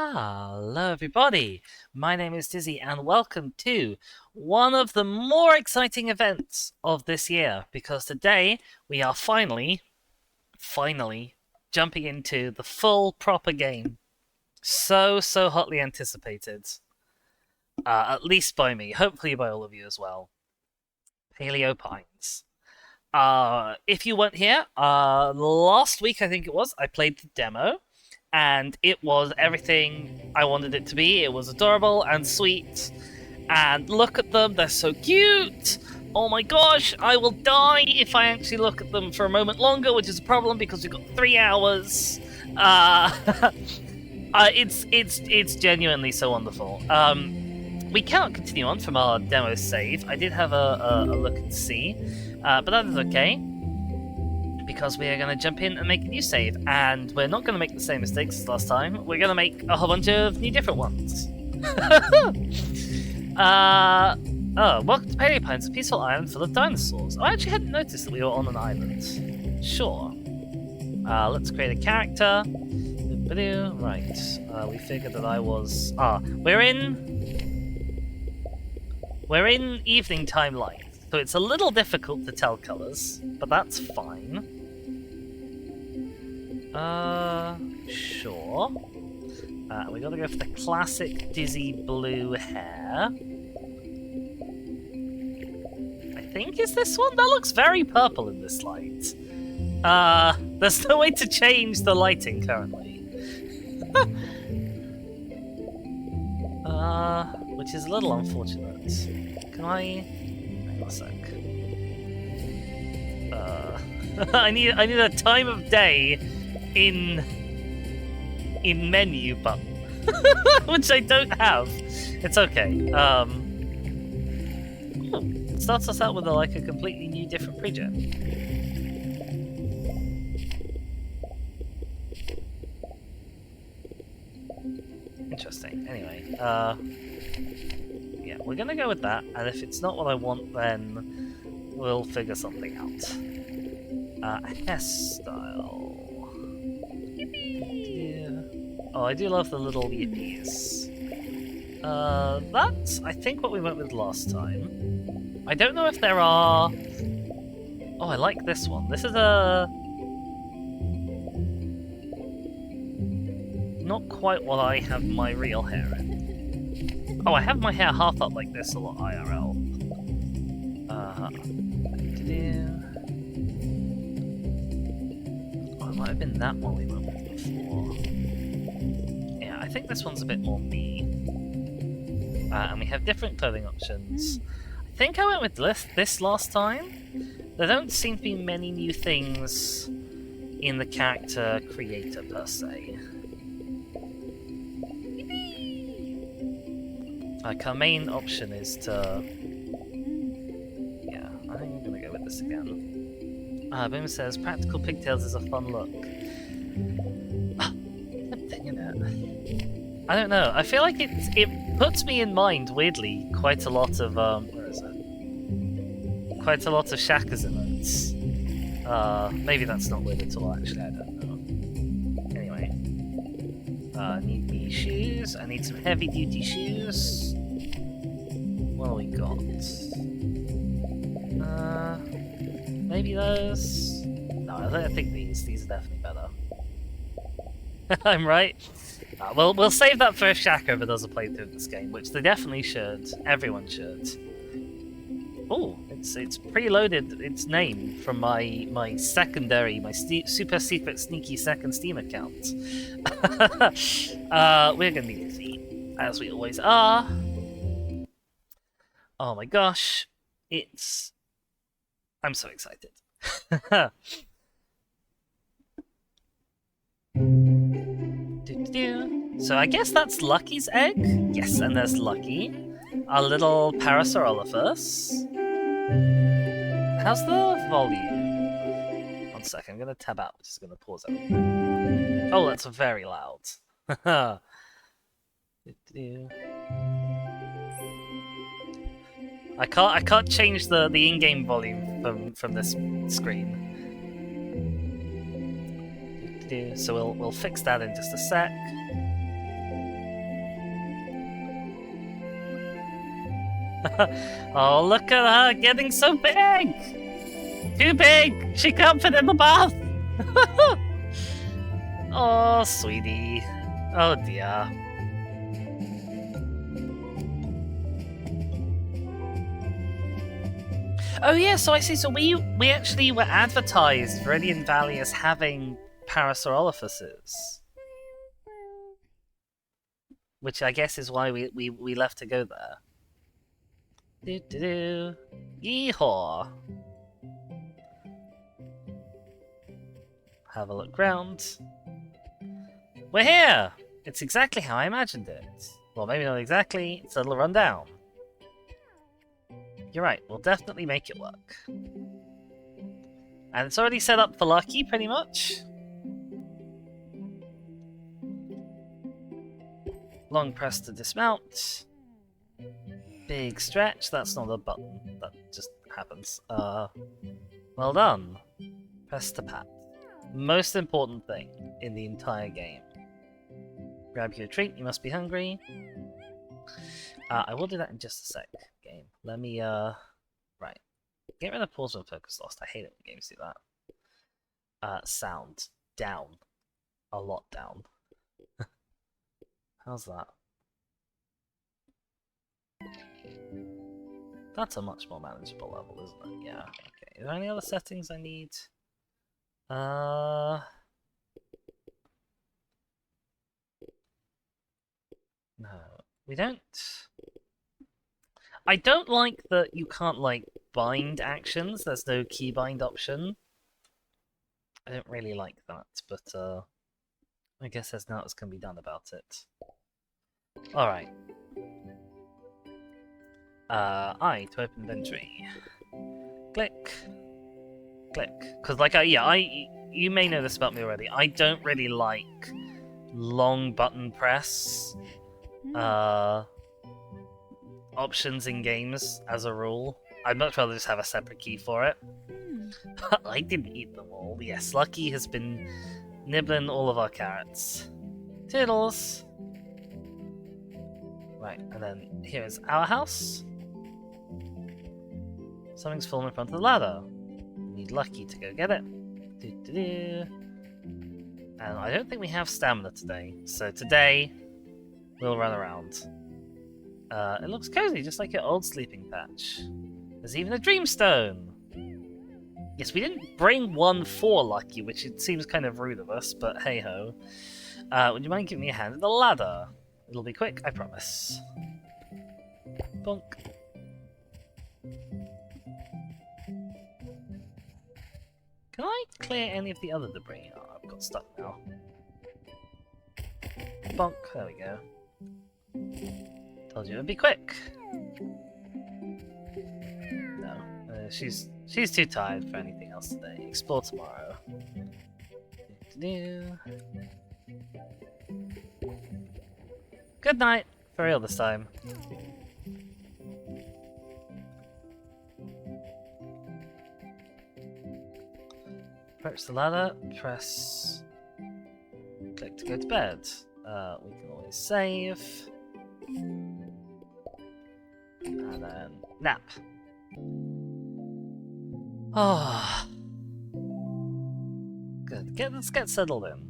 Hello, everybody. My name is Dizzy, and welcome to one of the more exciting events of this year. Because today we are finally jumping into the full proper game. So hotly anticipated. At least by me, hopefully by all of you as well. Paleo Pines. If you weren't here, last week I think it was, I played the demo. And it was everything I wanted it to be. It was adorable and sweet. And look at them, they're so cute. Oh my gosh, I will die if I actually look at them for a moment longer, which is a problem because we've got 3 hours. It's genuinely so wonderful. We cannot continue on from our demo save. I did have a look and see, but that is okay. Because we are going to jump in and make a new save, and we're not going to make the same mistakes as last time. We're going to make a whole bunch of new different ones. Welcome to Paleo Pines, a peaceful island full of dinosaurs. I actually hadn't noticed that we were on an island. Sure. Let's create a character. Right. We figured that I was... we're in evening time light, so it's a little difficult to tell colours, but that's fine. Sure. We gotta go for the classic Dizzy blue hair. I think is this one? That looks very purple in this light. There's no way to change the lighting currently. Which is a little unfortunate. Can I... Hang on a sec. I need a time of day in menu button, which I don't have. It's okay. It starts us out with a completely new, different pregen. Interesting. Anyway, yeah, we're gonna go with that, and if it's not what I want, then we'll figure something out. Hairstyle. Yippee! Oh, I do love the little yippies. That's, I think, what we went with last time. I don't know if there are... Oh, I like this one. This is a... Not quite what I have my real hair in. Oh, I have my hair half up like this a lot IRL. Oh, it might have been that one we went with before. Yeah, I think this one's a bit more me. And we have different clothing options. I think I went with this last time. There don't seem to be many new things in the character creator per se. Like, our main option is to... Yeah, I think I'm gonna go with this again. Boom says, practical pigtails is a fun look. Dang it. I don't know, I feel like it puts me in mind, weirdly, quite a lot of, where is it? Quite a lot of Shaka's emotes. Maybe that's not weird at all, actually, I don't know. Anyway. Need these shoes. I need some heavy-duty shoes. What do we got? Maybe those? No, I think these. These are definitely better. I'm right. We'll save that for if Shaka ever does a playthrough of this game, which they definitely should. Everyone should. Oh, it's preloaded its name from my secondary, my super secret sneaky second Steam account. We're gonna be busy, as we always are. Oh my gosh, I'm so excited. So I guess that's Lucky's egg? Yes, and there's Lucky. Our little Parasaurolophus. How's the volume? 1 second, I'm gonna tab out, just gonna pause everything. Oh, that's very loud. I can't change the in-game volume from this screen. So we'll fix that in just a sec. Oh, look at her getting so big! Too big! She can't fit in the bath! Oh, sweetie. Oh dear. Oh yeah, so I see. So we actually were advertised Viridian Valley as having Parasaurolophuses, which I guess is why we left to go there. Do do do. Yeehaw! Have a look round. We're here! It's exactly how I imagined it. Well, maybe not exactly. It's a little run down. You're right, we'll definitely make it work. And it's already set up for Lucky, pretty much. Long press to dismount. Big stretch, that's not a button, that just happens. Well done. Press to pat. Most important thing in the entire game. Grab your treat, you must be hungry. I will do that in just a sec, game. Let me, right. Get rid of pause when focus lost. I hate it when games do that. Sound. Down. A lot down. How's that? That's a much more manageable level, isn't it? Yeah, okay. Are there any other settings I need? No. We don't... I don't like that you can't, like, bind actions. There's no keybind option. I don't really like that, but, I guess there's nothing that can be done about it. Alright. I to open inventory. Click. Click. Because, like, you may know this about me already. I don't really like long button press options in games as a rule. I'd much rather just have a separate key for it. I didn't eat them all. Yes, Lucky has been nibbling all of our carrots. Toodles! Right, and then here is our house. Something's fallen in front of the ladder. We need Lucky to go get it. And I don't think we have stamina today, so today we'll run around. It looks cozy, just like your old sleeping patch. There's even a dreamstone! Yes, we didn't bring one for Lucky, which it seems kind of rude of us, but hey-ho. Would you mind giving me a hand at the ladder? It'll be quick, I promise. Bonk. Can I clear any of the other debris? Oh, I've got stuff now. Bonk, there we go. Told you it'd be quick. No, she's too tired for anything else today. Explore tomorrow. Good night, for real this time. Approach the ladder, press click to go to bed. We can always save. And then nap. Ah, good. Let's get settled in.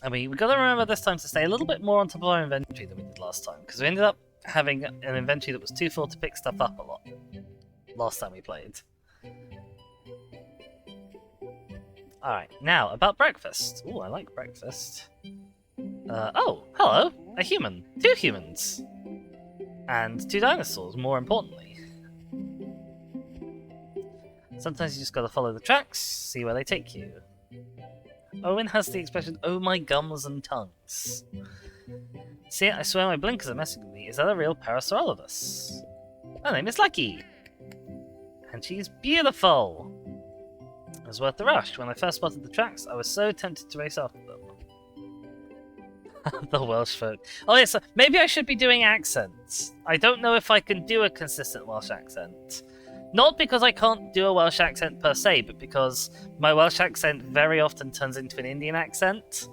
I mean, we got to remember this time to stay a little bit more on top of our inventory than we did last time, because we ended up having an inventory that was too full to pick stuff up a lot last time we played. Alright, now about breakfast. Ooh, I like breakfast. Oh, hello! A human. 2 humans! And 2 dinosaurs, more importantly. Sometimes you just gotta follow the tracks, see where they take you. Owen has the expression, oh my gums and tongues. See, I swear my blinkers are messing with me. Is that a real Parasaurolophus? Her name is Lucky! And she's beautiful! It was worth the rush. When I first spotted the tracks, I was so tempted to race after them. The Welsh folk. Oh yes, maybe I should be doing accents. I don't know if I can do a consistent Welsh accent. Not because I can't do a Welsh accent per se, but because my Welsh accent very often turns into an Indian accent.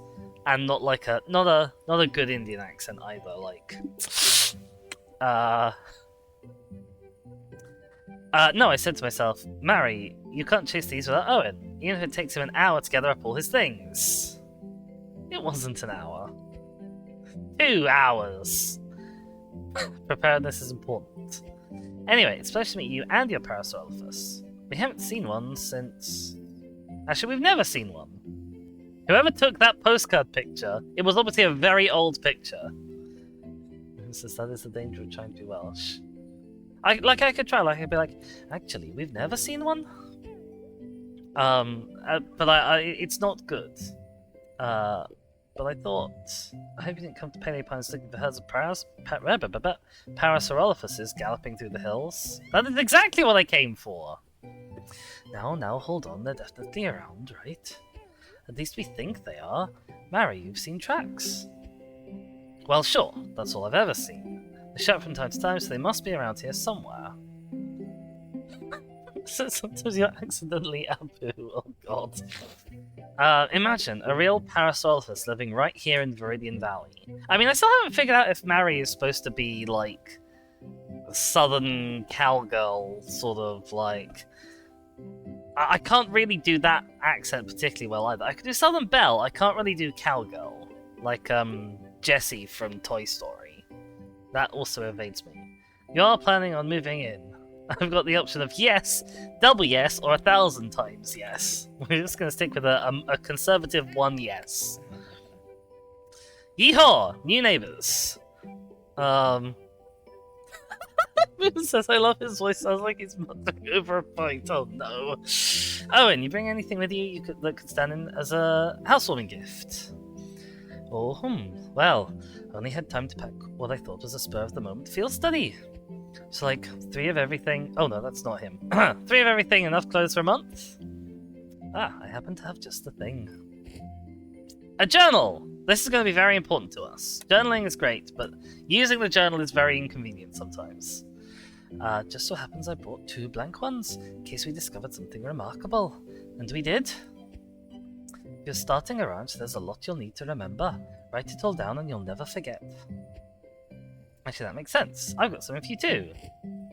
and not like a not a good Indian accent either. Like, no, I said to myself, Mary, you can't chase these without Owen, even if it takes him an hour to gather up all his things. It wasn't an hour. 2 hours. Preparedness is important. Anyway, it's a pleasure to meet you and your Parasaurolophus. We haven't seen one since... Actually, we've never seen one. Whoever took that postcard picture, it was obviously a very old picture. Says that is the danger of trying to be Welsh. I could try, I could be like, actually, we've never seen one. But it's not good. But I thought, I hope you didn't come to Paleo Pines looking for herds of Parasaurolophuses galloping through the hills. That is exactly what I came for. Now, hold on, they're definitely around, right? At least we think they are. Mary, you've seen tracks. Well, sure, that's all I've ever seen. They shout from time to time, so they must be around here somewhere. So sometimes you're accidentally Abu, oh god. Imagine a real Parasaurolophus living right here in Viridian Valley. I mean, I still haven't figured out if Mary is supposed to be, like, a southern cowgirl, sort of, like... I can't really do that accent particularly well either. I could do Southern Belle, I can't really do cowgirl. Like, Jessie from Toy Story. That also evades me. You are planning on moving in. I've got the option of yes, double yes, or 1,000 times yes. We're just going to stick with a conservative 1 yes. Yeehaw! New neighbors. Moon says, I love his voice, sounds like he's muttering over a pint. Oh no. Owen, you bring anything with you that could stand in as a housewarming gift? Oh, well, I only had time to pack what I thought was a spur-of-the-moment field study. So, like, 3 of everything... Oh, no, that's not him. 3 of everything, enough clothes for a month? Ah, I happen to have just the thing. A journal! This is going to be very important to us. Journaling is great, but using the journal is very inconvenient sometimes. Just so happens I brought 2 blank ones, in case we discovered something remarkable. And we did. If you're starting a ranch, there's a lot you'll need to remember. Write it all down and you'll never forget. Actually, that makes sense. I've got something for you too.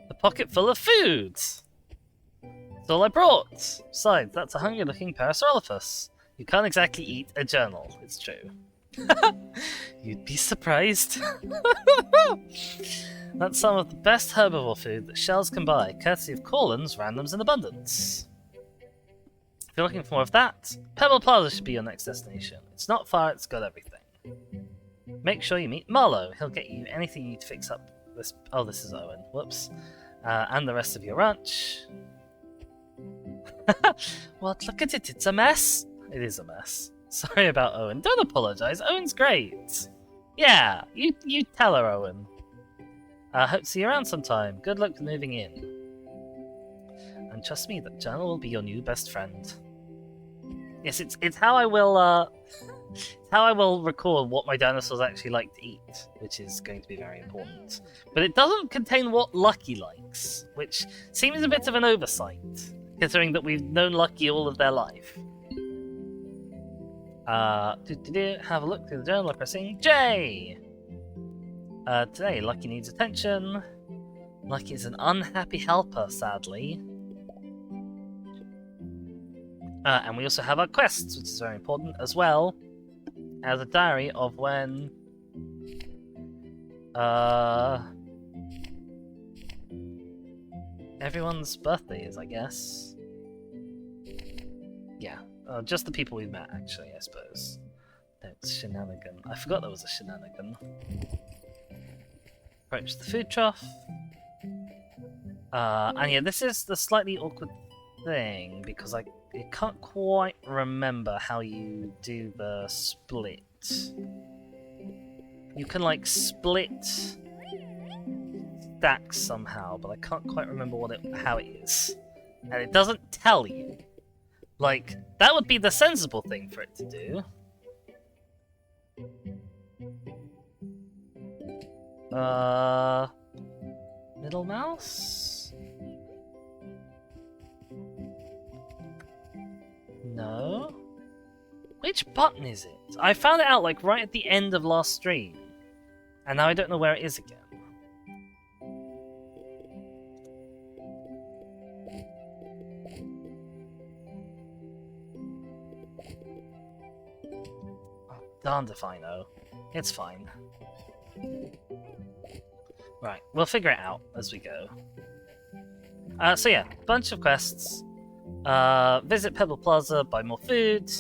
A pocket full of food! That's all I brought! Besides, that's a hungry-looking Parasaurolophus. You can't exactly eat a journal, it's true. You'd be surprised. That's some of the best herbivore food that shells can buy, courtesy of Corlin's Randoms in Abundance. If you're looking for more of that, Pebble Plaza should be your next destination. It's not far, it's got everything. Make sure you meet Marlowe. He'll get you anything you need to fix up this... Oh, this is Owen. Whoops. And the rest of your ranch. What? Look at it. It's a mess. It is a mess. Sorry about Owen. Don't apologize. Owen's great. Yeah, you tell her, Owen. Hope to see you around sometime. Good luck with moving in. And trust me, that journal will be your new best friend. Yes, it's how I will record what my dinosaurs actually like to eat, which is going to be very important. But it doesn't contain what Lucky likes, which seems a bit of an oversight, considering that we've known Lucky all of their life. Have a look through the journal by pressing J! Today, Lucky needs attention. Lucky is an unhappy helper, sadly. And we also have our quests, which is very important, as well as a diary of when... everyone's birthday is, I guess. Yeah, just the people we've met, actually, I suppose. That's shenanigan. I forgot there was a shenanigan. Approach the food trough. And yeah, this is the slightly awkward thing, because I can't quite remember how you do the split. You can, like, split stacks somehow, but I can't quite remember how it is. And it doesn't tell you. Like, that would be the sensible thing for it to do. Middle mouse? No? Wait Which button is it? I found it out like right at the end of last stream. And now I don't know where it is again. Oh, darned if I know. It's fine. Right, we'll figure it out as we go. So yeah, bunch of quests. Visit Pebble Plaza, buy more food,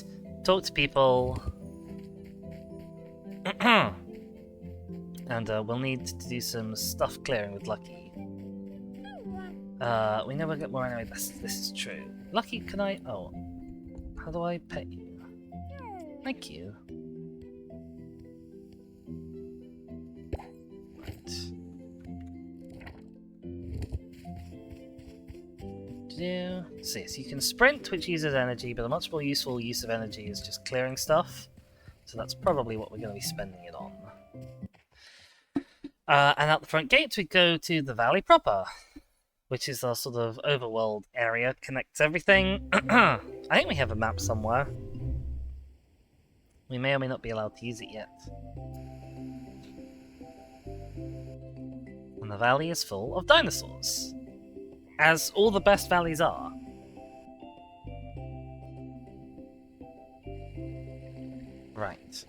talk to people. And we'll need to do some stuff clearing with Lucky. We never get more anyway, this is true. Lucky, can I... Oh. How do I pay you? Thank you. Right. So yes, you can sprint, which uses energy, but a much more useful use of energy is just clearing stuff. So that's probably what we're going to be spending it on. And out the front gate, we go to the valley proper, which is our sort of overworld area, connects everything. I think we have a map somewhere. We may or may not be allowed to use it yet. And the valley is full of dinosaurs, as all the best valleys are. Right.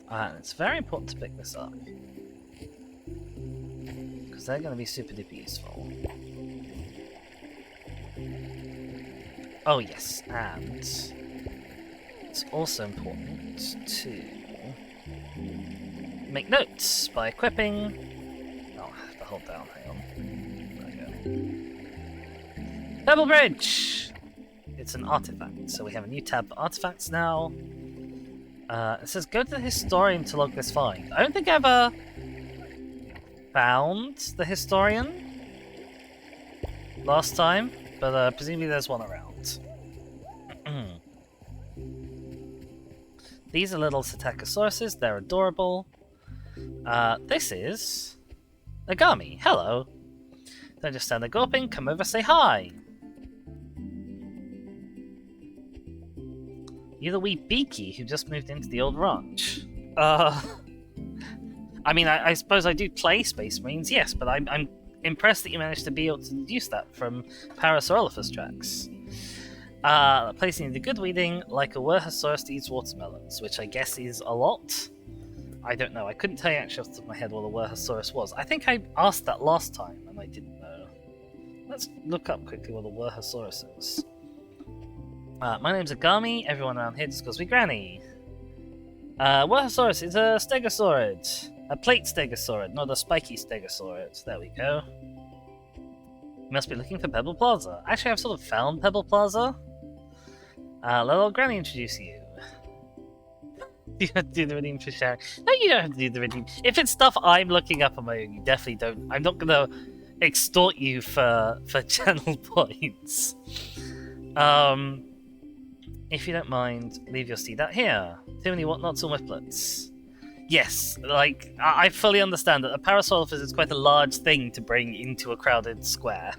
And it's very important to pick this up, because they're going to be super duper useful. Oh yes, and it's also important to make notes by equipping... Oh, I have to hold down, hang on. There we go. Pebble Bridge! It's an artifact, so we have a new tab for artifacts now. It says, go to the historian to log this find. I don't think I ever found the historian last time, but presumably there's one around. These are little Psittacosauruses, they're adorable. This is Agami. Hello. Don't just stand there gawping, come over, say hi. You're the wee beaky who just moved into the old ranch. I mean, I suppose I do play Space Marines, yes, but I'm impressed that you managed to be able to deduce that from Parasaurolophus tracks. Placing the good weeding like a Werhosaurus eats watermelons, which I guess is a lot. I don't know, I couldn't tell you actually off the top of my head what a Werhosaurus was. I think I asked that last time and I didn't know. Let's look up quickly what a Werhosaurus is. My name's Agami, everyone around here just calls me Granny. Werhosaurus is a stegosaurid. A plate stegosaurid, not a spiky stegosaurid. There we go. You must be looking for Pebble Plaza. Actually, I've sort of found Pebble Plaza. Let old Granny introduce you. Do you have to do the redeem for sharing? No, you don't have to do the redeem. If it's stuff I'm looking up on my own, you definitely don't. I'm not gonna extort you for channel points. If you don't mind, leave your seat out here. Too many whatnots or whiplets. Yes, like, I fully understand that a Parasaurolophus is quite a large thing to bring into a crowded square.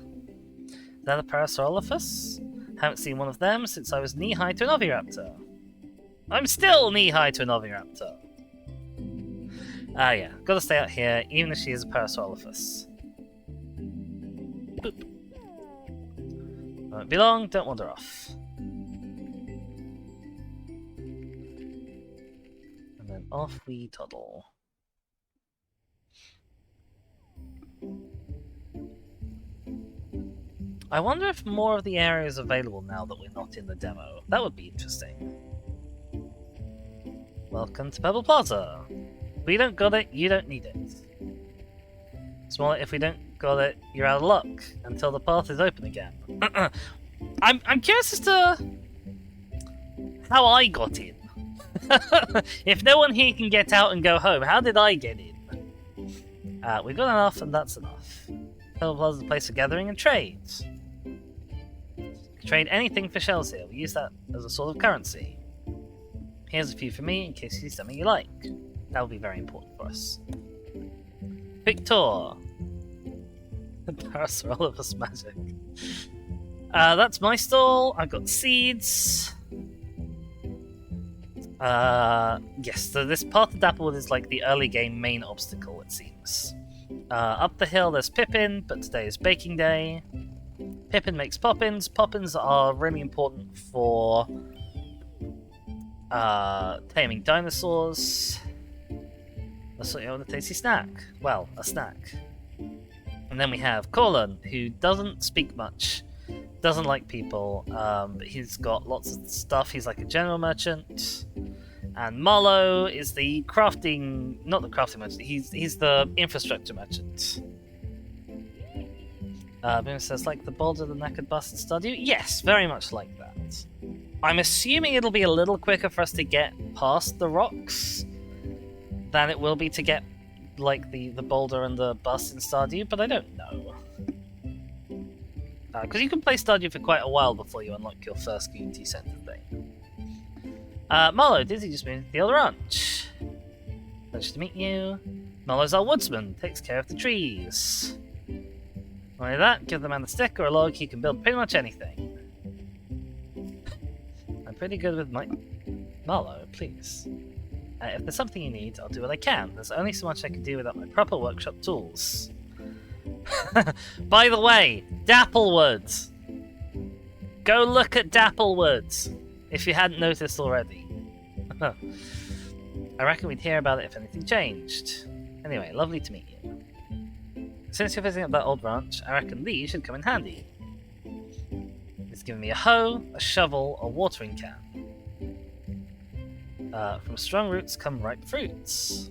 Is that a Parasaurolophus? Haven't seen one of them since I was knee-high to an Oviraptor. I'm still knee-high to an Oviraptor. Ah yeah, gotta stay out here, even if she is a Parasaurolophus. Boop. Won't be long, don't wander off. And then off we toddle. I wonder if more of the area is available now that we're not in the demo. That would be interesting. Welcome to Pebble Plaza. If we don't got it, you don't need it. It's more like if we don't got it, you're out of luck until the path is open again. I'm curious as to how I got in. If no one here can get out and go home, how did I get in? We've got enough, and that's enough. Pebble Plaza is a place for gathering and trades. Trade anything for shells here. We use that as a sort of currency. Here's a few for me in case you see something you like. That will be very important for us. Quick tour. Embarrass all of us magic. That's my stall. I've got seeds. Yes, so this part of Dapplewood is like the early game main obstacle, it seems. Up the hill there's Pippin, but today is baking day. Pippin makes poppins. Poppins are really important for taming dinosaurs. That's what you want, a tasty snack. Well, a snack. And then we have Corlin, who doesn't speak much, doesn't like people, but he's got lots of stuff. He's like a general merchant. And Marlowe is the crafting, not the crafting merchant, he's the infrastructure merchant. Boom says, like the boulder, the knackered bastard Stardew? Yes, very much like that. I'm assuming it'll be a little quicker for us to get past the rocks than it will be to get like the boulder and the bust in Stardew, but I don't know. Because you can play Stardew for quite a while before you unlock your first community center thing. Marlowe, Dizzy just moved to the old ranch. Pleasure to meet you. Marlowe's our woodsman, takes care of the trees. Not only that, give the man a stick or a log, he can build pretty much anything. I'm pretty good with my... Marlowe, please. If there's something you need, I'll do what I can. There's only so much I can do without my proper workshop tools. By the way, Dapplewood! Go look at Dapplewood, if you hadn't noticed already. I reckon we'd hear about it if anything changed. Anyway, lovely to meet you. Since you're visiting up that old ranch, I reckon these should come in handy. It's giving me a hoe, a shovel, a watering can. From strong roots come ripe fruits.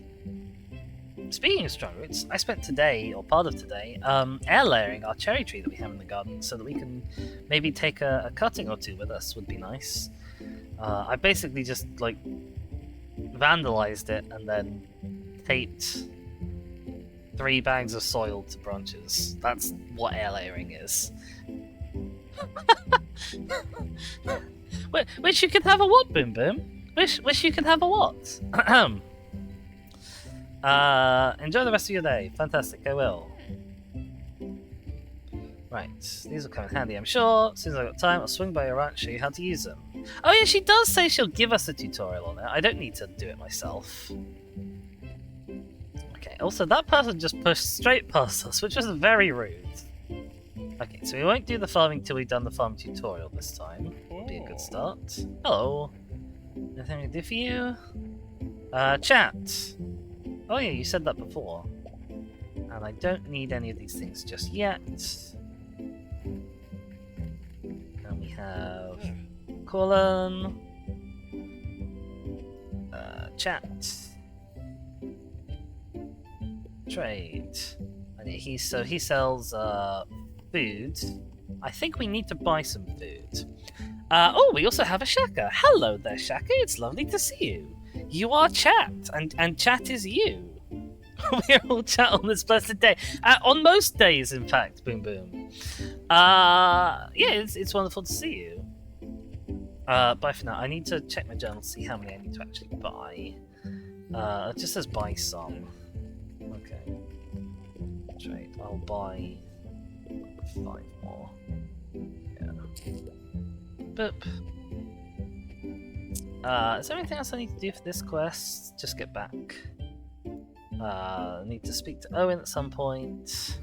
Speaking of strong roots, I spent today, or part of today, air layering our cherry tree that we have in the garden so that we can maybe take a cutting or two with us, would be nice. I basically just, like, vandalized it and then taped 3 bags of soil to branches. That's what air layering is. Wish you could have a what, Boom Boom? Wish you could have a what? Enjoy the rest of your day. Fantastic, I will. Right, these will come in handy, I'm sure. As soon as I've got time, I'll swing by your ranch, show you how to use them. Oh yeah, she does say she'll give us a tutorial on it. I don't need to do it myself. Okay, also that person just pushed straight past us, which was very rude. Okay, so we won't do the farming till we've done the farm tutorial this time. Would be a good start. Hello. Anything I can do for you? Chat. Oh yeah, you said that before. And I don't need any of these things just yet. And we have Colin. Chat. Trade. And he sells food. I think we need to buy some food. Oh, we also have a Shaka. Hello there, Shaka. It's lovely to see you. You are Chat, and Chat is you. We're all Chat on this blessed day. On most days, in fact, Boom Boom. Yeah, it's wonderful to see you. Bye for now. I need to check my journal to see how many I need to actually buy. It just says buy some. Okay. Trade. I'll buy 5 more. Yeah. Boop. Is there anything else I need to do for this quest? Just get back. I need to speak to Owen at some point.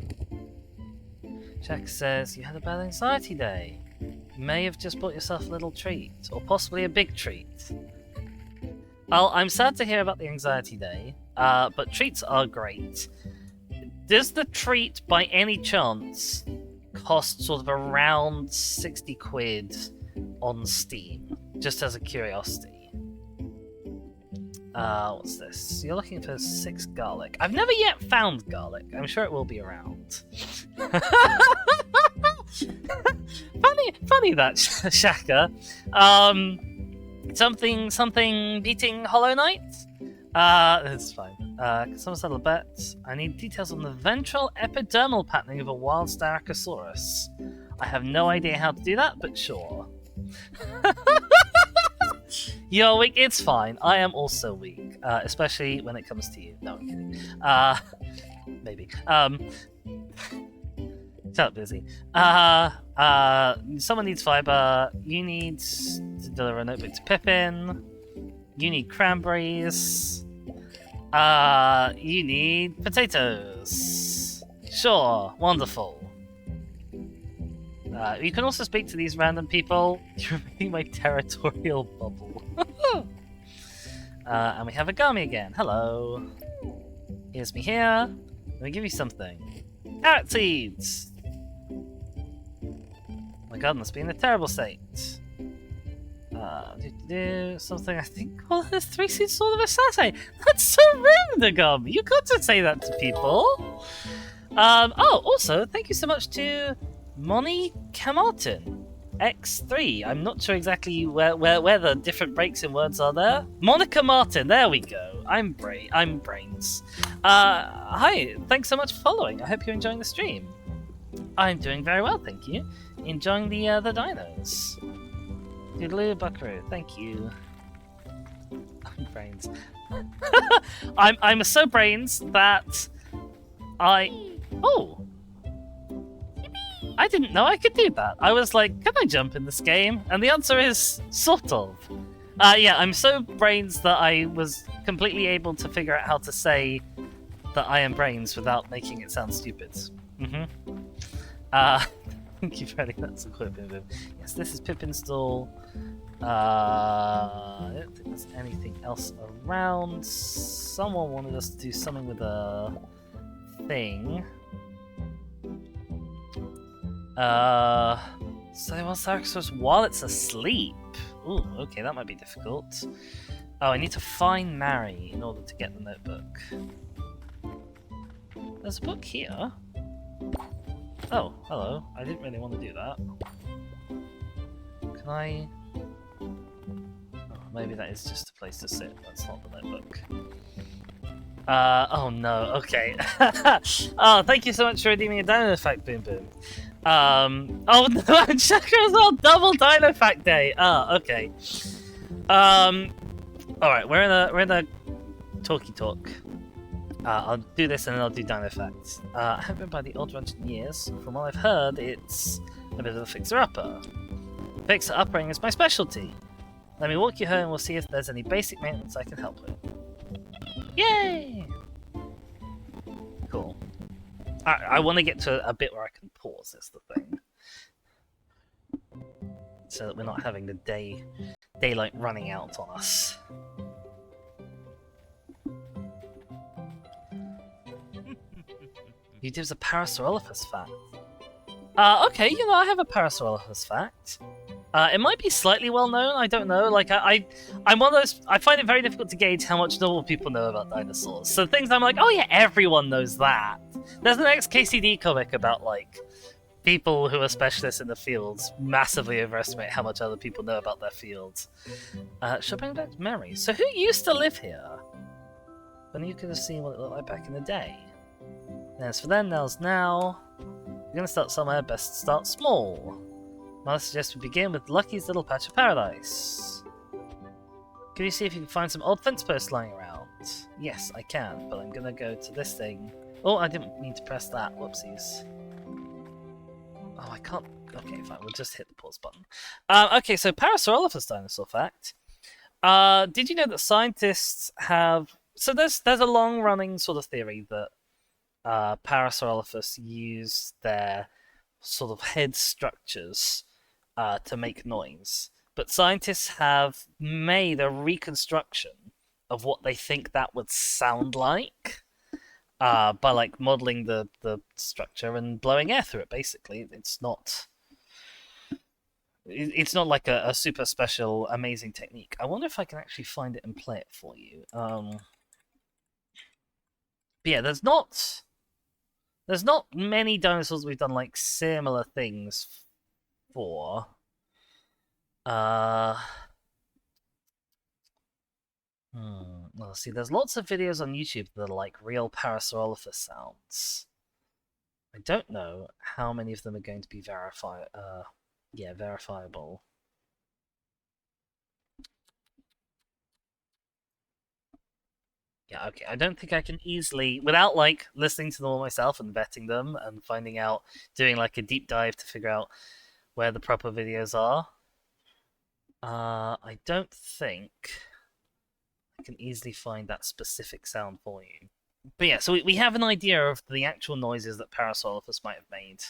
Jack says you had a bad anxiety day. You may have just bought yourself a little treat, or possibly a big treat. Well, I'm sad to hear about the anxiety day, but treats are great. Does the treat, by any chance, cost sort of around 60 quid on Steam? Just as a curiosity. What's this? You're looking for 6 garlic. I've never yet found garlic. I'm sure it will be around. funny that, Shaka. Something beating Hollow Knight? That's fine. Someone settle a bet. I need details on the ventral epidermal patterning of a wild Styracosaurus. I have no idea how to do that, but sure. You're weak, it's fine. I am also weak, especially when it comes to you. No, I'm kidding. Maybe. Shut up, Busy. Someone needs fiber. You need to deliver a notebook to Pippin. You need cranberries. You need potatoes. Sure, wonderful. You can also speak to these random people. You're reading my territorial bubble. And we have a Agami again. Hello. Here's me here. Let me give you something. Carrot seeds! My garden must be in a terrible state. Something I think. Oh, there's 3 seeds sort of a satay. That's so rude, Agami. You got to say that to people. Also, thank you so much to Moni Camartin X3. I'm not sure exactly where the different breaks in words are there. Monica Martin, there we go. I'm Brains. Hi, thanks so much for following. I hope you're enjoying the stream. I'm doing very well, thank you. Enjoying the dinos. Doodaloo Buckaroo, thank you. I'm Brains. I'm so Brains that Oh! I didn't know I could do that. I was like, can I jump in this game? And the answer is, sort of. Yeah, I'm so Brains that I was completely able to figure out how to say that I am Brains without making it sound stupid. Thank you for adding that to Pippin. Yes, this is Pippin's stall. I don't think there's anything else around. Someone wanted us to do something with a thing. Say while Sarkis while it's asleep. Ooh, okay, that might be difficult. Oh, I need to find Mary in order to get the notebook. There's a book here. Oh, hello. I didn't really want to do that. Can I... Oh, maybe that is just a place to sit. That's not the notebook. Oh no, okay. Oh, thank you so much for redeeming a Dino Fact, Boom Boom. Oh no, and Chakra as well, double Dino Fact Day! Oh, okay. Alright, we're in a talky talk. I'll do this and then I'll do Dino Facts. I haven't been by the Old Ranch in years. From what I've heard, it's a bit of a fixer-upper. Fixer-uppering is my specialty. Let me walk you home and we'll see if there's any basic maintenance I can help with. Yay! Cool. I want to get to a bit where I can pause, is the thing. So that we're not having the daylight running out on us. YouTube's a Parasaurolophus fact. Okay, you know, I have a Parasaurolophus fact. It might be slightly well known, I don't know. Like, I'm one of those. I find it very difficult to gauge how much normal people know about dinosaurs. So things I'm like, oh yeah, everyone knows that. There's an ex-KCD comic about, like, people who are specialists in the fields massively overestimate how much other people know about their fields. Shopping back memories. So who used to live here? When you could have seen what it looked like back in the day. And as for then, now's now. You're gonna start somewhere, best start small. I suggest we begin with Lucky's little patch of paradise. Can you see if you can find some old fence posts lying around? Yes, I can, but I'm gonna go to this thing. Oh, I didn't mean to press that. Whoopsies. Oh, I can't. Okay, fine. We'll just hit the pause button. Okay, so Parasaurolophus dinosaur fact. Did you know that scientists have? So there's a long-running sort of theory that Parasaurolophus used their sort of head structures to make noise, but scientists have made a reconstruction of what they think that would sound like by like modeling the structure and blowing air through it. Basically, it's not like a super special amazing technique. I wonder if I can actually find it and play it for you. But yeah, there's not many dinosaurs we've done like similar things for. Well, see, there's lots of videos on YouTube that are like real Parasaurolophus sounds. I don't know how many of them are going to be verifiable. Yeah, okay. I don't think I can easily, without like listening to them all myself and vetting them and finding out, doing like a deep dive to figure out where the proper videos are. I don't think I can easily find that specific sound for you. But yeah, so we have an idea of the actual noises that Parasaurolophus might have made,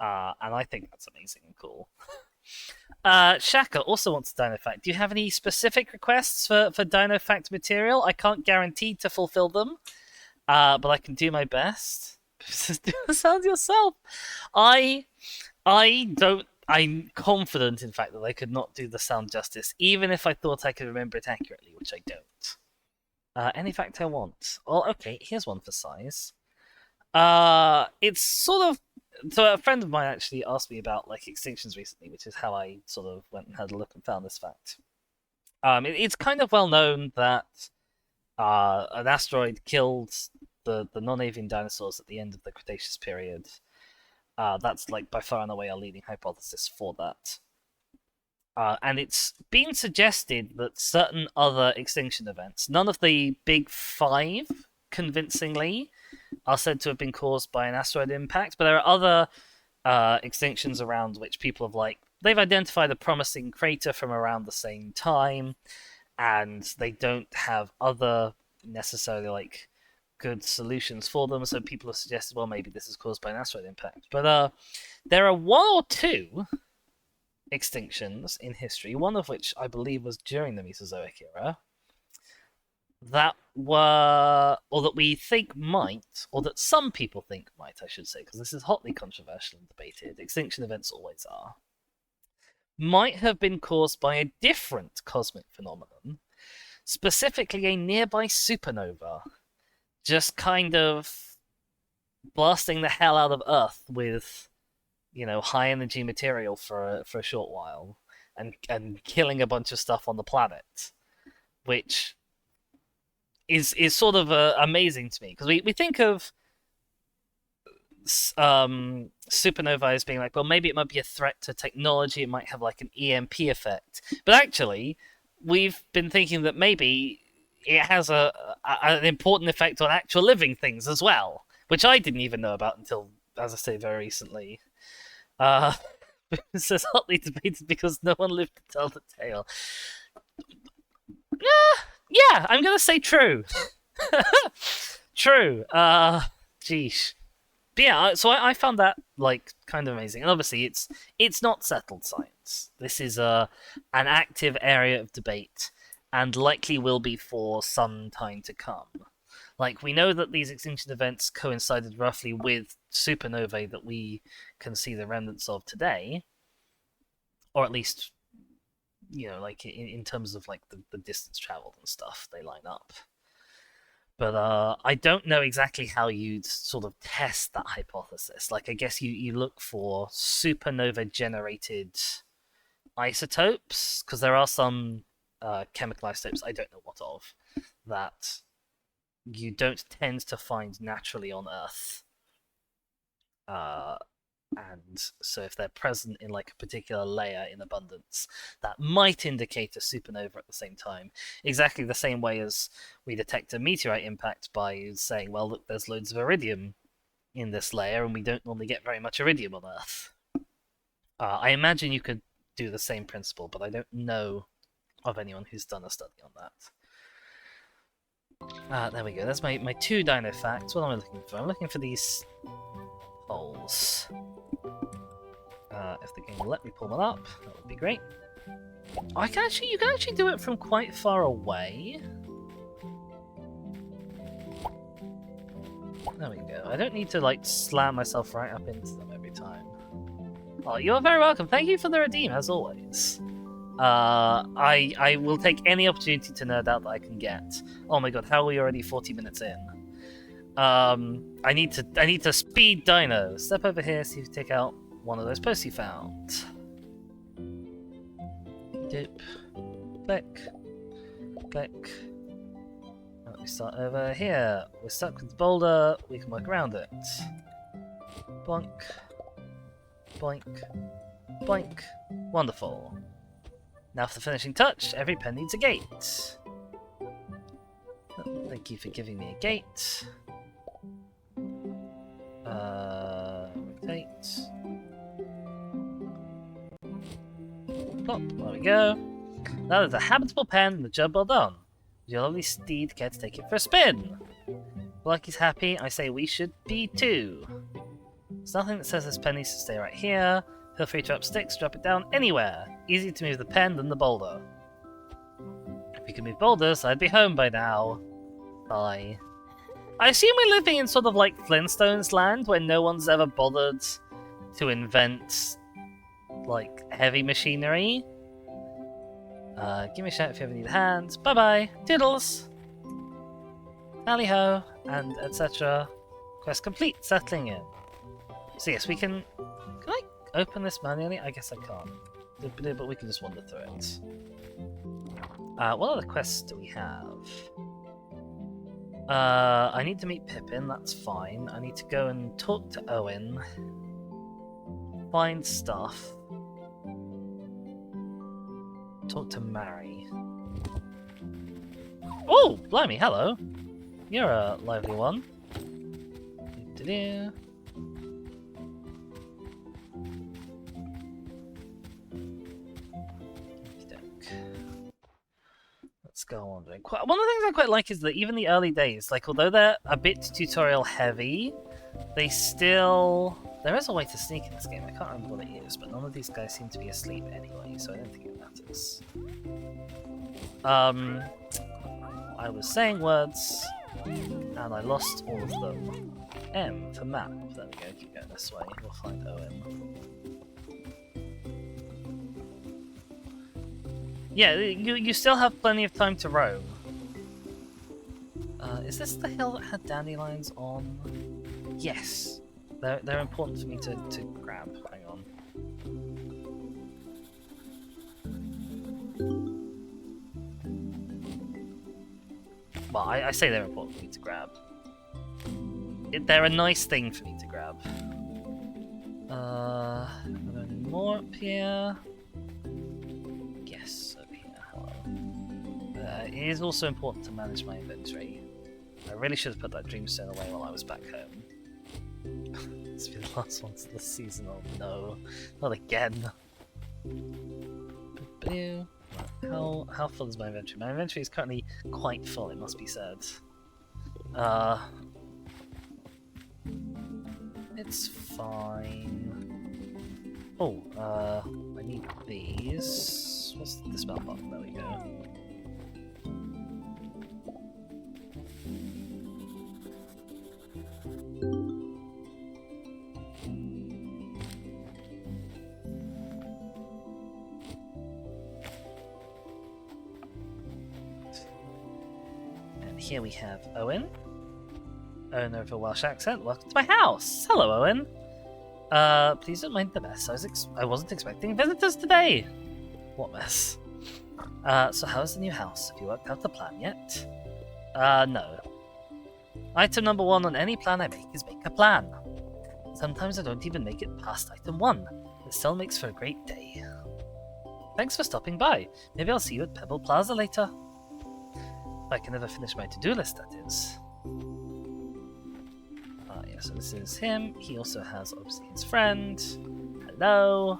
and I think that's amazing and cool. Shaka also wants a Dino Fact. Do you have any specific requests for Dino Fact material? I can't guarantee to fulfill them, but I can do my best. Do the sound yourself. I don't. I'm confident, in fact, that I could not do the sound justice, even if I thought I could remember it accurately, which I don't. Any fact I want. Well, okay, here's one for size. It's sort of. So a friend of mine actually asked me about like extinctions recently, which is how I sort of went and had a look and found this fact. It's kind of well known that an asteroid killed the non-avian dinosaurs at the end of the Cretaceous period. That's like by far and away our leading hypothesis for that. And it's been suggested that certain other extinction events, none of the big five convincingly, are said to have been caused by an asteroid impact, but there are other extinctions around which people have they've identified a promising crater from around the same time, and they don't have other necessarily like good solutions for them, so people have suggested, well, maybe this is caused by an asteroid impact. But there are one or two extinctions in history, one of which I believe was during the Mesozoic era, that were, or that we think might, or that some people think might, I should say, because this is hotly controversial and debated, extinction events always are, might have been caused by a different cosmic phenomenon, specifically a nearby supernova, just kind of blasting the hell out of Earth with, high energy material for a short while, and killing a bunch of stuff on the planet, which is sort of amazing to me, because we think of supernovae as being like, well, maybe it might be a threat to technology, it might have like an EMP effect, but actually we've been thinking that maybe it has an important effect on actual living things as well, which I didn't even know about until, as I say, very recently. This is hotly debated because no one lived to tell the tale. Yeah, I'm gonna say true. True. Geesh. But yeah, so I found that like kind of amazing, and obviously it's not settled science. This is an active area of debate, and likely will be for some time to come. Like, we know that these extinction events coincided roughly with supernovae that we can see the remnants of today, or at least, like in terms of like the distance traveled and stuff, they line up. But I don't know exactly how you'd sort of test that hypothesis. Like, I guess you look for supernova generated isotopes, because there are some chemical isotopes I don't know what of that you don't tend to find naturally on Earth. And so if they're present in like a particular layer in abundance, that might indicate a supernova at the same time. Exactly the same way as we detect a meteorite impact by saying, well, look, there's loads of iridium in this layer, and we don't normally get very much iridium on Earth. I imagine you could do the same principle, but I don't know of anyone who's done a study on that. There we go. That's my two dino facts. What am I looking for? I'm looking for these holes. If the game will let me pull one up, that would be great. Oh, you can actually do it from quite far away. There we go. I don't need to like slam myself right up into them every time. Oh, you're very welcome. Thank you for the redeem, as always. I will take any opportunity to nerd out that I can get. Oh my god, how are we already 40 minutes in? I need to speed dino. Step over here, see if you take out one of those posts you found. Dip. Click. Click. Let me start over here. We're stuck with the boulder, we can work around it. Boink. Boink. Boink. Wonderful. Now for the finishing touch, every pen needs a gate. Thank you for giving me a gate. Rotate. Plop, there we go. Now there's a habitable pen and the job well done. Your lovely steed care to take it for a spin. Lucky's happy, I say we should be too. There's nothing that says this pen needs to stay right here. Feel free to up sticks, drop it down anywhere. Easy to move the pen than the boulder. If we could move boulders, I'd be home by now. Bye. I assume we're living in sort of like Flintstones land, where no one's ever bothered to invent, like, heavy machinery. Give me a shout if you ever need a hand. Bye bye. Toodles. Tally ho, and etc. Quest complete. Settling in. So yes, we can. Can I open this manually? I guess I can't. But we can just wander through it. What other quests do we have? I need to meet Pippin. That's fine. I need to go and talk to Owen. Find stuff. Talk to Mary. Oh, blimey, hello. You're a lively one. Do-do-do. Let's go on. One of the things I quite like is that even the early days, like, although they're a bit tutorial heavy, they still... There is a way to sneak in this game. I can't remember what it is, but none of these guys seem to be asleep anyway, so I don't think it matters. I was saying words, and I lost all of them. M for map. There we go, keep going this way. We'll find Owen. Yeah, you still have plenty of time to roam. Is this the hill that had dandelions on? Yes. They're important for me to grab. Hang on. Well, I say they're important for me to grab. They're a nice thing for me to grab. Are there any more up here? Yes, up here. Hello. It is also important to manage my inventory. I really should have put that dreamstone away while I was back home. This will be the last one this season. Oh no, not again. How full is my inventory? My inventory is currently quite full, it must be said. It's fine. Oh, I need these. What's the dispel button? There we go. Here we have Owen, owner of a Welsh accent. Welcome to my house. Hello, Owen. Please don't mind the mess. I wasn't expecting visitors today. What mess? So how's the new house? Have you worked out the plan yet? No. Item number 1 on any plan I make is make a plan. Sometimes I don't even make it past item 1. It still makes for a great day. Thanks for stopping by. Maybe I'll see you at Pebble Plaza later. I can never finish my to-do list, that is. Yeah, so this is him. He also has, obviously, his friend. Hello.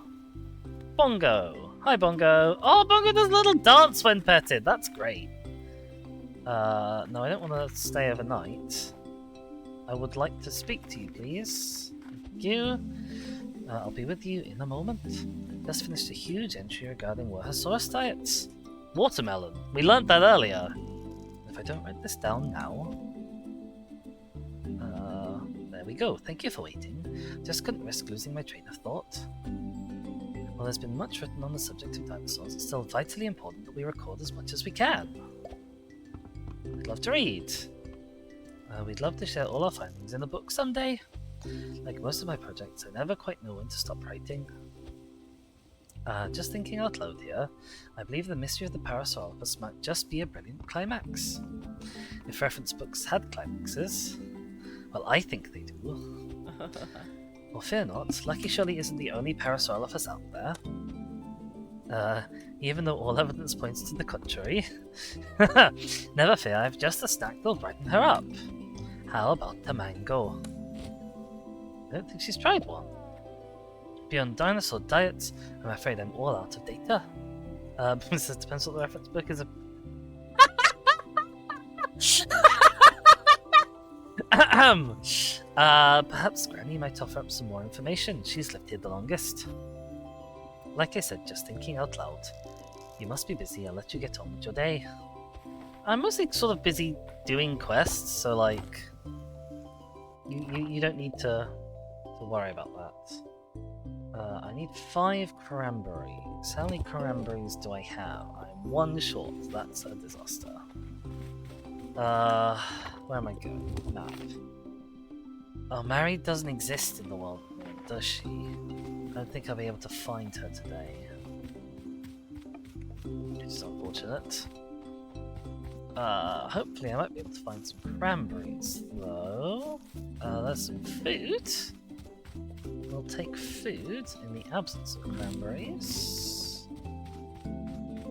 Bongo. Hi, Bongo. Oh, Bongo does a little dance when petted. That's great. No, I don't want to stay overnight. I would like to speak to you, please. Thank you. I'll be with you in a moment. Just finished a huge entry regarding Warhosaurus diets. Watermelon. We learnt that earlier. If I don't write this down now... there we go. Thank you for waiting. Just couldn't risk losing my train of thought. While there's been much written on the subject of dinosaurs, it's still vitally important that we record as much as we can. I'd love to read. We'd love to share all our findings in a book someday. Like most of my projects, I never quite know when to stop writing. Just thinking out loud here, I believe the mystery of the Parasaurolophus might just be a brilliant climax. If reference books had climaxes, well, I think they do. Well, fear not, Lucky surely isn't the only Parasaurolophus out there. Even though all evidence points to the contrary. Never fear, I've just a snack that'll brighten her up. How about the mango? I don't think she's tried one. Beyond dinosaur diets, I'm afraid I'm all out of data. This depends what the reference book is. Perhaps Granny might offer up some more information. She's lived here the longest. Like I said, just thinking out loud. You must be busy, I'll let you get on with your day. I'm mostly sort of busy doing quests, so like... You don't need to worry about that. I need 5 cranberries. How many cranberries do I have? I'm 1 short. That's a disaster. Where am I going? Map. Oh, Mary doesn't exist in the world, does she? I don't think I'll be able to find her today. Which is unfortunate. Hopefully I might be able to find some cranberries, though. There's some food. We'll take food in the absence of cranberries.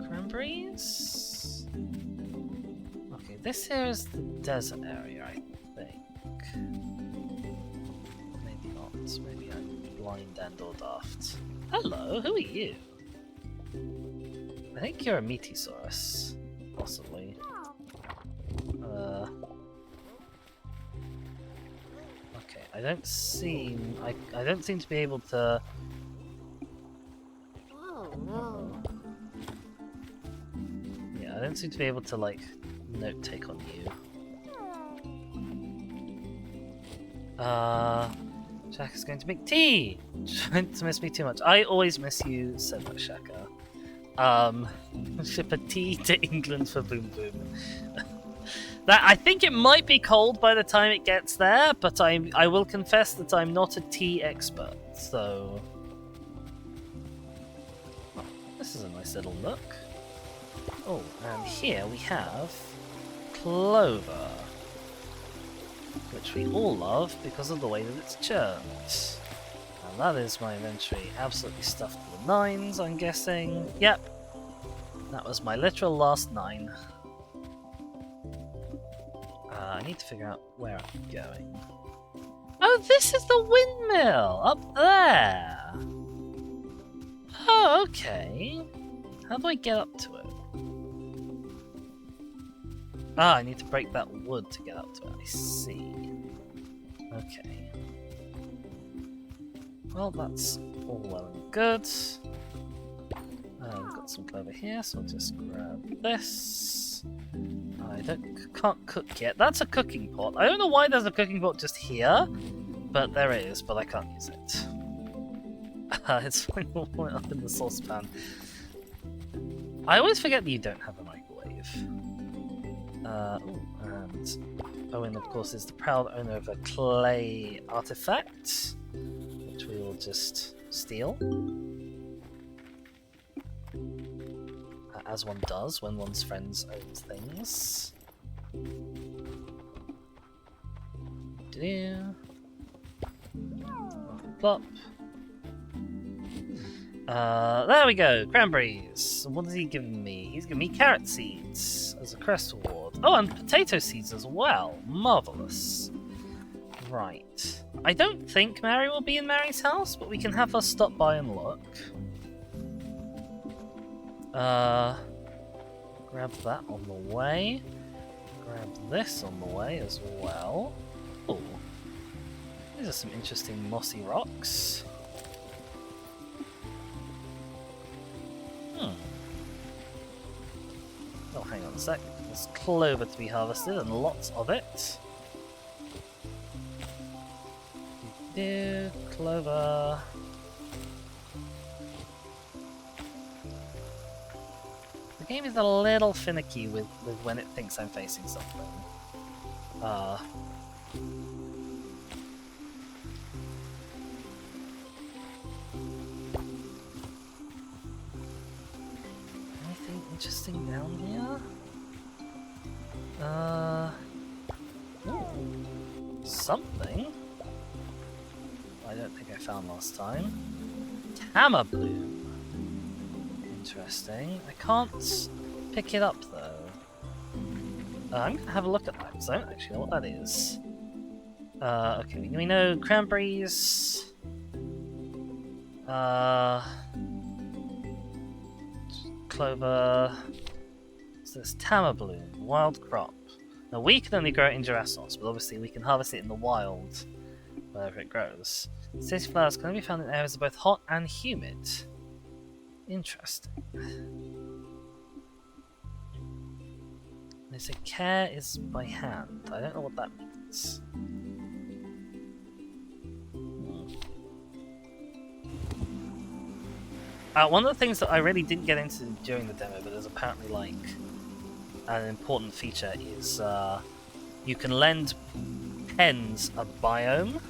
Cranberries? Okay, this here is the desert area, I think. Maybe not. Maybe I'm blind and or daft. Hello, who are you? I think you're a Meteosaurus. Possibly. Okay, I don't seem to be able to. Yeah, I don't seem to be able to like note take on you. Jack is going to make tea. Don't miss me too much. I always miss you so much, Shaka. Ship a tea to England for Boom Boom. That I think it might be cold by the time it gets there, but I will confess that I'm not a tea expert, so... Oh, this is a nice little nook. Oh, and here we have clover, which we all love because of the way that it's churned. And that is my inventory absolutely stuffed to the nines, I'm guessing. Yep, that was my literal last 9. I need to figure out where I'm going. Oh, this is the windmill! Up there! Oh, okay. How do I get up to it? Ah, I need to break that wood to get up to it, I see. Okay. Well, that's all well and good. We've got some clover here, so I'll just grab this. I can't cook yet. That's a cooking pot. I don't know why there's a cooking pot just here, but there it is, but I can't use it. It's fine, we'll put it up in the saucepan. I always forget that you don't have a microwave. And Owen, of course, is the proud owner of a clay artifact, which we will just steal. As one does when one's friends owns things. Plop. There we go, cranberries. What has he given me? He's given me carrot seeds as a crest reward. Oh, and potato seeds as well. Marvellous. Right. I don't think Mary will be in Mary's house, but we can have her stop by and look. Grab that on the way. Grab this on the way as well. Oh, these are some interesting mossy rocks. Oh, hang on a sec. There's clover to be harvested and lots of it. Clover. The game is a little finicky with when it thinks I'm facing something. Anything interesting down here? Ooh, something. I don't think I found last time. Hammer bloom. Interesting. I can't pick it up though. I'm gonna have a look at that because I don't actually know what that is. Okay, we know cranberries. Clover. So it's tamabloom, wild crop. Now we can only grow it in Dinosaurs, but obviously we can harvest it in the wild, wherever it grows. City flowers can only be found in areas both hot and humid. Interesting. They say care is by hand. I don't know what that means. One of the things that I really didn't get into during the demo, but is apparently like an important feature, is you can lend pens a biome.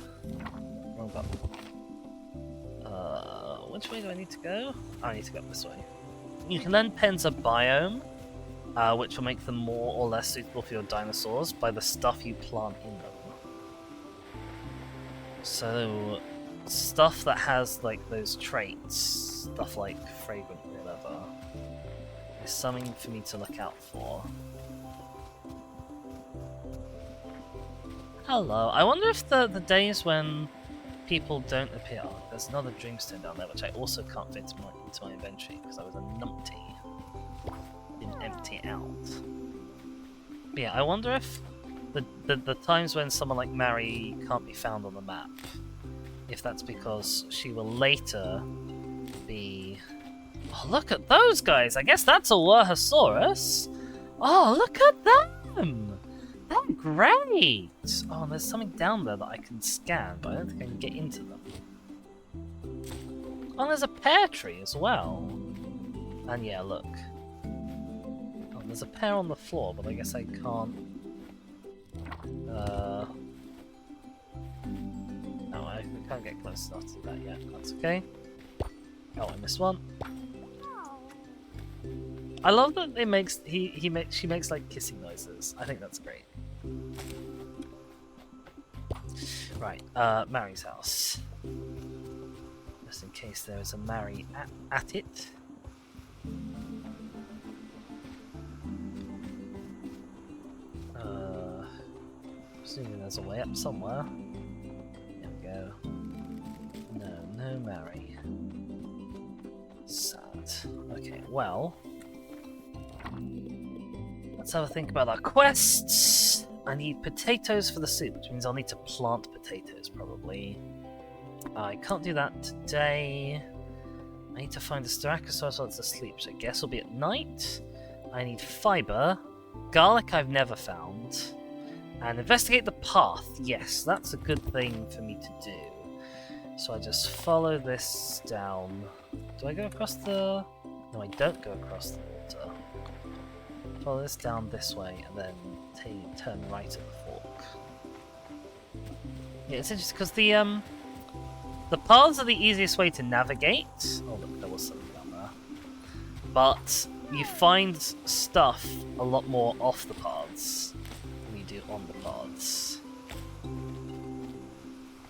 Wrong button. Which way do I need to go? I need to go this way. You can lend pens a biome, which will make them more or less suitable for your dinosaurs by the stuff you plant in them. So, stuff that has like those traits, stuff like fragrant or whatever, is something for me to look out for. Hello. I wonder if the days when people don't appear. Oh, there's another dreamstone down there, which I also can't fit into my inventory because I was a numpty. Didn't empty out. But yeah, I wonder if the times when someone like Mary can't be found on the map, if that's because she will later be... Oh, look at those guys! I guess that's a Warhosaurus! Oh, look at them! They're great! Oh, and there's something down there that I can scan, but I don't think I can get into them. Oh, there's a pear tree as well. And yeah, look. Oh, there's a pear on the floor, but I guess I can't... No, I can't get close enough to that yet. That's okay. Oh, I missed one. I love that she makes like kissing noises. I think that's great. Right, Mary's house. Just in case there is a Mary at it. Assuming there's a way up somewhere. There we go. No Mary. Sad. Okay, well... Let's have a think about our quests. I need potatoes for the soup, which means I'll need to plant potatoes, probably. I can't do that today. I need to find the Styracosaurus while it's asleep, so I guess will be at night. I need fibre. Garlic I've never found. And investigate the path. Yes, that's a good thing for me to do. So I just follow this down. Do I go across the... No, I don't go across the water. Follow this down this way and then turn right at the fork. Yeah, it's interesting because the paths are the easiest way to navigate. Oh look, there was something down there. But you find stuff a lot more off the paths than you do on the paths.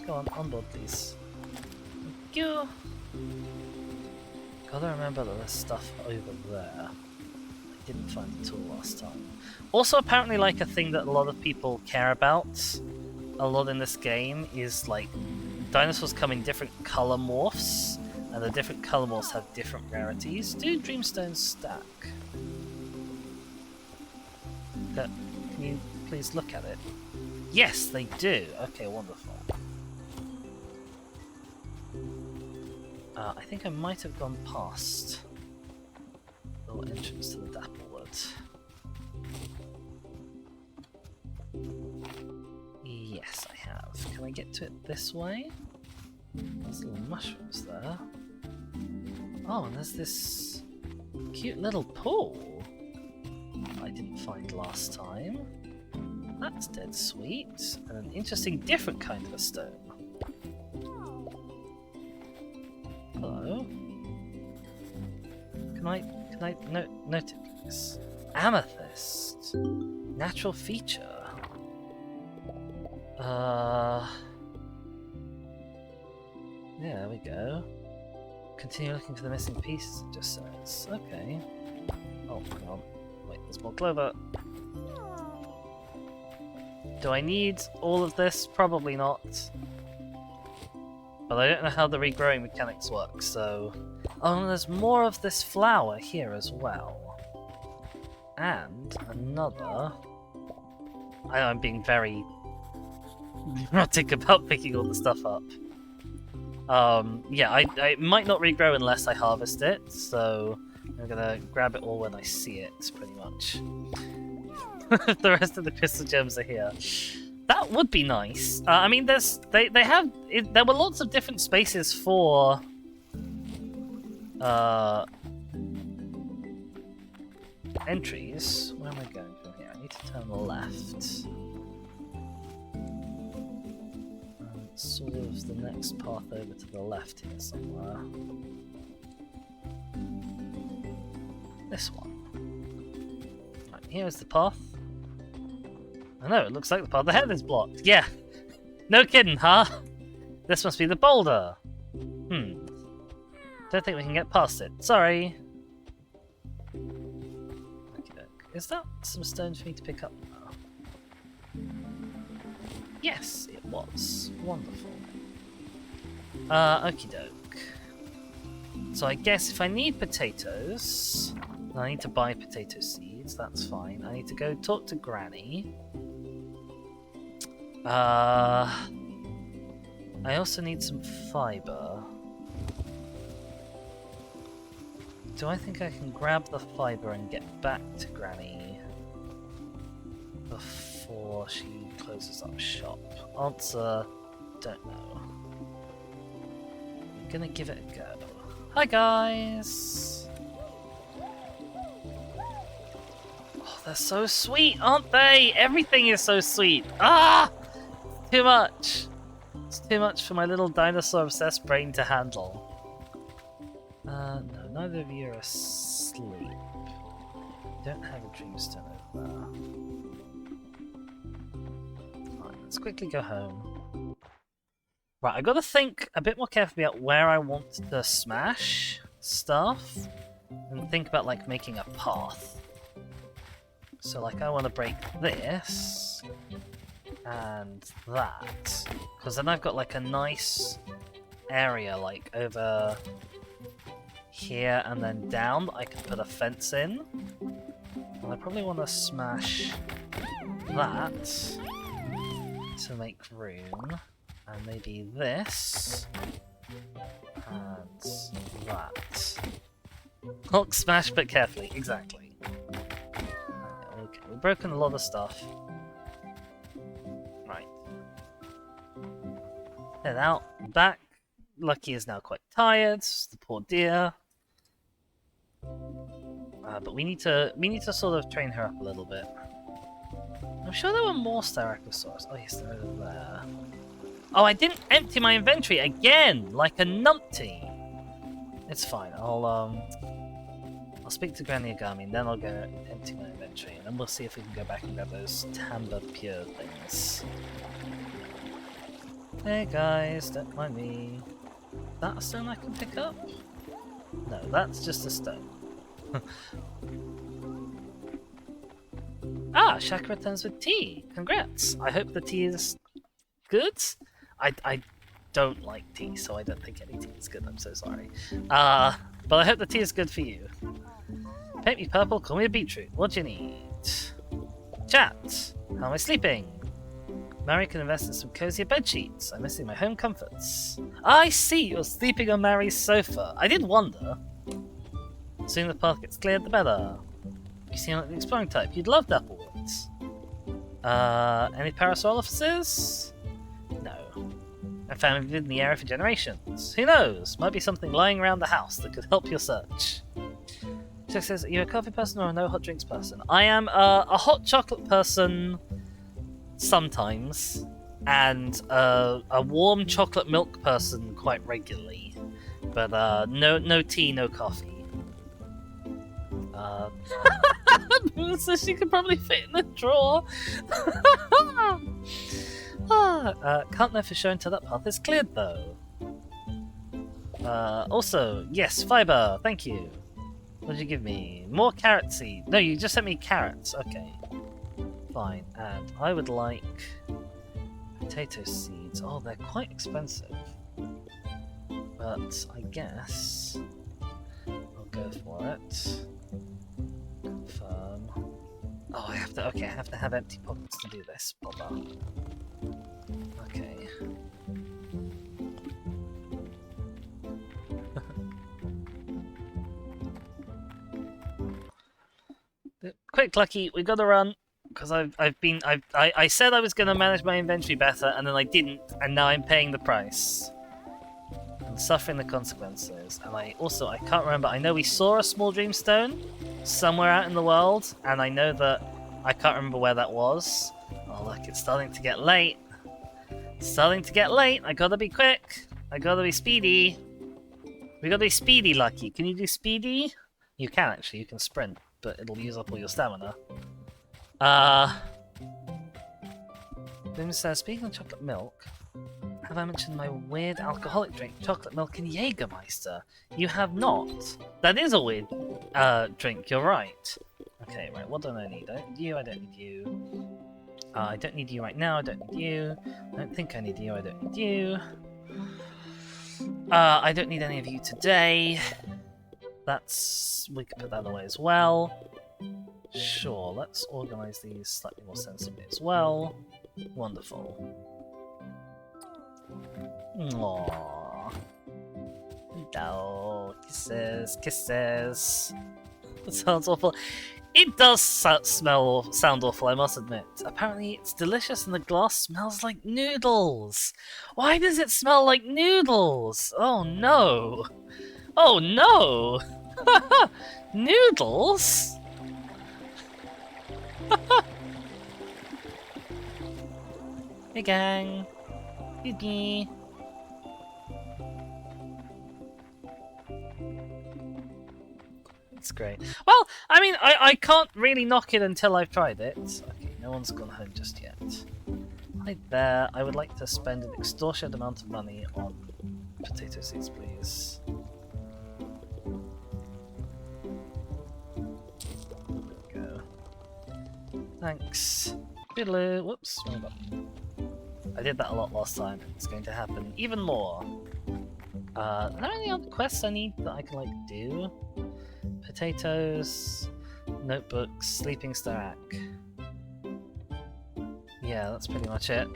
Go on board please. Thank you. Gotta remember that there's stuff over there. Didn't find the tool last time. Also, apparently, like a thing that a lot of people care about a lot in this game is like dinosaurs come in different color morphs, and the different color morphs have different rarities. Do dreamstones stack? Can you please look at it? Yes, they do. Okay, wonderful. I think I might have gone past entrance to the Dapplewood. Yes, I have. Can I get to it this way? There's little mushrooms there. Oh, and there's this cute little pool I didn't find last time. That's dead sweet. And an interesting different kind of a stone. Hello? Can I note it, please? Amethyst. Natural feature. Yeah, there we go. Continue looking for the missing pieces, it just says. Okay. Oh, hang on. Wait, there's more clover. Do I need all of this? Probably not. But I don't know how the regrowing mechanics work, so... Oh, and there's more of this flower here as well. And another... I know I'm being very neurotic about picking all the stuff up. Yeah, I might not regrow unless I harvest it, so I'm gonna grab it all when I see it, pretty much. The rest of the crystal gems are here. That would be nice. I mean, there were lots of different spaces for entries. Where am I going from here? I need to turn left. Sort of the next path over to the left here somewhere. This one. Right, here's the path. I know, it looks like the path. The head is blocked. Yeah. No kidding, huh? This must be the boulder. Don't think we can get past it. Sorry. Okay, is that some stone for me to pick up now? Yes, it was. Wonderful. Okie doke. So I guess if I need potatoes, I need to buy potato seeds, that's fine. I need to go talk to Granny. I also need some fiber. Do I think I can grab the fiber and get back to Granny before she closes up shop? Answer, don't know. I'm gonna give it a go. Hi guys! Oh, they're so sweet, aren't they? Everything is so sweet. Ah! Too much. It's too much for my little dinosaur-obsessed brain to handle. No, neither of you are asleep. Don't have a dreamstone over there. Alright, let's quickly go home. Right, I gotta think a bit more carefully about where I want to smash stuff. And think about, like, making a path. So, like, I want to break this. And that. Because then I've got, like, a nice area, like, over here and then down that I can put a fence in. And I probably want to smash that to make room. And maybe this. And that. Hulk smash, but carefully. Exactly. Okay, we've broken a lot of stuff. Right. Head out, back. Lucky is now quite tired. The poor dear. But we need to sort of train her up a little bit. I'm sure there were more Styracosaurus. Oh yes, they're over there. Oh, I didn't empty my inventory again, like a numpty. It's fine. I'll speak to Granny Agami, and then I'll go empty my inventory, and then we'll see if we can go back and grab those Tamba Pure things. Hey guys, don't mind me. Is that a stone I can pick up? No, that's just a stone. Ah, Shaka returns with tea. Congrats. I hope the tea is good. I don't like tea, so I don't think any tea is good. I'm so sorry. But I hope the tea is good for you. Paint me purple, call me a beetroot. What do you need? Chat. How am I sleeping? Mary can invest in some cozier bed sheets. I'm missing my home comforts. I see, you're sleeping on Mary's sofa. I did wonder. The sooner the path gets cleared, the better. You seem like the exploring type. You'd love Dapplewoods. Any parasol officers? No. My family's been in the area for generations. Who knows? Might be something lying around the house that could help your search. Chuck says, are you a coffee person or a no hot drinks person? I am a hot chocolate person sometimes, and a warm chocolate milk person quite regularly. But no tea, no coffee. So she could probably fit in the drawer. Can't know for sure until that path is cleared, though. Also, yes, fiber. Thank you. What did you give me? More carrot seed. No, you just sent me carrots. Okay. Fine. And I would like potato seeds. Oh, they're quite expensive. But I guess I'll go for it. Confirm. Oh, I have to. Okay, I have to have empty pockets to do this. Bother. Okay. Quick, Lucky, we gotta run because I said I was gonna manage my inventory better, and then I didn't, and now I'm paying the price. I'm suffering the consequences, and I can't remember. I know we saw a small dreamstone somewhere out in the world, and I know that I can't remember where that was. Oh look, it's starting to get late. It's starting to get late. I gotta be quick. I gotta be speedy. We gotta be speedy, Lucky. Can you do speedy? You can actually. You can sprint, but it'll use up all your stamina. Boom says, speaking of chocolate milk, have I mentioned my weird alcoholic drink, chocolate milk and Jägermeister? You have not. That is a weird drink, you're right. Okay, right, what don't I need? I don't need you, I don't need you. I don't need you right now, I don't need you. I don't think I need you, I don't need you. I don't need any of you today. We can put that away as well. Sure, let's organise these slightly more sensibly as well. Wonderful. Aww. No, kisses, kisses. That sounds awful. It does sound awful, I must admit. Apparently it's delicious and the glass smells like noodles. Why does it smell like noodles? Oh no. Oh no! Noodles? Hey gang. Yugi. That's great. Well, I mean, I can't really knock it until I've tried it. Okay, no one's gone home just yet. Right there, I would like to spend an extortionate amount of money on potato seeds, please. Thanks. Diddle. Whoops, wrong button. I did that a lot last time. It's going to happen even more. Are there any other quests I need that I can, like, do? Potatoes, notebooks, sleeping stack. Yeah, that's pretty much it.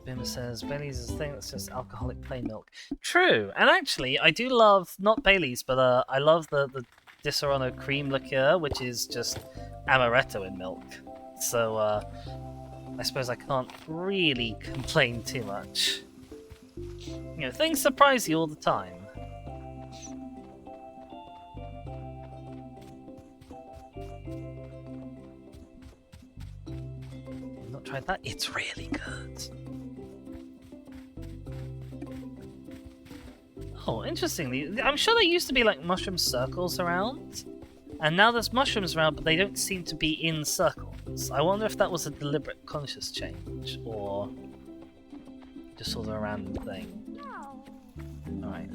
Bim says Bailey's is a thing that's just alcoholic plain milk. True, and actually, I do love, not Bailey's, but I love the Disaronno cream liqueur, which is just amaretto in milk. So, I suppose I can't really complain too much. You know, things surprise you all the time. I've not tried that. It's really good. Oh, interestingly, I'm sure there used to be like mushroom circles around, and now there's mushrooms around, but they don't seem to be in circles. I wonder if that was a deliberate conscious change, or just sort of a random thing. Alright.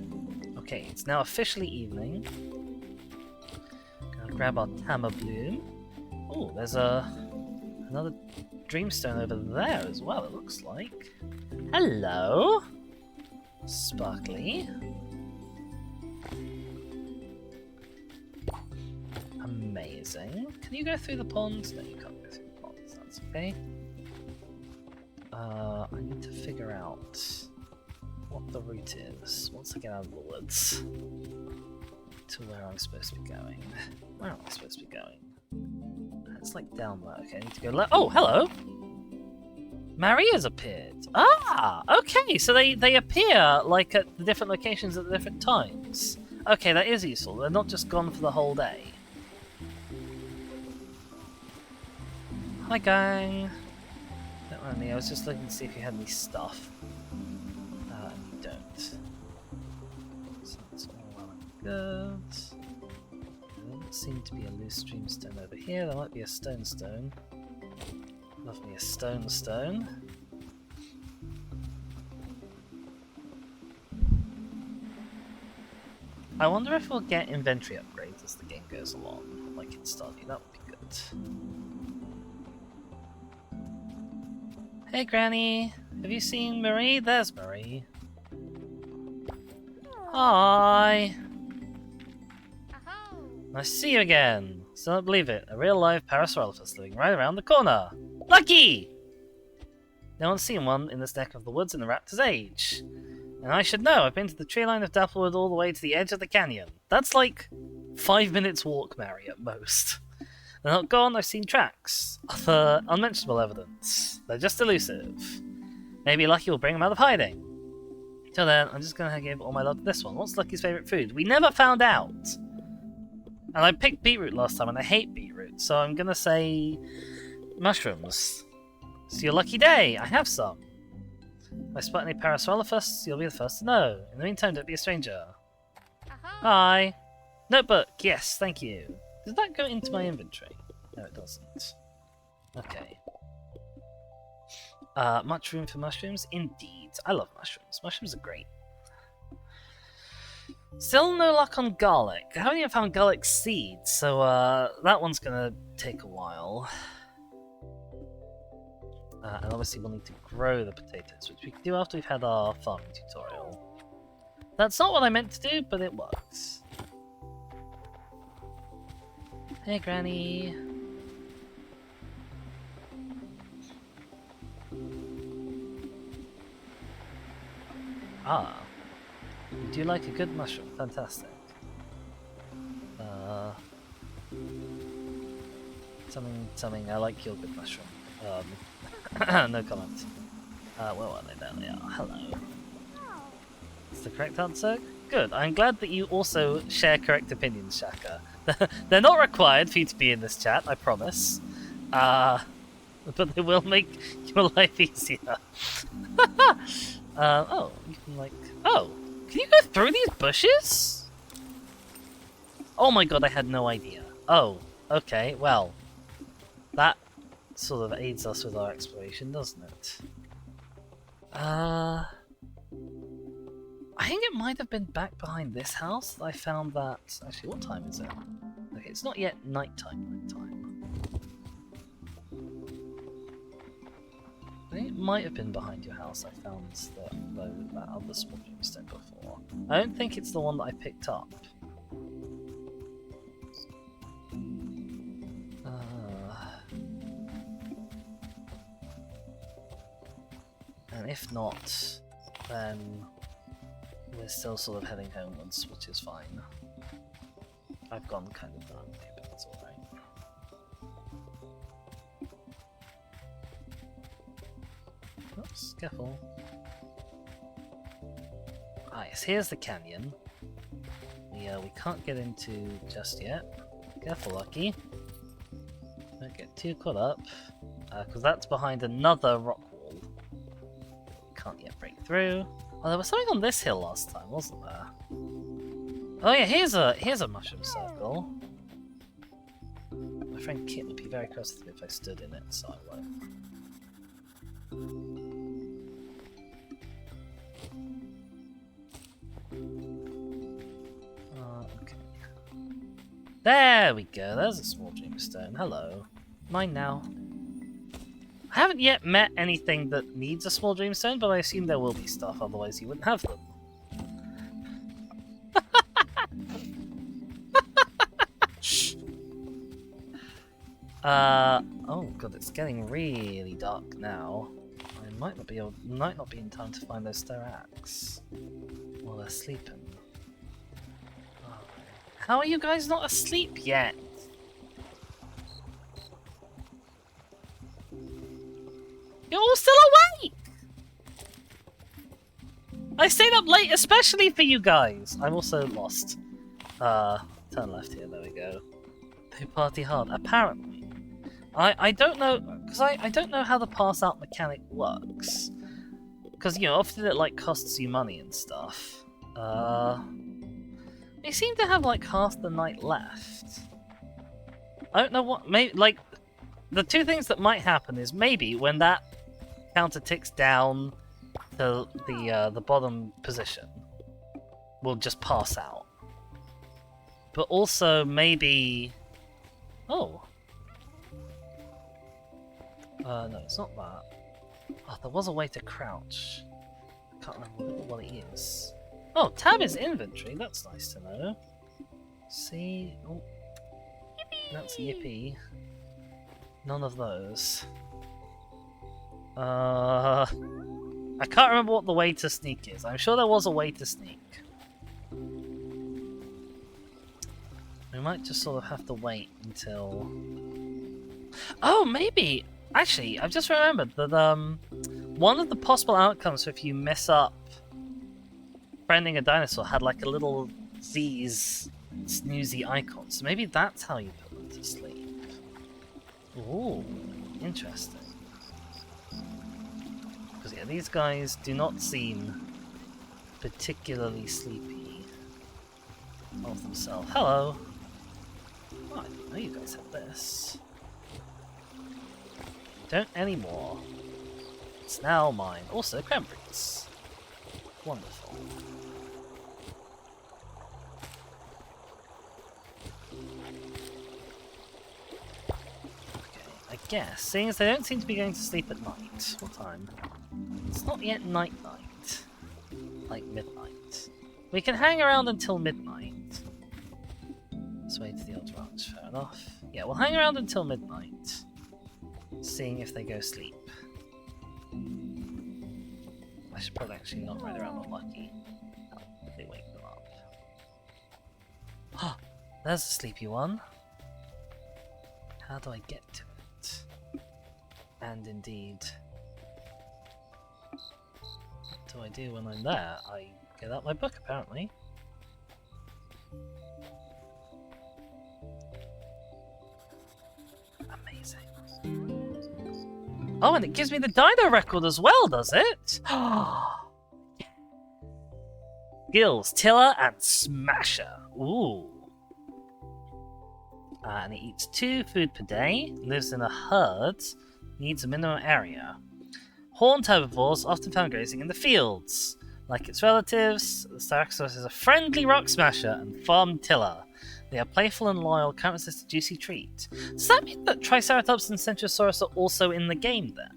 Okay, it's now officially evening. Gonna grab our Tama Bloom. Oh, there's another Dreamstone over there as well, it looks like. Hello! Sparkly. Amazing. Can you go through the ponds? No, you can't go through the ponds. That's okay. I need to figure out what the route is once I get out of the woods to where I'm supposed to be going. Where am I supposed to be going? It's like down there. Okay, I need to go left. Oh, hello! Maria's appeared. Ah, okay. So they appear like at the different locations at the different times. Okay, that is useful. They're not just gone for the whole day. Hi, gang. Don't mind me. I was just looking to see if you had any stuff. You don't. So that's all well and good. There doesn't seem to be a loose streamstone over here. There might be a stone. Love me a stone. I wonder if we'll get inventory upgrades as the game goes along, like in Stardew. That would be good. Hey, Granny. Have you seen Marie? There's Marie. Hi. Nice to see you again. Still don't believe it. A real live Parasaurolophus living right around the corner. Lucky! No one's seen one in this neck of the woods in the raptor's age. And I should know. I've been to the tree line of Dapplewood all the way to the edge of the canyon. That's like 5 minutes walk, Mary, at most. They're not gone. I've seen tracks. Other unmentionable evidence. They're just elusive. Maybe Lucky will bring them out of hiding. Till then, I'm just going to give all my love to this one. What's Lucky's favourite food? We never found out. And I picked beetroot last time, and I hate beetroot, so I'm going to say mushrooms. It's your lucky day. I have some. If I spot any Parasaurolophus, you'll be the first to know. In the meantime, don't be a stranger. Hi. Notebook. Yes, thank you. Does that go into my inventory? No, it doesn't. Okay. Much room for mushrooms? Indeed. I love mushrooms. Mushrooms are great. Still no luck on garlic. I haven't even found garlic seeds, so that one's gonna take a while. And obviously we'll need to grow the potatoes, which we can do after we've had our farming tutorial. That's not what I meant to do, but it works. Hey, Granny. Ah. You do like a good mushroom. Fantastic. Something, I like your good mushroom. No comment. Where are they? There they are. Hello. That's the correct answer? Good. I'm glad that you also share correct opinions, Shaka. They're not required for you to be in this chat, I promise. But they will make your life easier. Oh, you can like... Oh! Can you go through these bushes? Oh my god, I had no idea. Oh, okay, well. That sort of aids us with our exploration, doesn't it? I think it might have been back behind this house that I found that... Actually, what time is it? Okay, it's not yet nighttime. I think it might have been behind your house I found that other small gemstone before. I don't think it's the one that I picked up. And if not, then we're still sort of heading homewards, which is fine. I've gone kind of that way, but it's alright. Oops, careful. Ah, yes, here's the canyon. We can't get into just yet. Careful, Lucky. Don't get too caught up, because that's behind another rock wall. Can't yet break through. Oh, there was something on this hill last time, wasn't there? Oh yeah, here's a mushroom circle. My friend Kit would be very cross with me if I stood in it, so I won't. Okay. There we go, there's a small dreamstone. Hello. Mine now. I haven't yet met anything that needs a small dreamstone, but I assume there will be stuff, otherwise you wouldn't have them. Oh god, it's getting really dark now. I might not be in time to find those Steraks while they're sleeping. Oh. How are you guys not asleep yet? You're all still awake! I stayed up late especially for you guys! I'm also lost. Turn left here, there we go. They party hard, apparently. I don't know, because I don't know how the pass out mechanic works. Because, you know, often it, like, costs you money and stuff. They seem to have, like, half the night left. I don't know what, maybe, like, the two things that might happen is maybe when that counter ticks down to the bottom position, we'll just pass out. But also maybe... Oh. No, it's not that. Oh, there was a way to crouch. I can't remember what it is. Oh, tab is inventory. That's nice to know. See? Oh. That's yippee. None of those. I can't remember what the way to sneak is. I'm sure there was a way to sneak. We might just sort of have to wait until... Oh, maybe! Actually, I've just remembered that one of the possible outcomes if you mess up friending a dinosaur had like a little Z's snoozy icon. So maybe that's how you put them to sleep. Ooh, interesting. Because yeah, these guys do not seem particularly sleepy of themselves. Hello! Oh, I didn't know you guys had this. Don't anymore. It's now mine. Also, cranberries. Wonderful. Okay, I guess, seeing as they don't seem to be going to sleep at night. What time? It's not yet night. Like midnight. We can hang around until midnight. Let's wait to the old ranch, fair enough. Yeah, we'll hang around until midnight. Seeing if they go sleep. I should probably actually not ride around unlucky. They wake them up. Ah, there's a sleepy one. How do I get to it? And indeed, what do I do when I'm there? I get out my book, apparently. Amazing. Oh, and it gives me the dino record as well, does it? Skills, Tiller and Smasher. Ooh. And it eats 2 food per day, lives in a herd, needs a minimum area. Horned herbivores often found grazing in the fields. Like its relatives, the Styracosaurus is a friendly rock smasher and farm tiller. They are playful and loyal, can't resist a juicy treat. Does that mean that Triceratops and Centrosaurus are also in the game then?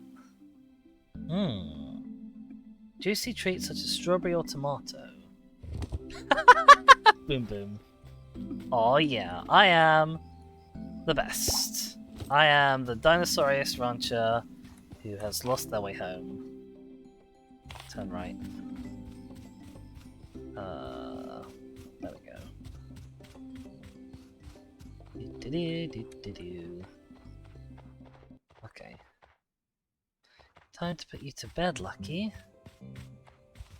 Juicy treats such as strawberry or tomato. Boom boom. Oh yeah, I am the best. I am the dinosaur-based rancher who has lost their way home. Turn right. There we go. Okay. Time to put you to bed, Lucky.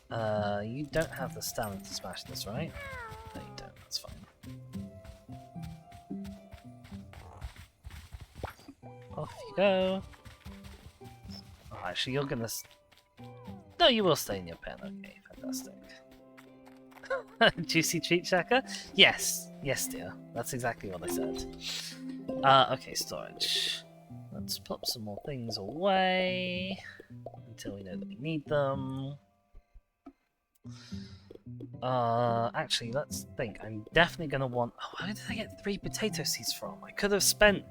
You don't have the stamina to smash this, right? No, you don't. That's fine. Off you go. Oh, actually, you're gonna... No, you will stay in your pen. Okay, fantastic. Juicy treat checker? Yes. Yes, dear. That's exactly what I said. Okay, storage. Let's pop some more things away until we know that we need them. Actually, let's think. I'm definitely gonna want... Oh, where did I get 3 potato seeds from? I could have spent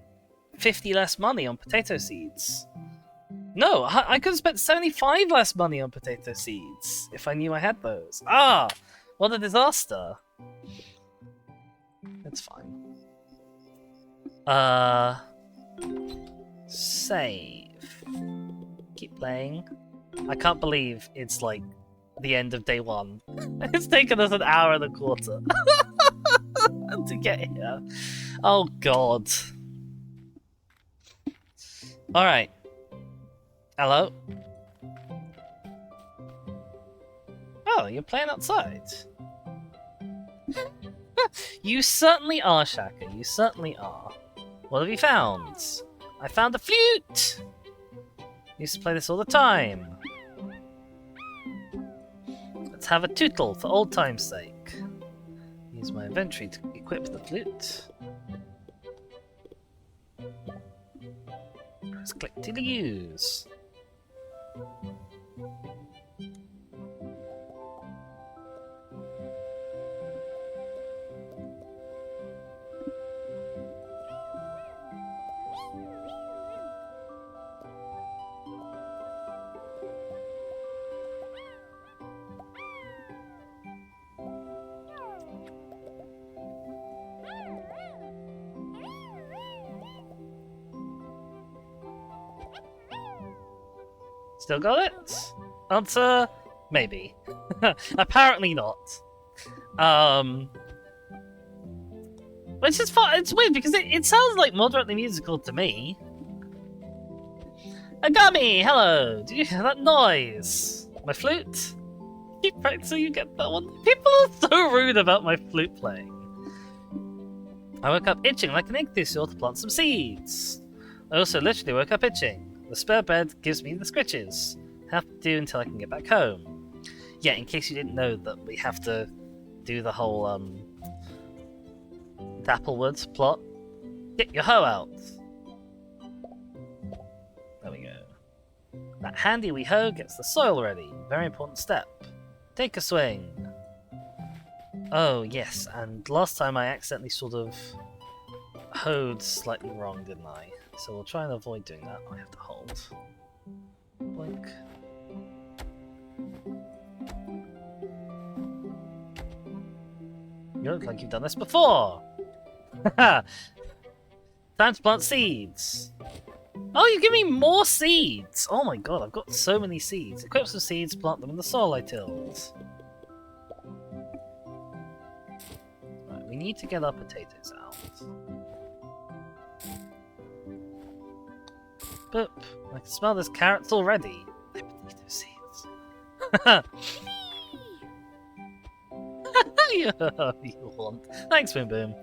50 less money on potato seeds. No, I could have spent 75 less money on potato seeds if I knew I had those. Ah! What a disaster. It's fine. Save. Keep playing. I can't believe it's like the end of day 1. It's taken us an hour and a quarter to get here. Oh god. Alright. Hello? Oh, you're playing outside. You certainly are, Shaka. You certainly are. What have you found? I found a flute! Used to play this all the time. Let's have a tootle for old time's sake. Use my inventory to equip the flute. Press click to use. Still got it? Answer, maybe. Apparently not. Which is fun. It's weird because it sounds like moderately musical to me. Agami, hello. Did you hear that noise? My flute? Keep practicing, you get that one. People are so rude about my flute playing. I woke up itching like an ichthyosaur to plant some seeds. I also literally woke up itching. The spare bed gives me the scritches. Have to do until I can get back home. Yeah, in case you didn't know that we have to do the whole Dapplewood plot. Get your hoe out. There we go. That handy wee hoe gets the soil ready. Very important step. Take a swing. Oh yes, and last time I accidentally sort of hoed slightly wrong, didn't I? So we'll try and avoid doing that. I have to hold. Blink. You look like you've done this before! Time to plant seeds! Oh, you give me more seeds! Oh my god, I've got so many seeds. Equip some seeds, plant them in the soil I tilled. Right, we need to get our potatoes out. Boop. I can smell there's carrots already. They're potato seeds. You want. Thanks, Boom Boom.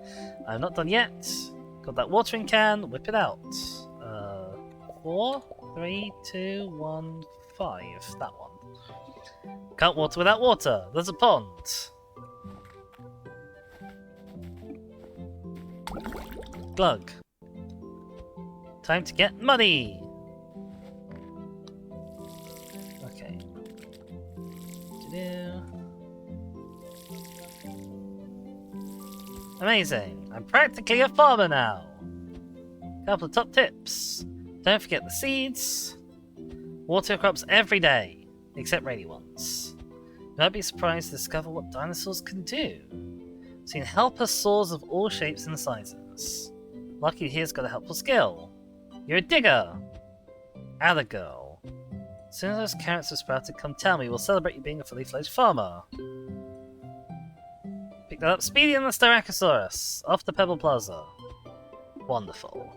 I'm not done yet. Got that watering can, whip it out. 4, 3, 2, 1, 5. That one. Can't water without water. There's a pond. Glug. Time to get money. Okay. Amazing. I'm practically a farmer now. Couple of top tips. Don't forget the seeds. Water crops every day, except rainy ones. You might be surprised to discover what dinosaurs can do. I've seen helper-saws of all shapes and sizes. Lucky here's got a helpful skill. You're a digger! And a girl. As soon as those carrots are sprouted, come tell me. We'll celebrate you being a fully fledged farmer. Pick that up. Speedy and the Styracosaurus. Off to Pebble Plaza. Wonderful.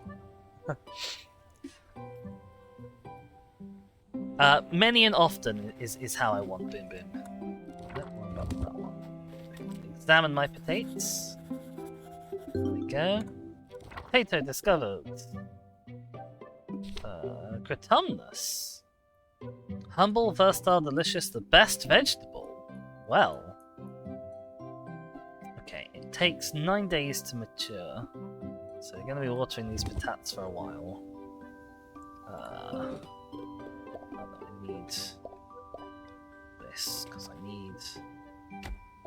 Many and often is how I want Boom Boom. That one. Examine my potatoes. There we go. Potato discovered. Gratumnus. Humble, versatile, delicious, the best vegetable. Well. Okay, it takes 9 days to mature. So we're going to be watering these patatas for a while. I need this, because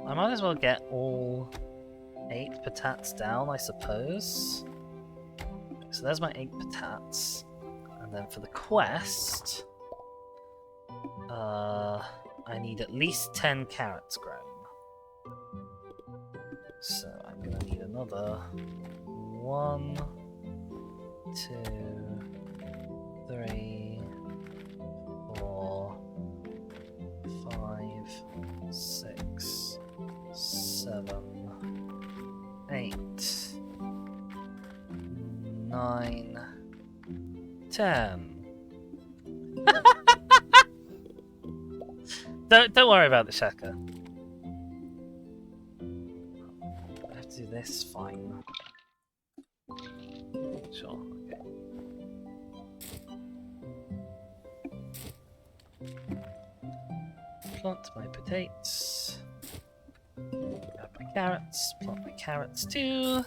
I might as well get all 8 patatas down, I suppose. So there's my 8 patatas. And then for the quest, I need at least 10 carrots grown. So I'm going to need another 1, 2, 3, 4, 5, 6, 7, 8, 9, 10. Don't worry about the Shaka. I have to do this, fine. Sure, okay. Plant my potatoes. Grab my carrots. Plant my carrots too.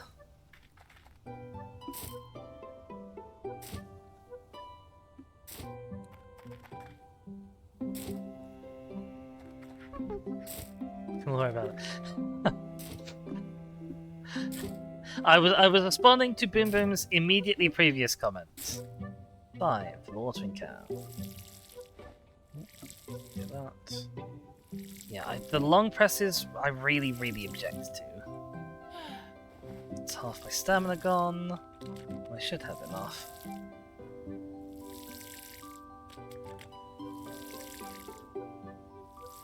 Don't worry about it. I was responding to Boom Boom's immediately previous comments. 5 for the watering can. Do that. Yeah, the long presses I really object to. It's half my stamina gone. I should have enough.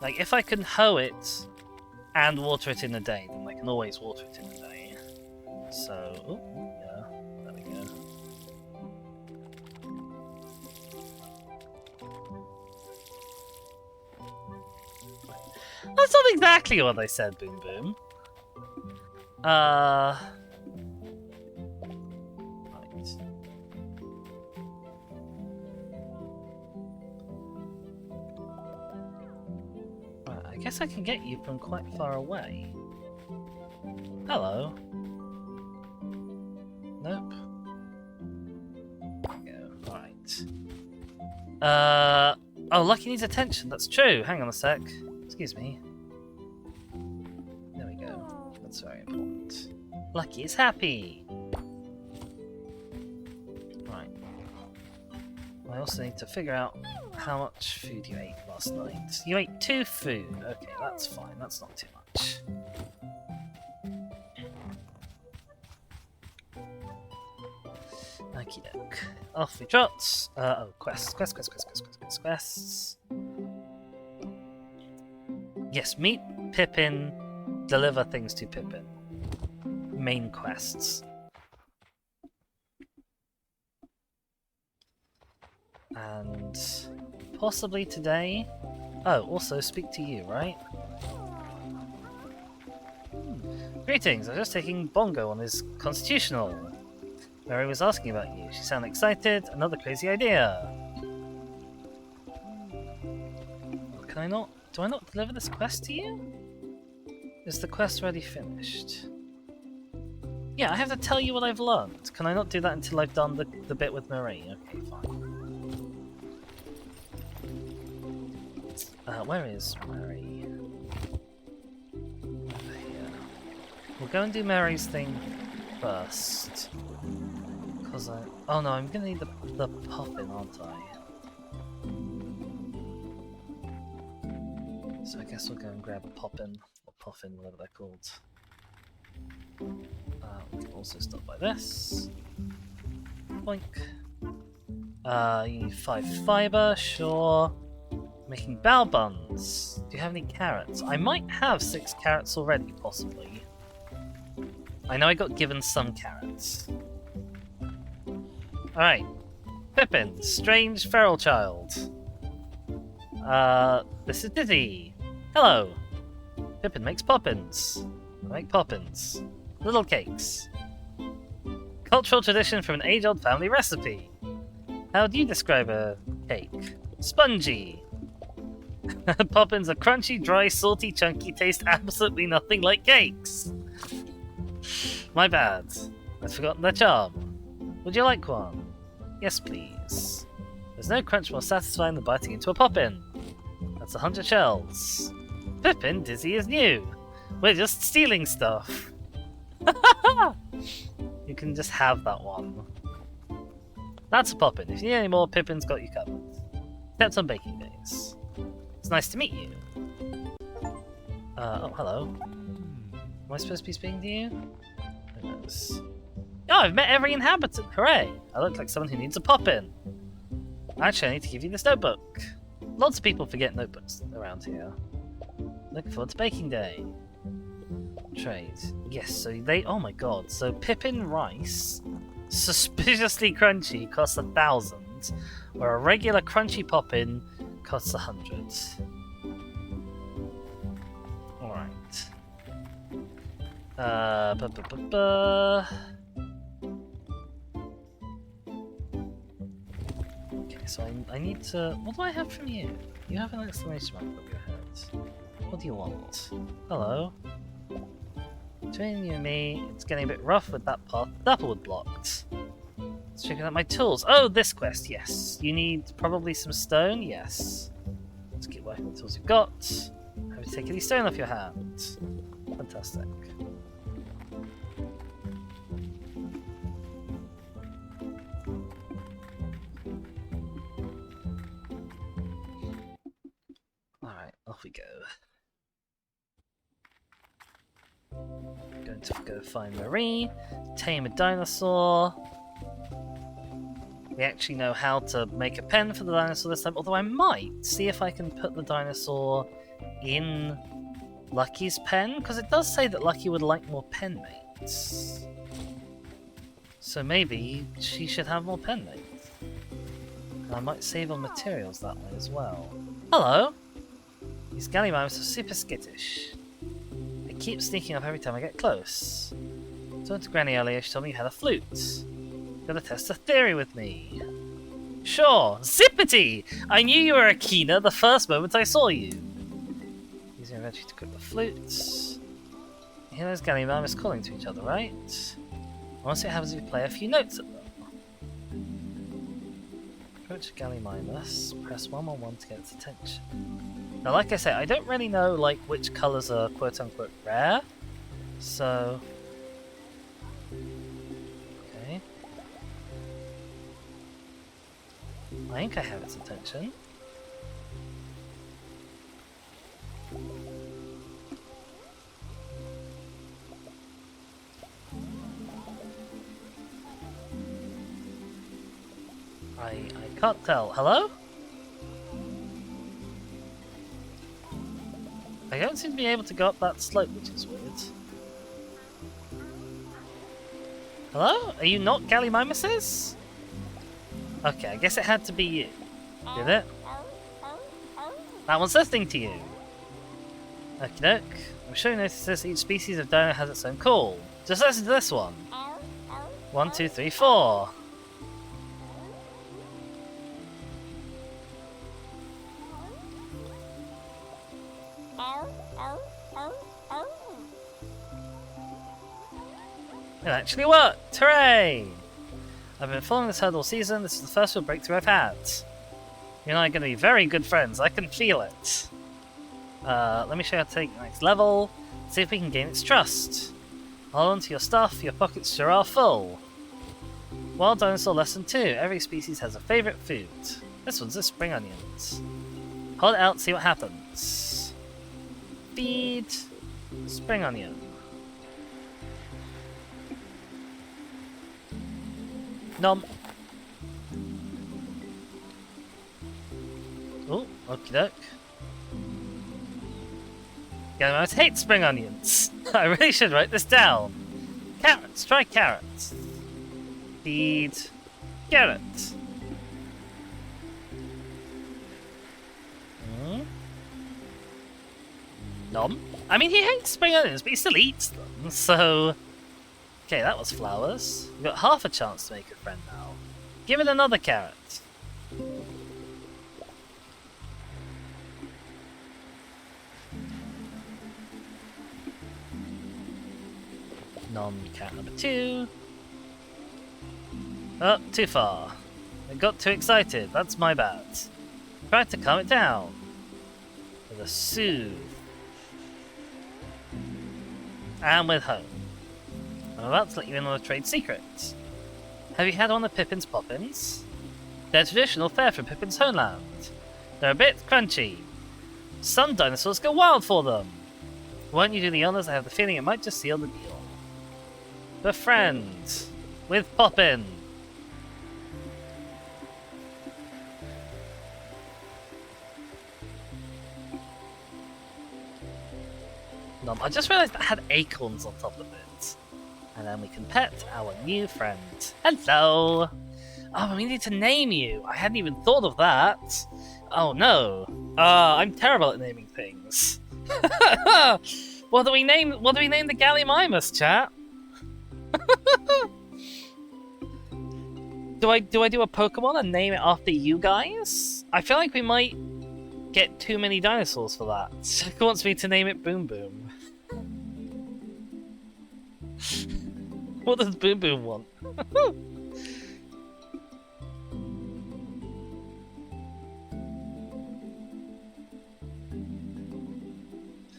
Like, if I can hoe it and water it in a day, then I can always water it in a day. So, oh, yeah, there we go. That's not exactly what I said, Boom Boom. Right. Right, I guess I can get you from quite far away. Hello. Nope. There we go. Right. Oh, Lucky needs attention. That's true. Hang on a sec. Excuse me. There we go. That's very important. Lucky is happy. Right. I also need to figure out how much food you ate last night. You ate 2 food. Okay, that's fine. That's not too much. Okie doke. Off we trot. Oh, quests. Quests. Yes, meet Pippin, deliver things to Pippin. Main quests. And possibly today. Oh, also speak to you, right? Greetings, I was just taking Bongo on his constitutional. Mary was asking about you. She sounded excited. Another crazy idea. Can I not? Do I not deliver this quest to you? Is the quest already finished? Yeah, I have to tell you what I've learned. Can I not do that until I've done the bit with Marie? Okay, fine. Where is Marie? Over here. We'll go and do Mary's thing first. Because oh no, I'm gonna need the Puffin, aren't I? So I guess we'll go and grab a Poppin, or Puffin, whatever they're called. We can also stop by this. Boink. You need 5 fiber, sure. Making bao buns. Do you have any carrots? I might have 6 carrots already, possibly. I know I got given some carrots. Alright. Pippin, strange feral child. This is Dizzy. Hello. Pippin makes poppins. I make poppins. Little cakes. Cultural tradition from an age-old family recipe. How do you describe a cake? Spongy. Poppins are crunchy, dry, salty, chunky, taste absolutely nothing like cakes. My bad. I've forgotten their charm. Would you like one? Yes, please. There's no crunch more satisfying than biting into a Poppin. That's 100 shells. Pippin, Dizzy is new. We're just stealing stuff. You can just have that one. That's a Poppin. If you need any more, Pippin's got you covered. Except on baking days. It's nice to meet you. Oh, hello. Am I supposed to be speaking to you? Who knows? Oh, I've met every inhabitant! Hooray! I look like someone who needs a Poppin. Actually, I need to give you this notebook. Lots of people forget notebooks around here. Looking forward to baking day. Trade. Yes, so they... Oh my god. So Pippin rice, suspiciously crunchy, costs 1,000, where a regular crunchy Poppin costs 100. Alright. Okay, so I need to... What do I have from you? You have an exclamation mark above your head. What do you want? Hello? Between you and me, it's getting a bit rough with that path the applewood blocked. Let's check out my tools. Oh, this quest, yes. You need probably some stone, yes. Let's keep working with the tools you've got. Have you taken any stone off your hand? Fantastic. Alright, off we go. Going to go find Marie, tame a dinosaur. We actually know how to make a pen for the dinosaur this time, although I might see if I can put the dinosaur in Lucky's pen? Because it does say that Lucky would like more pen mates. So maybe she should have more pen mates. And I might save on materials that way as well. Hello! These Gallimamus are super skittish. They keep sneaking up every time I get close. I went to Granny earlier, she told me you had a flute. Gotta test a theory with me. Sure, zippity! I knew you were a keener the first moment I saw you. Using eventually to cook the flutes. You hear those Gallimamus calling to each other, right? I want to see what happens if you play a few notes at them. Approach Gallimamus, press 111 to get its attention. Now, like I say, I don't really know like which colours are quote-unquote rare, so... Okay. I think I have its attention. I can't tell. Hello? I don't seem to be able to go up that slope, which is weird. Hello? Are you not Gallimamuses? Okay, I guess it had to be you. Did it? That one's listening to you. Okie doke. I'm sure you noticed this. Each species of dino has its own call. Just listen to this one. 1, 2, 3, 4. It actually worked! Hooray! I've been following this herd all season. This is the first real breakthrough I've had. You and I are going to be very good friends. I can feel it. Let me show you how to take the next level. See if we can gain its trust. Hold on to your stuff. Your pockets sure are full. Wild Dinosaur Lesson 2. Every species has a favourite food. This one's the spring onions. Hold it out, see what happens. Feed spring onion. Nom. Oh, okie doke. Gallimamus hate spring onions. I really should write this down. Carrots, try carrots. Feed carrot. Nom. I mean, he hates spring onions, but he still eats them, so... Okay, that was flowers. We've got half a chance to make a friend now. Give it another carrot. Non-cat number 2. Oh, too far. I got too excited. That's my bad. Try to calm it down. With a soothe. And with home. I'm about to let you in on a trade secret. Have you had one of Pippin's Poppins? They're traditional fare from Pippin's homeland. They're a bit crunchy. Some dinosaurs go wild for them. Why don't you do the honors? I have the feeling it might just seal the deal. Befriend with Poppin. Nom. I just realised I had acorns on top of it. And then we can pet our new friend. Hello! Oh, we need to name you. I hadn't even thought of that. Oh no. I'm terrible at naming things. What do we name the Gallimamus, chat? Do I do a Pokemon and name it after you guys? I feel like we might get too many dinosaurs for that. He wants me to name it Boom Boom. What does Boom Boom want?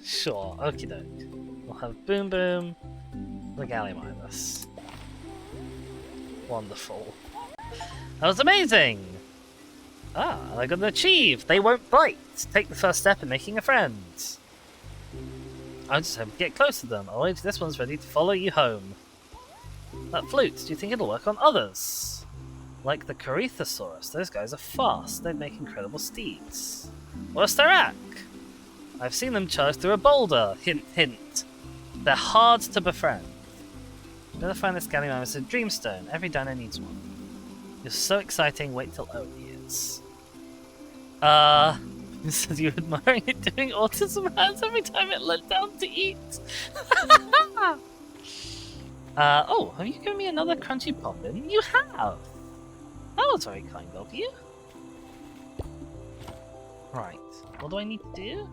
Sure, okie doke. We'll have Boom Boom, the Gallimamus. Wonderful. That was amazing! Ah, I got an achieve! They won't bite! Take the first step in making a friend. I'm just hoping to get close to them. Oh, this one's ready to follow you home. That flute, do you think it'll work on others? Like the Corythosaurus, those guys are fast. They'd make incredible steeds. Or a Starak! I've seen them charge through a boulder. Hint, hint. They're hard to befriend. Better find this Gallimimus in Dreamstone. Every dino needs one. You're so exciting. Wait till Owen hears. It says you're admiring it doing autism hands every time it let down to eat. Oh, have you given me another crunchy poppin'? You have! That was very kind of you. Right, what do I need to do?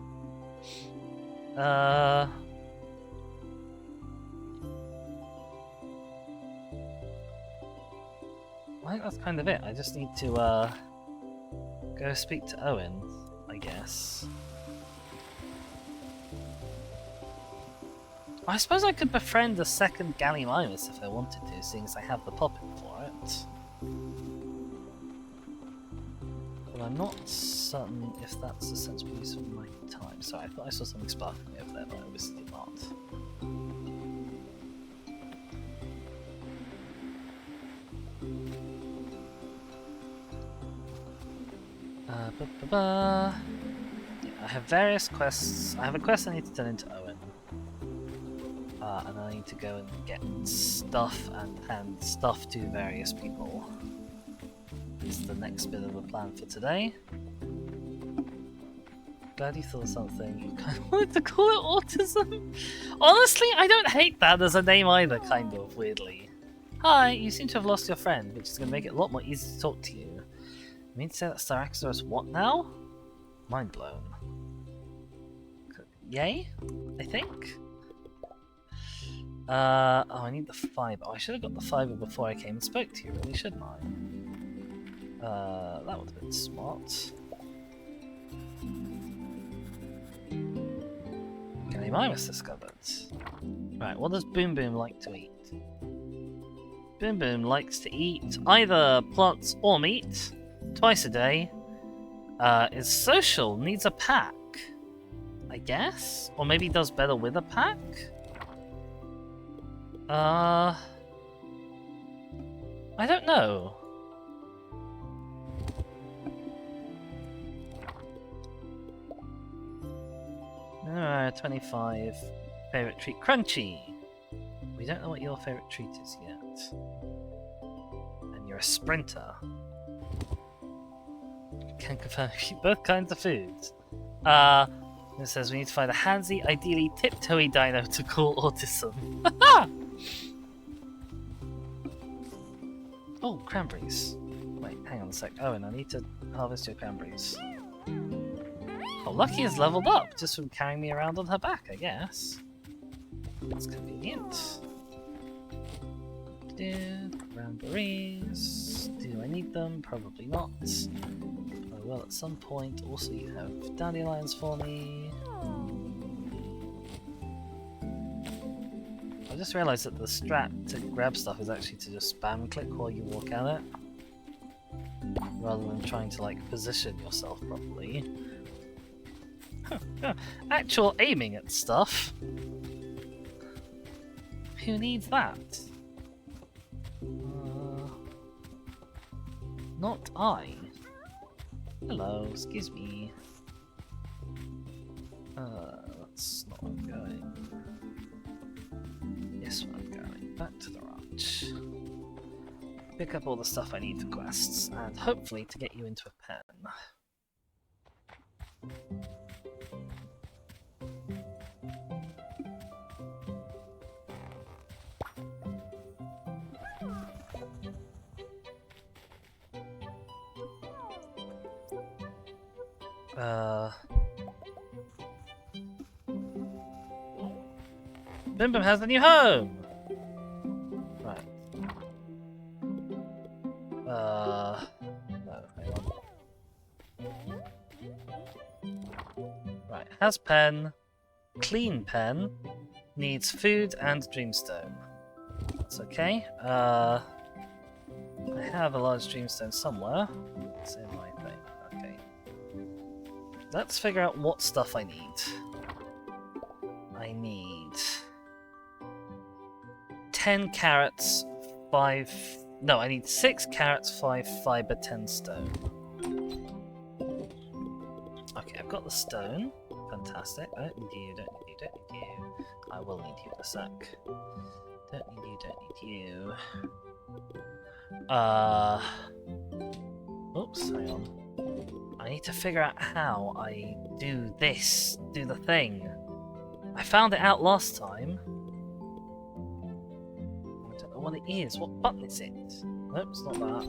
I think that's kind of it. I just need to, go speak to Owen, I guess. I suppose I could befriend a second Gallimimus if I wanted to, seeing as I have the poppin' for it. But I'm not certain if that's a sensible use of my time. Sorry, I thought I saw something sparkling over there, but I obviously did not. Yeah, I have various quests. I have a quest I need to turn into Owen. And I need to go and get stuff and hand stuff to various people. This is the next bit of the plan for today. Glad you thought of something. You kind of wanted to call it autism? Honestly, I don't hate that as a name either, kind of, weirdly. Hi, you seem to have lost your friend, which is going to make it a lot more easy to talk to you. You mean to say that Styracosaurus what now? Mind blown. Yay? I think? Oh, I need the fiber. Oh, I should have got the fiber before I came and spoke to you, really, shouldn't I? That would have been smart. Gallimimus discovered. Right, what does Boom Boom like to eat? Boom Boom likes to eat either plants or meat, twice a day. Is social, needs a pack, I guess? Or maybe does better with a pack? I don't know. 25. Favorite treat, crunchy. We don't know what your favorite treat is yet. And you're a sprinter. Can confirm you eat both kinds of foods. It says we need to find a handsy, ideally tiptoey dino to call autism. Oh, cranberries. Wait, hang on a sec. Oh, and I need to harvest your cranberries. Oh, Lucky has leveled up just from carrying me around on her back, I guess. That's convenient. Cranberries. Do I need them? Probably not. I will at some point. Also, you have dandelions for me. I just realised that the strat to grab stuff is actually to just spam click while you walk at it, rather than trying to like position yourself properly. Actual aiming at stuff. Who needs that? Not I. Hello, excuse me. That's not where I'm going. Yes, where I'm going. Back to the ranch. Pick up all the stuff I need for quests, and hopefully to get you into a pen. Bim Bim has a new home! Right. No, hang on. Right, has pen, clean pen, needs food and dreamstone. That's okay. I have a large dreamstone somewhere. It's in my thing. Okay. Let's figure out what stuff I need. I need 10 carrots, 5... No, I need 6 carrots, 5 fiber, 10 stone. Okay, I've got the stone. Fantastic. Don't need you, don't need you, don't need you. I will need you in a sec. Don't need you, don't need you. Oops, hang on. I need to figure out how I do this, do the thing. I found it out last time. I don't know what it is. What button is it? Nope, it's not that.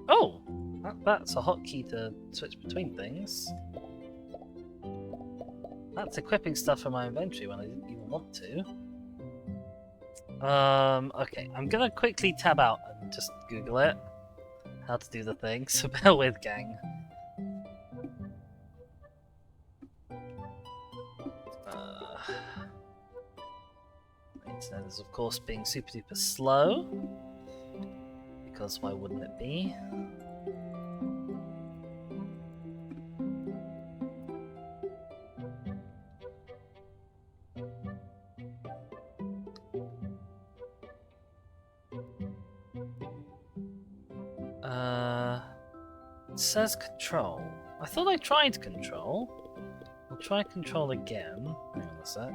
Oh! That's a hotkey to switch between things. That's equipping stuff from my inventory when I didn't even want to. Okay, I'm gonna quickly tab out and just Google it. How to do the thing, so bear with, gang. The internet is, of course, being super duper slow. Because why wouldn't it be? It says control. I thought I tried control. We'll try control again. Hang on a sec.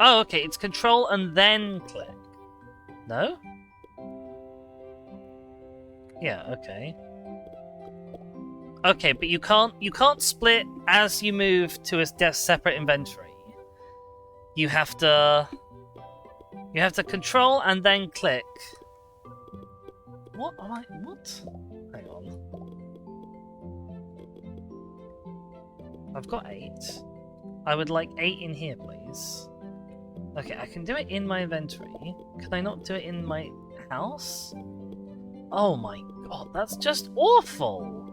Oh, okay, it's control and then click. No? Yeah, okay. Okay, but you can't split as you move to a separate inventory. You have to control and then click. What? Hang on. I've got 8. I would like 8 in here, please. Okay, I can do it in my inventory. Can I not do it in my house? Oh my god, that's just awful!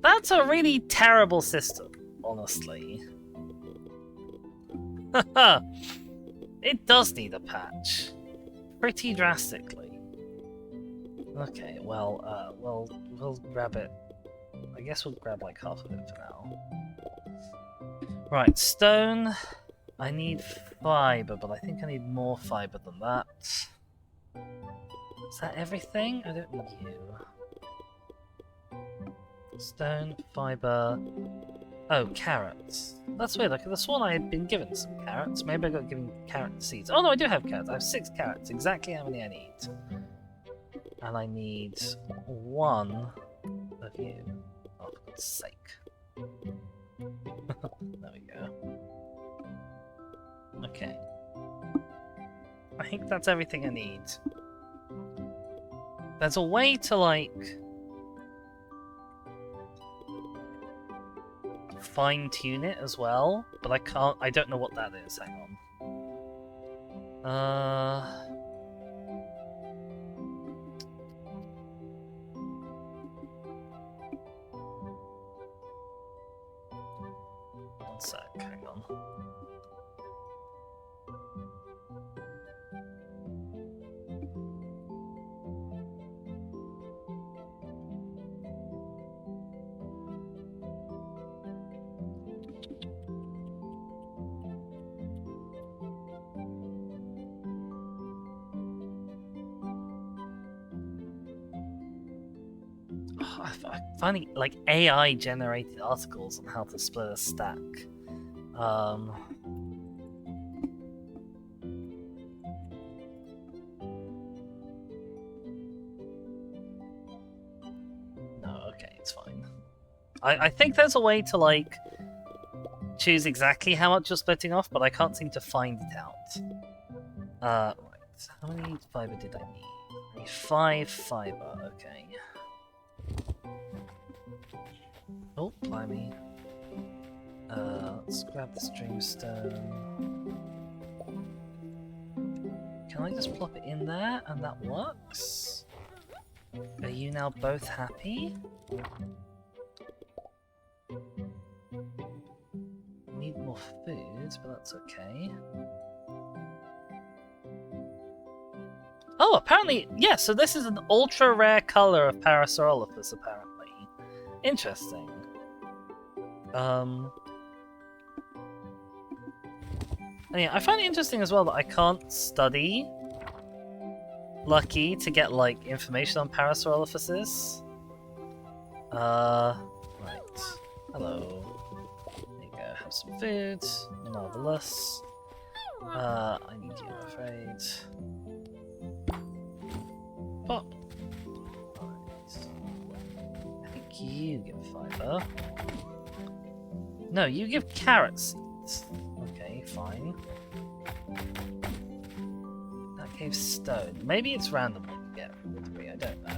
That's a really terrible system, honestly. It does need a patch. Pretty drastically. Okay, well, we'll grab it. I guess we'll grab like half of it for now. Right, stone. I need fiber, but I think I need more fiber than that. Is that everything? I don't need you. Stone, fiber. Oh, carrots. That's weird. I could have sworn I had been given some carrots. Maybe I got given carrot seeds. Oh no, I do have carrots. I have 6 carrots. Exactly how many I need. And I need 1 of you. Oh, for God's sake. There we go. Okay. I think that's everything I need. There's a way to, like, fine-tune it as well, but I don't know what that is. Hang on. One sec, hang on. I finding like AI generated articles on how to split a stack. No, okay, it's fine. I think there's a way to like choose exactly how much you're splitting off, but I can't seem to find it out. Right. How many fiber did I need? I need 5 fiber, okay. Oh, blimey. Let's grab the streamstone. Can I just plop it in there and that works? Are you now both happy? Need more food, but that's okay. Oh, apparently, yeah, so this is an ultra rare color of Parasaurolophus, apparently. Interesting. And yeah, I find it interesting as well that I can't study Lucky to get like information on parasaurolophuses. Right. Hello. There you go. Have some food. Marvelous. I need you, I'm afraid. Pop. Right. I think you give fiber. No, you give carrot seeds. Okay, fine. That gave stone. Maybe it's random what you get from the debris, I don't know.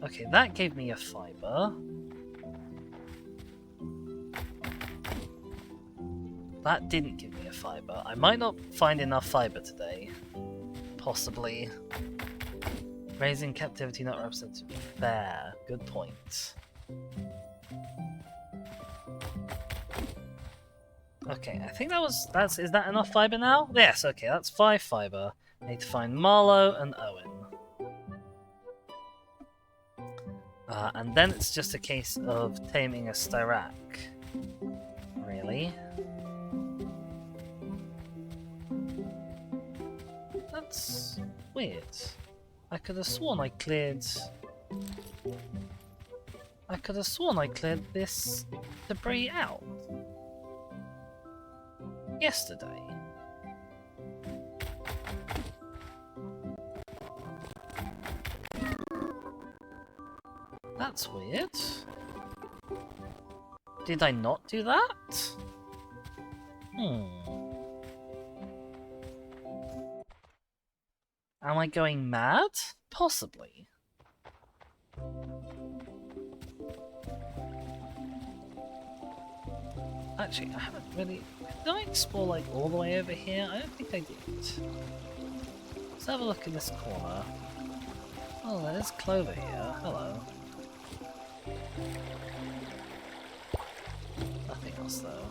Okay, that gave me a fiber. That didn't give me a fiber. I might not find enough fiber today. Possibly. Raising captivity not represented. Fair. Good point. Okay, I think is that enough fiber now? Yes, okay, that's 5 fiber. I need to find Marlowe and Owen. And then it's just a case of taming a Styrak. Really? That's weird. I could have sworn I cleared this debris out yesterday. That's weird. Did I not do that? Am I going mad? Possibly. Actually, I haven't really... Did I explore like all the way over here? I don't think I did. Let's have a look in this corner. Oh, there's Clover here. Hello. Nothing else though.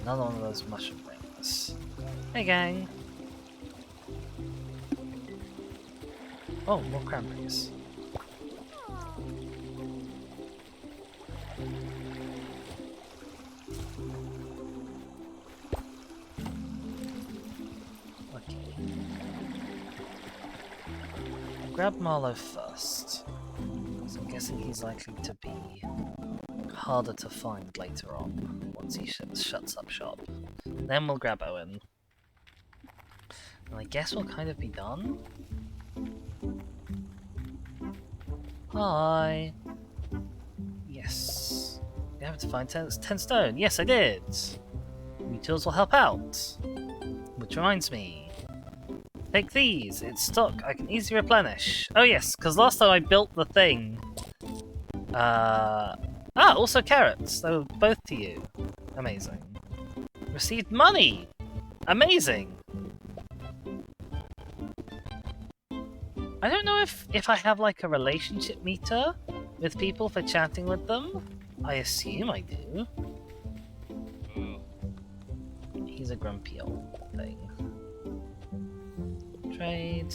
Another one of those mushroom rings. Hey gang! Oh, more cranberries. Okay. I'll grab Marlowe first. So I'm guessing he's likely to be harder to find later on, once he shuts up shop. Then we'll grab Owen. And I guess we'll kind of be done. Hi! Yes. You have to find 10 stone. Yes, I did! New tools will help out. Which reminds me. Take these. It's stock. I can easily replenish. Oh yes, because last time I built the thing. Also carrots. So both to you. Amazing. Received money! Amazing! I don't know if I have like a relationship meter with people for chatting with them. I assume I do. He's a grumpy old thing. Trade.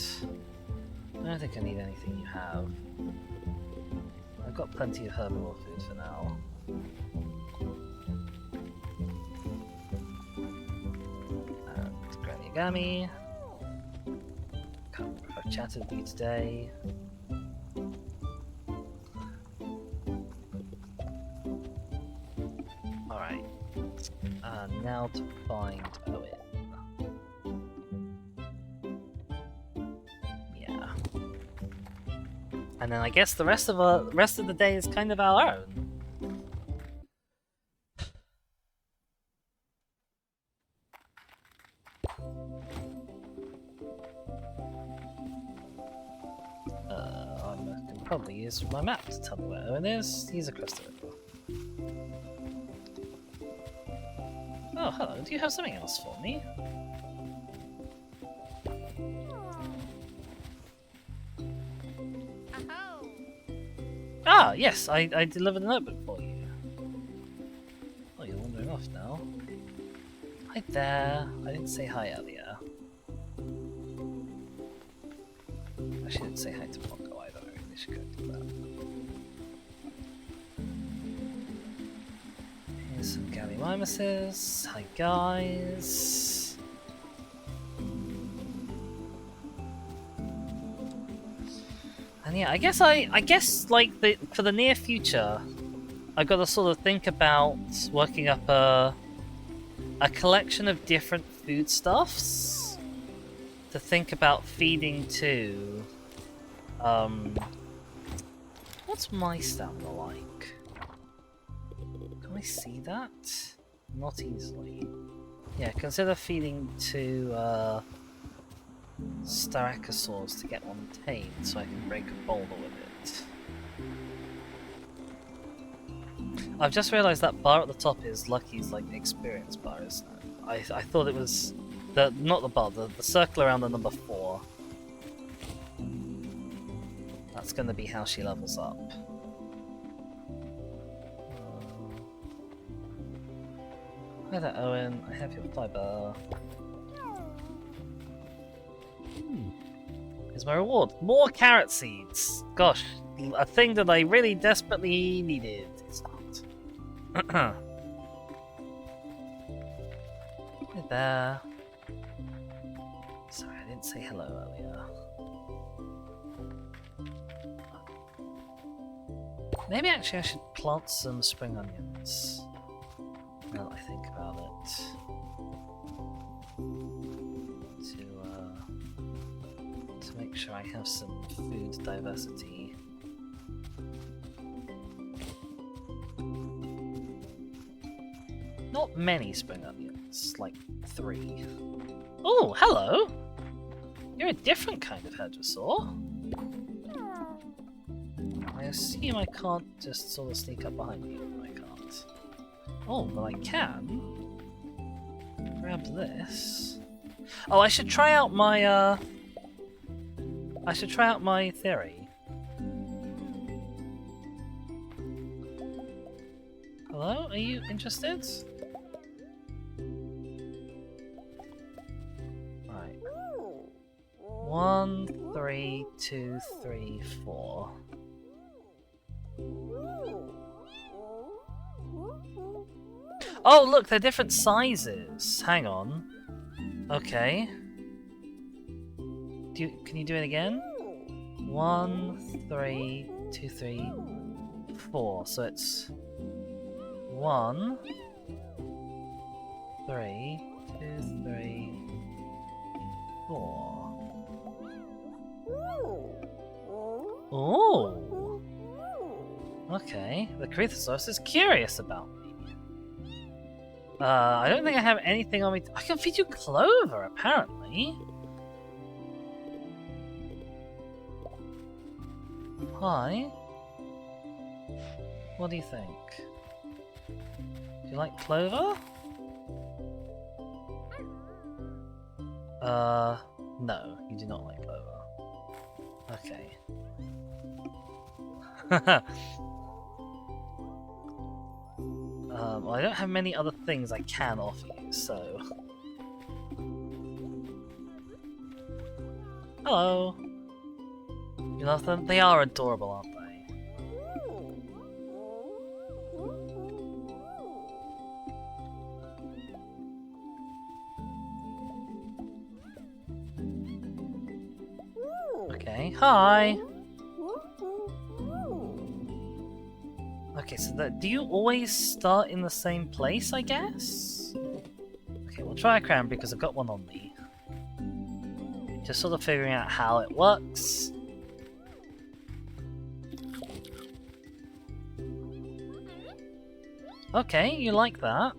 I don't think I need anything you have. I've got plenty of herbivore food for now. And Granny Agami. Can't remember if I've chatted with you today. Alright. Now to find Owen. Yeah. And then I guess the rest of the day is kind of our own. I can probably use my map to tell me where Owen is. He's across the river. Oh, hello. Do you have something else for me? Ah, yes, I delivered a notebook for you. Oh, you're wandering off now. Hi there. I didn't say hi earlier. I shouldn't say hi to Pongo either. I really should go do that. Some Gallimimuses. Hi guys. And yeah, I guess like for the near future, I've got to sort of think about working up a collection of different foodstuffs to think about feeding to. What's my stamina like? Can I see that? Not easily. Yeah, consider feeding to Styracosaurs to get one tamed so I can break a boulder with it. I've just realised that bar at the top is Lucky's like experience bar, isn't it? I thought it was not the bar, the circle around the number 4. That's going to be how she levels up. Hi there, Owen. I have your fiber. Here's my reward. More carrot seeds. Gosh, a thing that I really desperately needed. It's not. Hi there. Sorry, I didn't say hello earlier. Maybe actually I should plant some spring onions. Now that I think about it. To make sure I have some food diversity. Not many spring onions, like 3. Oh, hello! You're a different kind of hadrosaur. I assume I can't just sort of sneak up behind you. I can't. Oh, but I can. Grab this. Oh, I should try out my theory. Hello? Are you interested? Right. 1, 3, 2, 3, 4. Oh, look, they're different sizes. Hang on. Okay. Can you do it again? 1, 3, 2, 3, 4. So it's 1, 3, 2, 3, 4. Oh. Okay. The Cretaceous is curious about me. I don't think I have anything on me. I can feed you clover, apparently. Hi. What do you think? Do you like clover? No, you do not like clover. Okay. Well, I don't have many other things I can offer you, so... Hello! You love them? They are adorable, aren't they? Okay, hi! Okay, so do you always start in the same place, I guess? Okay, we'll try a cram because I've got one on me. Just sort of figuring out how it works. Okay, you like that.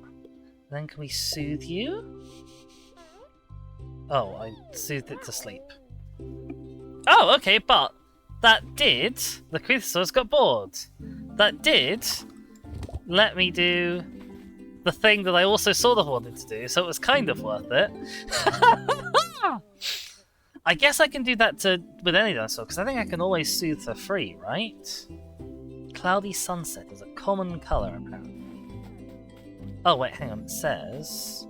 Then can we soothe you? Oh, I soothed it to sleep. Oh, okay, but that did... The Cretaceous got bored. That did let me do the thing that I also sort of wanted to do, so it was kind of worth it. I guess I can do that with any dinosaur, because I think I can always soothe for free, right? Cloudy sunset is a common colour, apparently. Oh, wait, hang on, it says...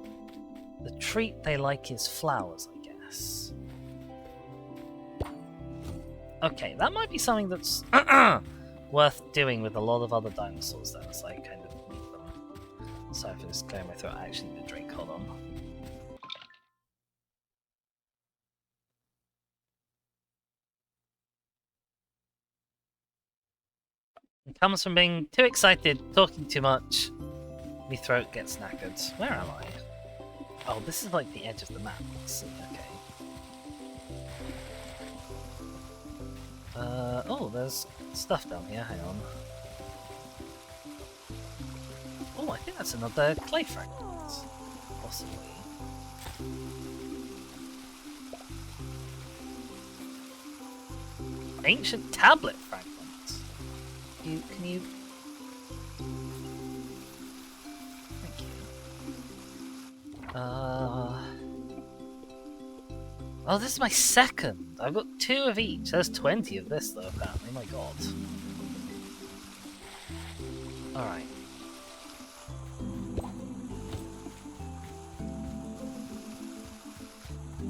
The treat they like is flowers, I guess. Okay, that might be something that's... worth doing with a lot of other dinosaurs then, as I kind of meet them. Sorry for just clearing my throat. I actually need a drink. Hold on. It comes from being too excited, talking too much. My throat gets knackered. Where am I? Oh, this is like the edge of the map. Okay. Oh, there's stuff down here. Hang on. Oh, I think that's another clay fragment. Possibly. Ancient tablet fragment. Can you? Thank you. Oh, this is my second. I've got 2 of each. There's 20 of this, though, apparently. My god. Alright.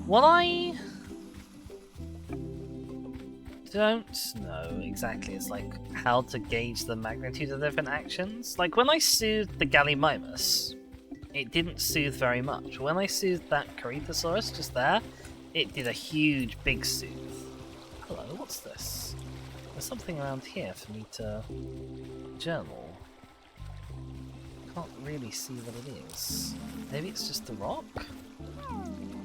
What I don't know exactly is like how to gauge the magnitude of different actions. Like when I soothed the Gallimimus, it didn't soothe very much. When I soothed that Corythosaurus just there, it did a huge big soothe. Hello, what's this? There's something around here for me to journal. Can't really see what it is. Maybe it's just the rock? One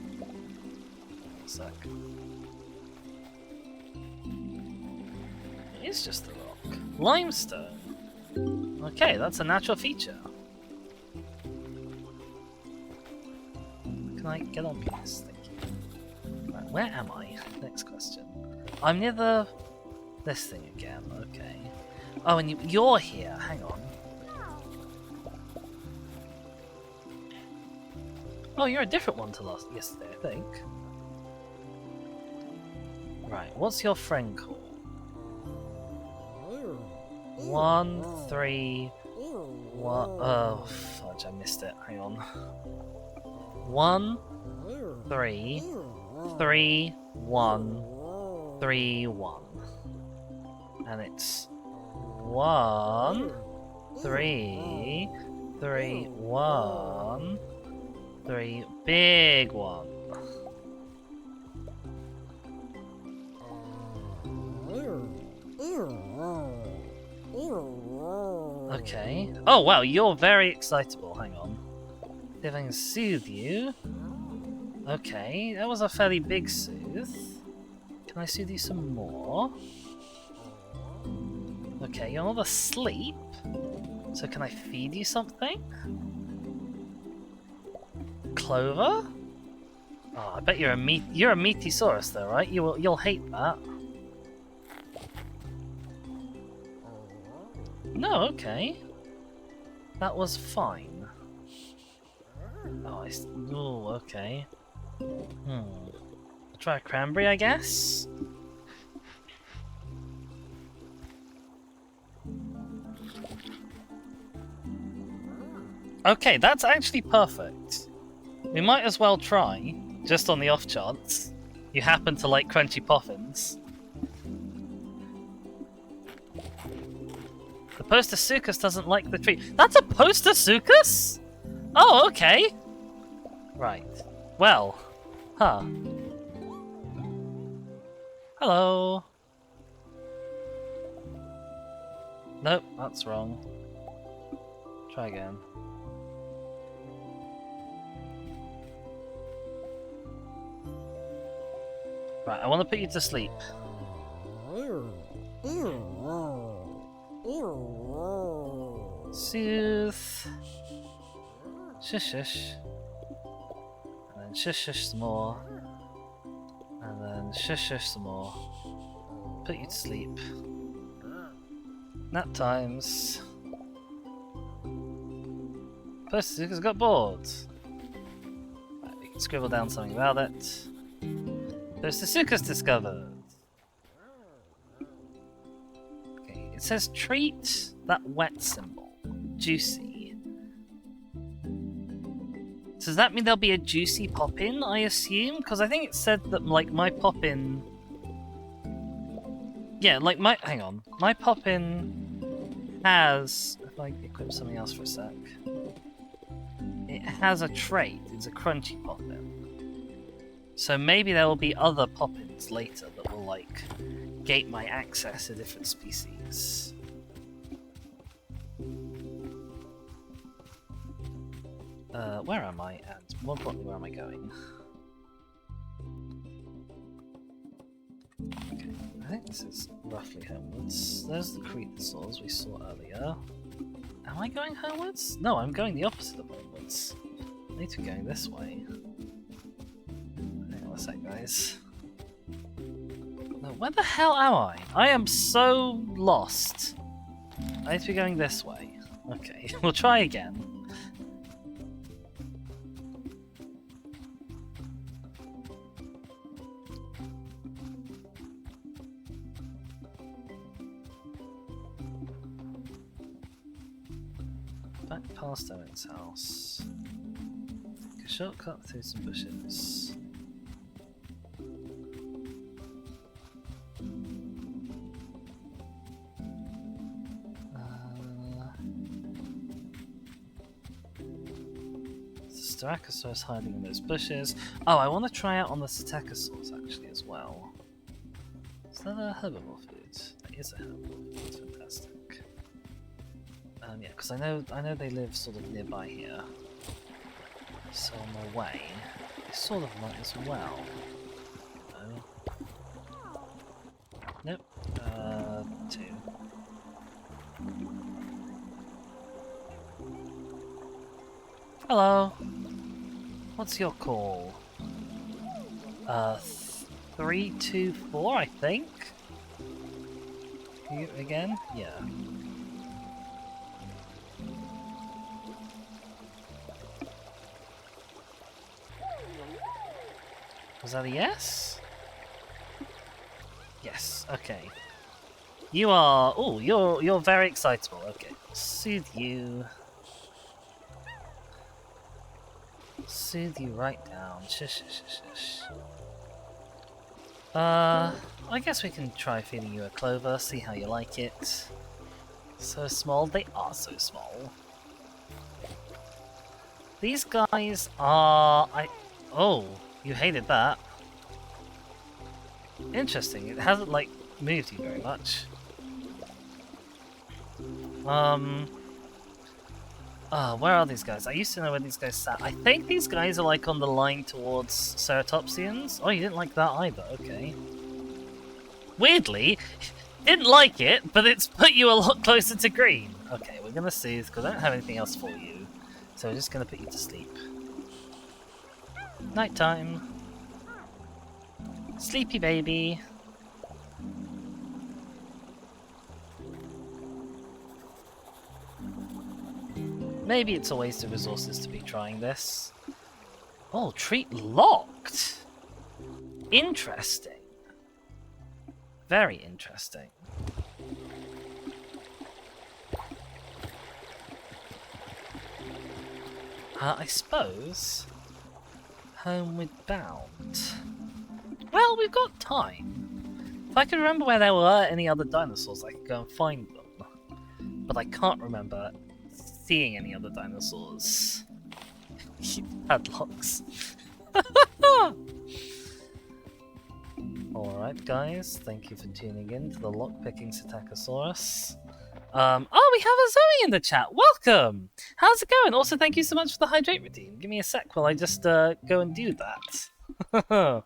sec. It is just the rock. Limestone! Okay, that's a natural feature. Can I get on this? Thank you. Right, where am I? Next question. I'm near this thing again, okay. Oh, and you're here, hang on. Oh, you're a different one to yesterday, I think. Right, what's your friend called? 1, 3, 1. Oh, fudge, I missed it. Hang on. 1, 3, 3, 1, 3, 1. And it's 1, 3, 3, 1, 3, big one. Okay. Oh wow, you're very excitable. Hang on. See if I can soothe you. Okay, that was a fairly big soothe. Can I soothe you some more? Okay, you're not asleep. So can I feed you something? Clover? Oh, I bet you're a Meatisaurus though, right? You'll hate that. No, okay. That was fine. Oh, okay. Try a cranberry, I guess? Okay, that's actually perfect. We might as well try, just on the off chance. You happen to like crunchy puffins. The Postosuchus doesn't like the tree. That's a Postosuchus? Oh, okay. Right. Well. Huh. Hello. Nope, that's wrong. Try again. Right, I want to put you to sleep. Soothe. Shush shush. And then shush shush some more. And then shush shush some more. Put you to sleep. Nap times. Postosuchus got bored. Right, we can scribble down something about it. Postosuchus discovered. Okay, it says treat that wet symbol. Juicy. Does that mean there'll be a juicy pop-in, I assume? Because I think it said that, like, my pop-in... Yeah, like, hang on. My pop-in has... If I equip something else for a sec. it has a trait. It's a crunchy poppin. So maybe there will be other poppins later that will, like, gate my access to different species. Where am I? And more importantly, where am I going? Okay, I think this is roughly homewards. There's the dinosaurs we saw earlier. Am I going homewards? No, I'm going the opposite of homewards. I need to be going this way. Hang on a sec, guys. No, where the hell am I? I am so lost. I need to be going this way. Okay, we'll try again. Back past Owen's house. Take a shortcut through some bushes. Styracosaurus hiding in those bushes. Oh, I want to try out on the Psittacosaurs actually as well. Is that a herbivore food? That is a herbivore food. Fantastic. Yeah, because I know they live sort of nearby here. So on my way, they sort of might as well. No. Nope. 2. Hello. What's your call? 324, I think. You again? Yeah. Was that a yes? Yes. Okay. You are. Oh, you're very excitable. Okay. Soothe you. Soothe you right down. Shush, shush, shush, shush. I guess we can try feeding you a clover. See how you like it. So small. They are so small. These guys are. Oh. You hated that. Interesting, it hasn't, like, moved you very much. Where are these guys? I used to know where these guys sat. I think these guys are, like, on the line towards ceratopsians. Oh, you didn't like that either, okay. Weirdly, didn't like it, but it's put you a lot closer to green. Okay, we're gonna soothe, because I don't have anything else for you. So we're just gonna put you to sleep. Nighttime. Sleepy baby. Maybe it's a waste of resources to be trying this. Oh, treat locked. Interesting. Very interesting. I suppose homeward bound. Well, we've got time. If I could remember where there were any other dinosaurs, I could go and find them. But I can't remember seeing any other dinosaurs. Padlocks. Alright, guys. Thank you for tuning in to the lockpicking Psittacosaurus. Oh, we have a Zoe in the chat. Welcome! How's it going? Also, thank you so much for the hydrate redeem. Give me a sec while I just go and do that.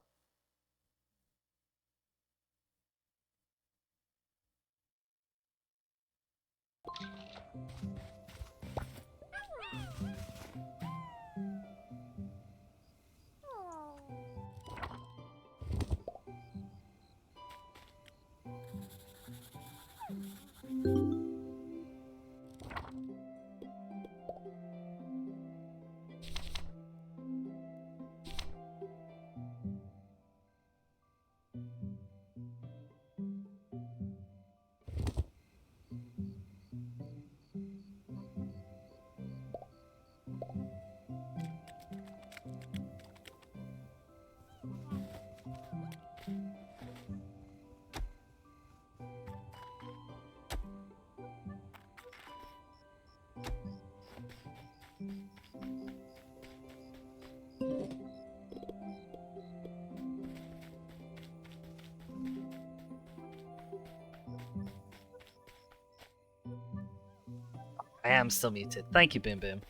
I am still muted. Thank you, Boom Boom.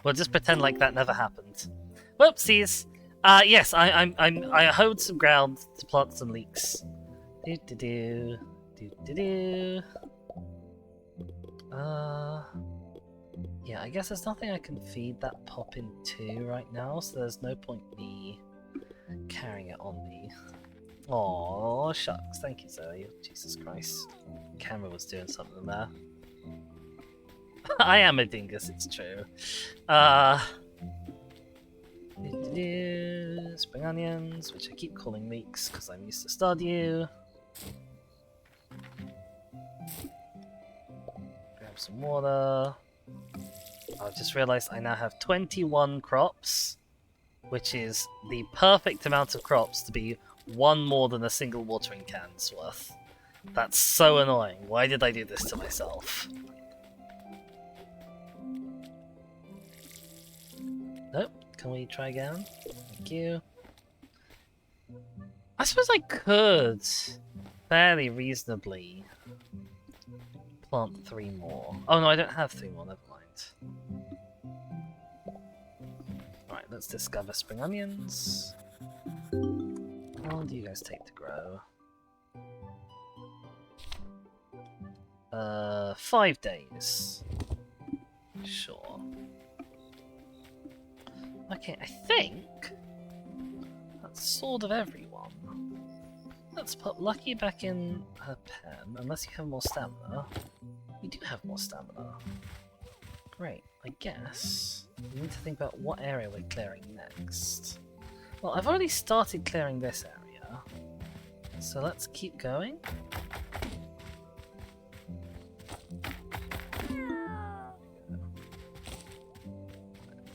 We'll just pretend like that never happened. Whoopsies. Yes, I hoed some ground to plant some leeks. Do do do do do do. Yeah, I guess there's nothing I can feed that pop into right now, so there's no point me carrying it on me. Oh shucks, thank you, Zoe. Jesus Christ. Camera was doing something there. I am a dingus, it's true. Spring onions, which I keep calling leeks because I'm used to Stardew. Grab some water. I've just realised I now have 21 crops, which is the perfect amount of crops to be one more than a single watering can's worth. That's so annoying. Why did I do this to myself? Nope. Can we try again? Thank you. I suppose I could fairly reasonably plant 3 more. Oh no, I don't have 3 more, never mind. Alright, let's discover spring onions. How long do you guys take to grow? 5 days. Sure. Okay, I think that's sort of everyone. Let's put Lucky back in her pen, unless you have more stamina. You do have more stamina. Great, I guess we need to think about what area we're clearing next. Well, I've already started clearing this area, so let's keep going.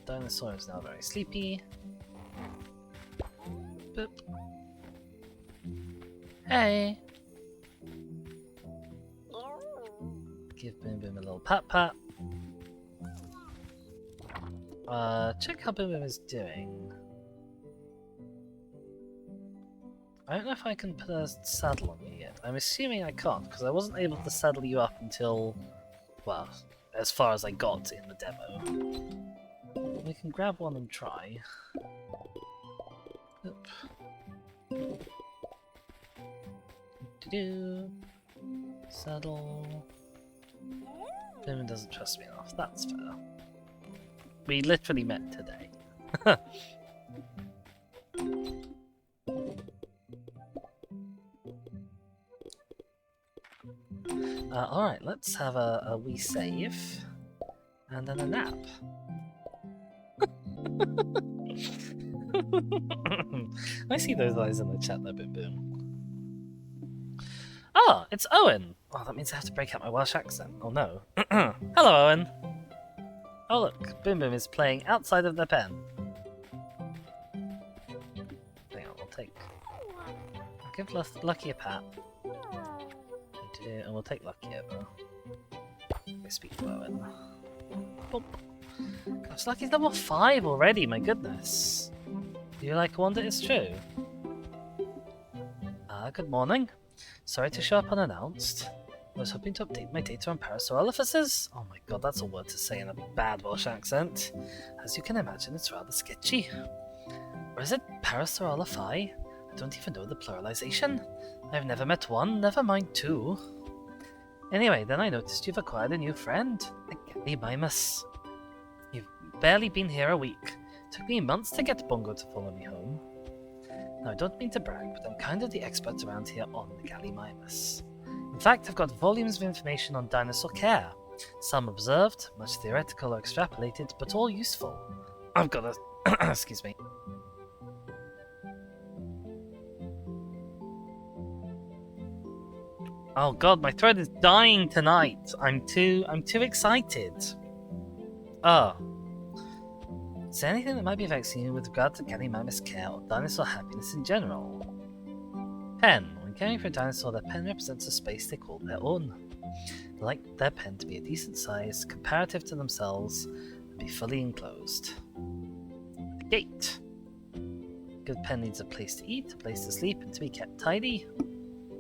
Dinosaur is now very sleepy. Boop. Hey! Give Boom Boom a little pat pat. Check how Boom Boom is doing. I don't know if I can put a saddle on you yet. I'm assuming I can't, because I wasn't able to saddle you up until, well, as far as I got in the demo. We can grab one and try. Oop. Do-do. Saddle. Boom doesn't trust me enough, that's fair. We literally met today. Alright, let's have a wee save. And then a nap. I see those eyes in the chat there, Boom Boom. Ah, it's Owen! Oh, that means I have to break out my Welsh accent. Oh no. Hello, Owen! Oh look, Boom Boom is playing outside of the pen. Hang on, I'll give Lucky a pat. And we'll take Lucky over. I speak to Owen. Oh. Gosh, Lucky's level 5 already, my goodness. Do you like wonder it's true? Good morning. Sorry to show up unannounced. I was hoping to update my data on Parasaurolophuses. Oh my god, that's a word to say in a bad Welsh accent. As you can imagine, it's rather sketchy. Or is it Parasaurolophi? I don't even know the pluralization. I've never met one, never mind 2. Anyway, then I noticed you've acquired a new friend, a Gallimimus. You've barely been here a week. Took me months to get Bongo to follow me home. Now, I don't mean to brag, but I'm kind of the expert around here on the Gallimimus. In fact, I've got volumes of information on dinosaur care. Some observed, much theoretical or extrapolated, but all useful. I've got a... excuse me. Oh god, my throat is dying tonight. I'm too excited. Oh. Is there anything that might be vexing you with regard to Gallimimus care or dinosaur happiness in general? Pen. When caring for a dinosaur, their pen represents a space they call their own. They like their pen to be a decent size, comparative to themselves, and be fully enclosed. A gate. A good pen needs a place to eat, a place to sleep, and to be kept tidy.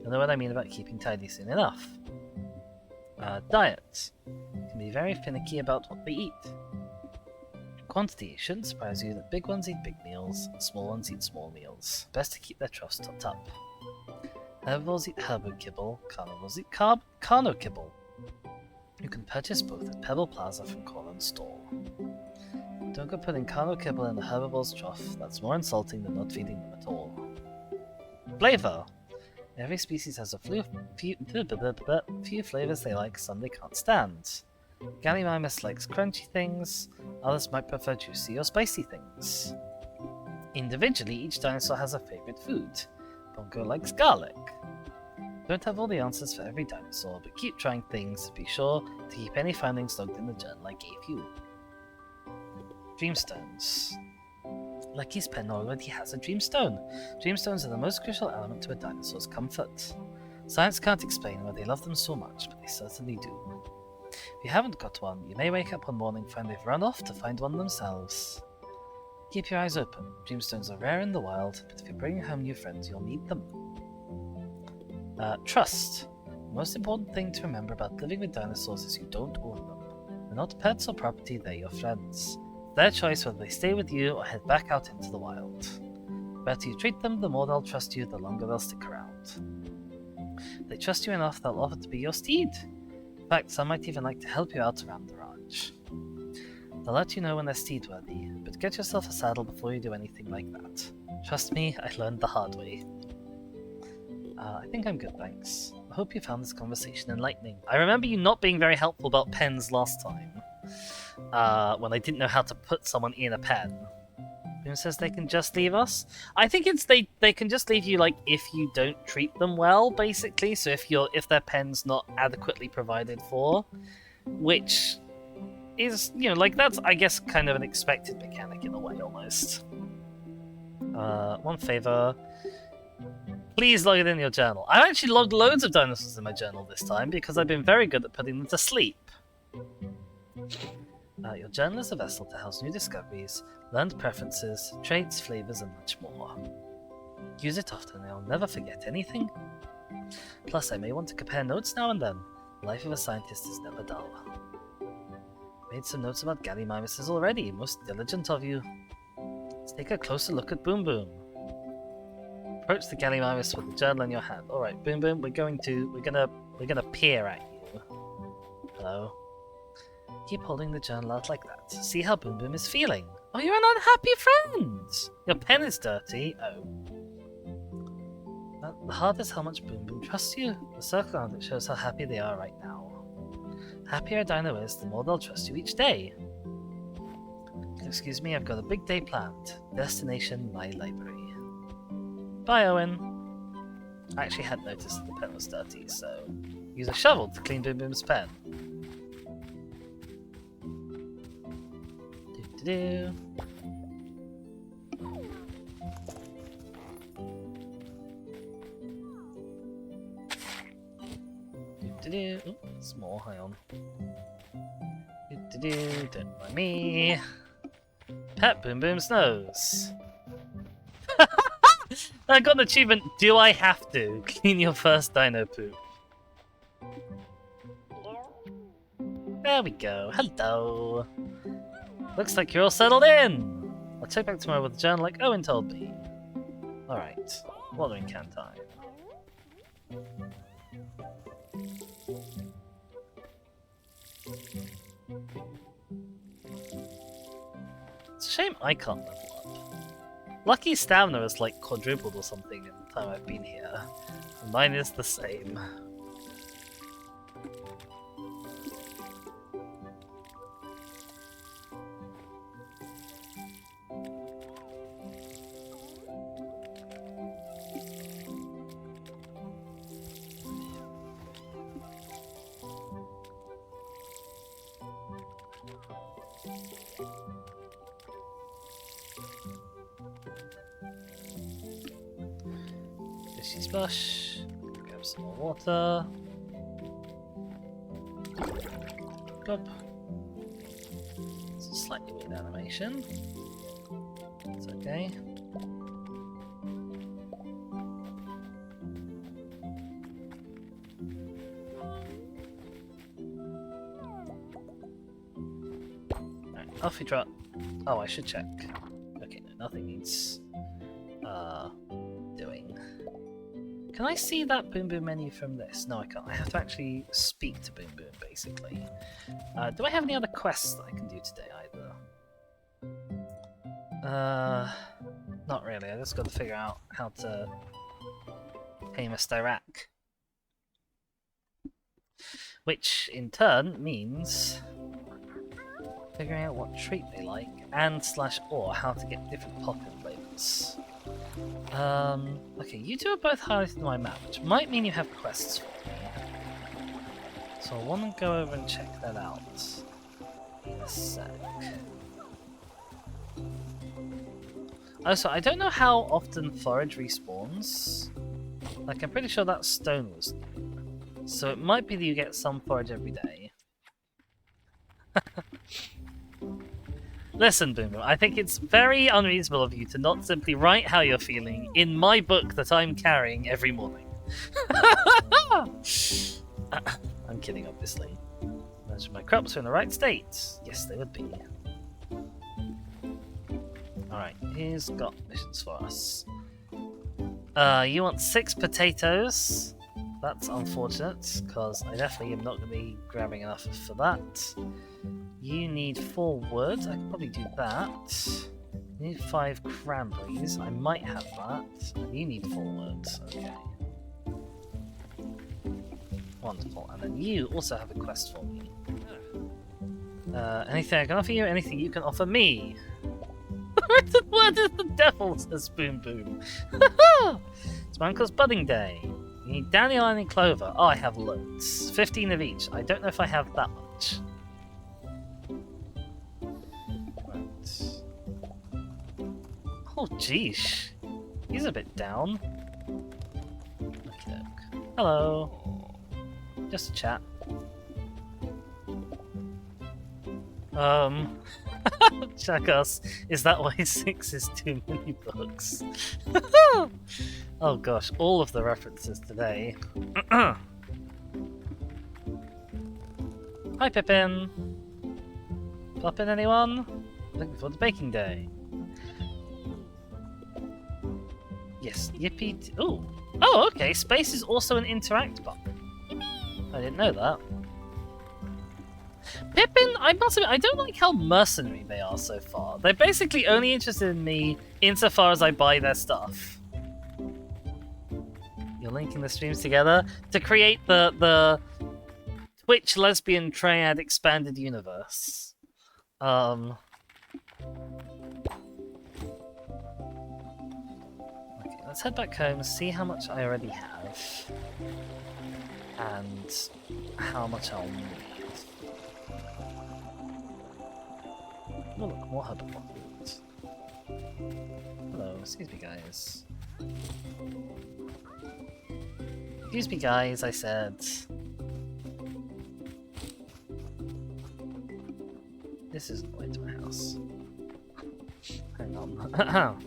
You'll know what I mean about keeping tidy soon enough. Diet. Can be very finicky about what they eat. Quantity. Shouldn't surprise you that big ones eat big meals, and small ones eat small meals. Best to keep their troughs topped up. Herbivores eat herbo kibble, carnivores eat carno kibble. You can purchase both at Pebble Plaza from Colin's stall. Don't go putting carno kibble in the herbivore's trough, that's more insulting than not feeding them at all. Flavor! Every species has a few flavors they like, some they can't stand. Gallimimus likes crunchy things, others might prefer juicy or spicy things. Individually, each dinosaur has a favorite food. Bongo likes garlic. Don't have all the answers for every dinosaur, but keep trying things. Be sure to keep any findings logged in the journal I gave you. Dreamstones. Lucky's pen already has a dreamstone. Dreamstones are the most crucial element to a dinosaur's comfort. Science can't explain why they love them so much, but they certainly do. If you haven't got one, you may wake up one morning and find they've run off to find one themselves. Keep your eyes open. Dreamstones are rare in the wild, but if you're bringing home new friends, you'll need them. Trust. The most important thing to remember about living with dinosaurs is you don't own them. They're not pets or property, they're your friends. It's their choice whether they stay with you or head back out into the wild. The better you treat them, the more they'll trust you, the longer they'll stick around. If they trust you enough, they'll offer to be your steed. In fact, some might even like to help you out around the ranch. They'll let you know when they're steed-worthy, but get yourself a saddle before you do anything like that. Trust me, I learned the hard way. I think I'm good, thanks. I hope you found this conversation enlightening. I remember you not being very helpful about pens last time, when I didn't know how to put someone in a pen. Boom says they can just leave us. I think it's they can just leave you like if you don't treat them well, basically. So if their pen's not adequately provided for, which is, you know, like that's I guess kind of an expected mechanic in a way almost. One favor. Please log it in your journal. I've actually logged loads of dinosaurs in my journal this time because I've been very good at putting them to sleep. Your journal is a vessel to house new discoveries, learned preferences, traits, flavors, and much more. Use it often and I'll never forget anything. Plus, I may want to compare notes now and then. The life of a scientist is never dull. Made some notes about Gallimimuses already, most diligent of you. Let's take a closer look at Boom Boom. Approach the Gallimimus with the journal in your hand. Alright, Boom Boom, we're gonna peer at you. Hello. Keep holding the journal out like that. See how Boom Boom is feeling. Oh, you're an unhappy friend! Your pen is dirty. Oh. The heart is how much Boom Boom trusts you. The circle around it shows how happy they are right now. The happier a dino is, the more they'll trust you each day. Excuse me, I've got a big day planned. Destination, my library. Bye, Owen. I actually hadn't noticed that the pen was dirty, so use a shovel to clean Boom Boom's pen. Do-do-do. Do-do-do. Ooh, small, hang on. Do-do-do, don't mind me. Pat Boom Boom's nose. I got an achievement. Do I have to clean your first dino poop? There we go. Hello. Looks like you're all settled in. I'll check back tomorrow with the journal like Owen told me. Alright. Watering can time. It's a shame I can't level up. Lucky's stamina is like quadrupled or something in the time I've been here. And mine is the same. Fishy splash. Grab some more water. Good. It's a slightly weird animation. It's okay. Off you drop. Oh, I should check. Okay, no, nothing needs doing. Can I see that Boom Boom menu from this? No, I can't. I have to actually speak to Boom Boom, basically. Do I have any other quests that I can do today, either? Not really. I just got to figure out how to tame a Styrac. Which, in turn, means figuring out what trait they like, and /or how to get different pocket flavors. Okay, you two are both highlighted in my map, which might mean you have quests for me. So I want to go over and check that out in a sec. Also, I don't know how often forage respawns. Like, I'm pretty sure that stone was new. So it might be that you get some forage every day. Listen, Boomer, I think it's very unreasonable of you to not simply write how you're feeling in my book that I'm carrying every morning. I'm kidding, obviously. Imagine my crops are in the right state. Yes, they would be. Alright, he's got missions for us. You want 6 potatoes? That's unfortunate, because I definitely am not going to be grabbing enough for that. You need 4 wood, I can probably do that. You need 5 cranberries, I might have that. And you need 4 wood, okay. Wonderful, and then you also have a quest for me. Anything I can offer you, anything you can offer me. Where does the devil, says Boom Boom. It's my uncle's budding day. You need dandelion and clover. Oh, I have loads. 15 of each. I don't know if I have that much. Right. Oh, geesh. He's a bit down. Okay. Hello. Just a chat. Jackass, is that why 6 is too many books? Oh gosh, all of the references today. Hi Pippin! Pop in anyone? Looking for the baking day. Yes, yippee. Ooh! Oh, okay, space is also an interact button. I didn't know that. Pippin, I must admit, I don't like how mercenary they are so far. They're basically only interested in me insofar as I buy their stuff. You're linking the streams together to create the Twitch lesbian triad expanded universe. Okay, let's head back home, see how much I already have. And how much I'll need. Oh look, more herbivores. Hello, excuse me guys. Excuse me guys, I said. This isn't the way to my house. Hang on.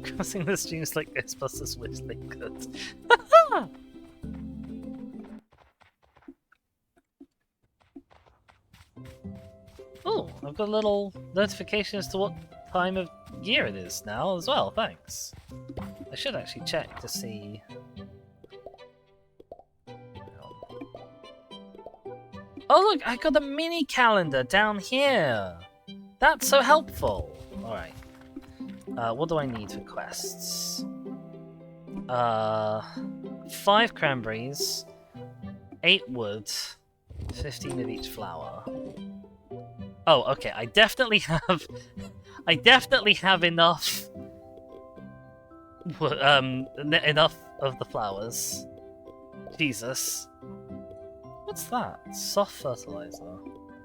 Crossing the streams like Ghostbusters wish they could. Oh, I've got a little notification as to what time of year it is now as well, thanks. I should actually check to see... Oh look, I got a mini calendar down here! That's so helpful! Alright. What do I need for quests? 5 cranberries, 8 wood, 15 of each flower. Oh, okay. I definitely have enough. Enough of the flowers. Jesus. What's that? Soft fertilizer.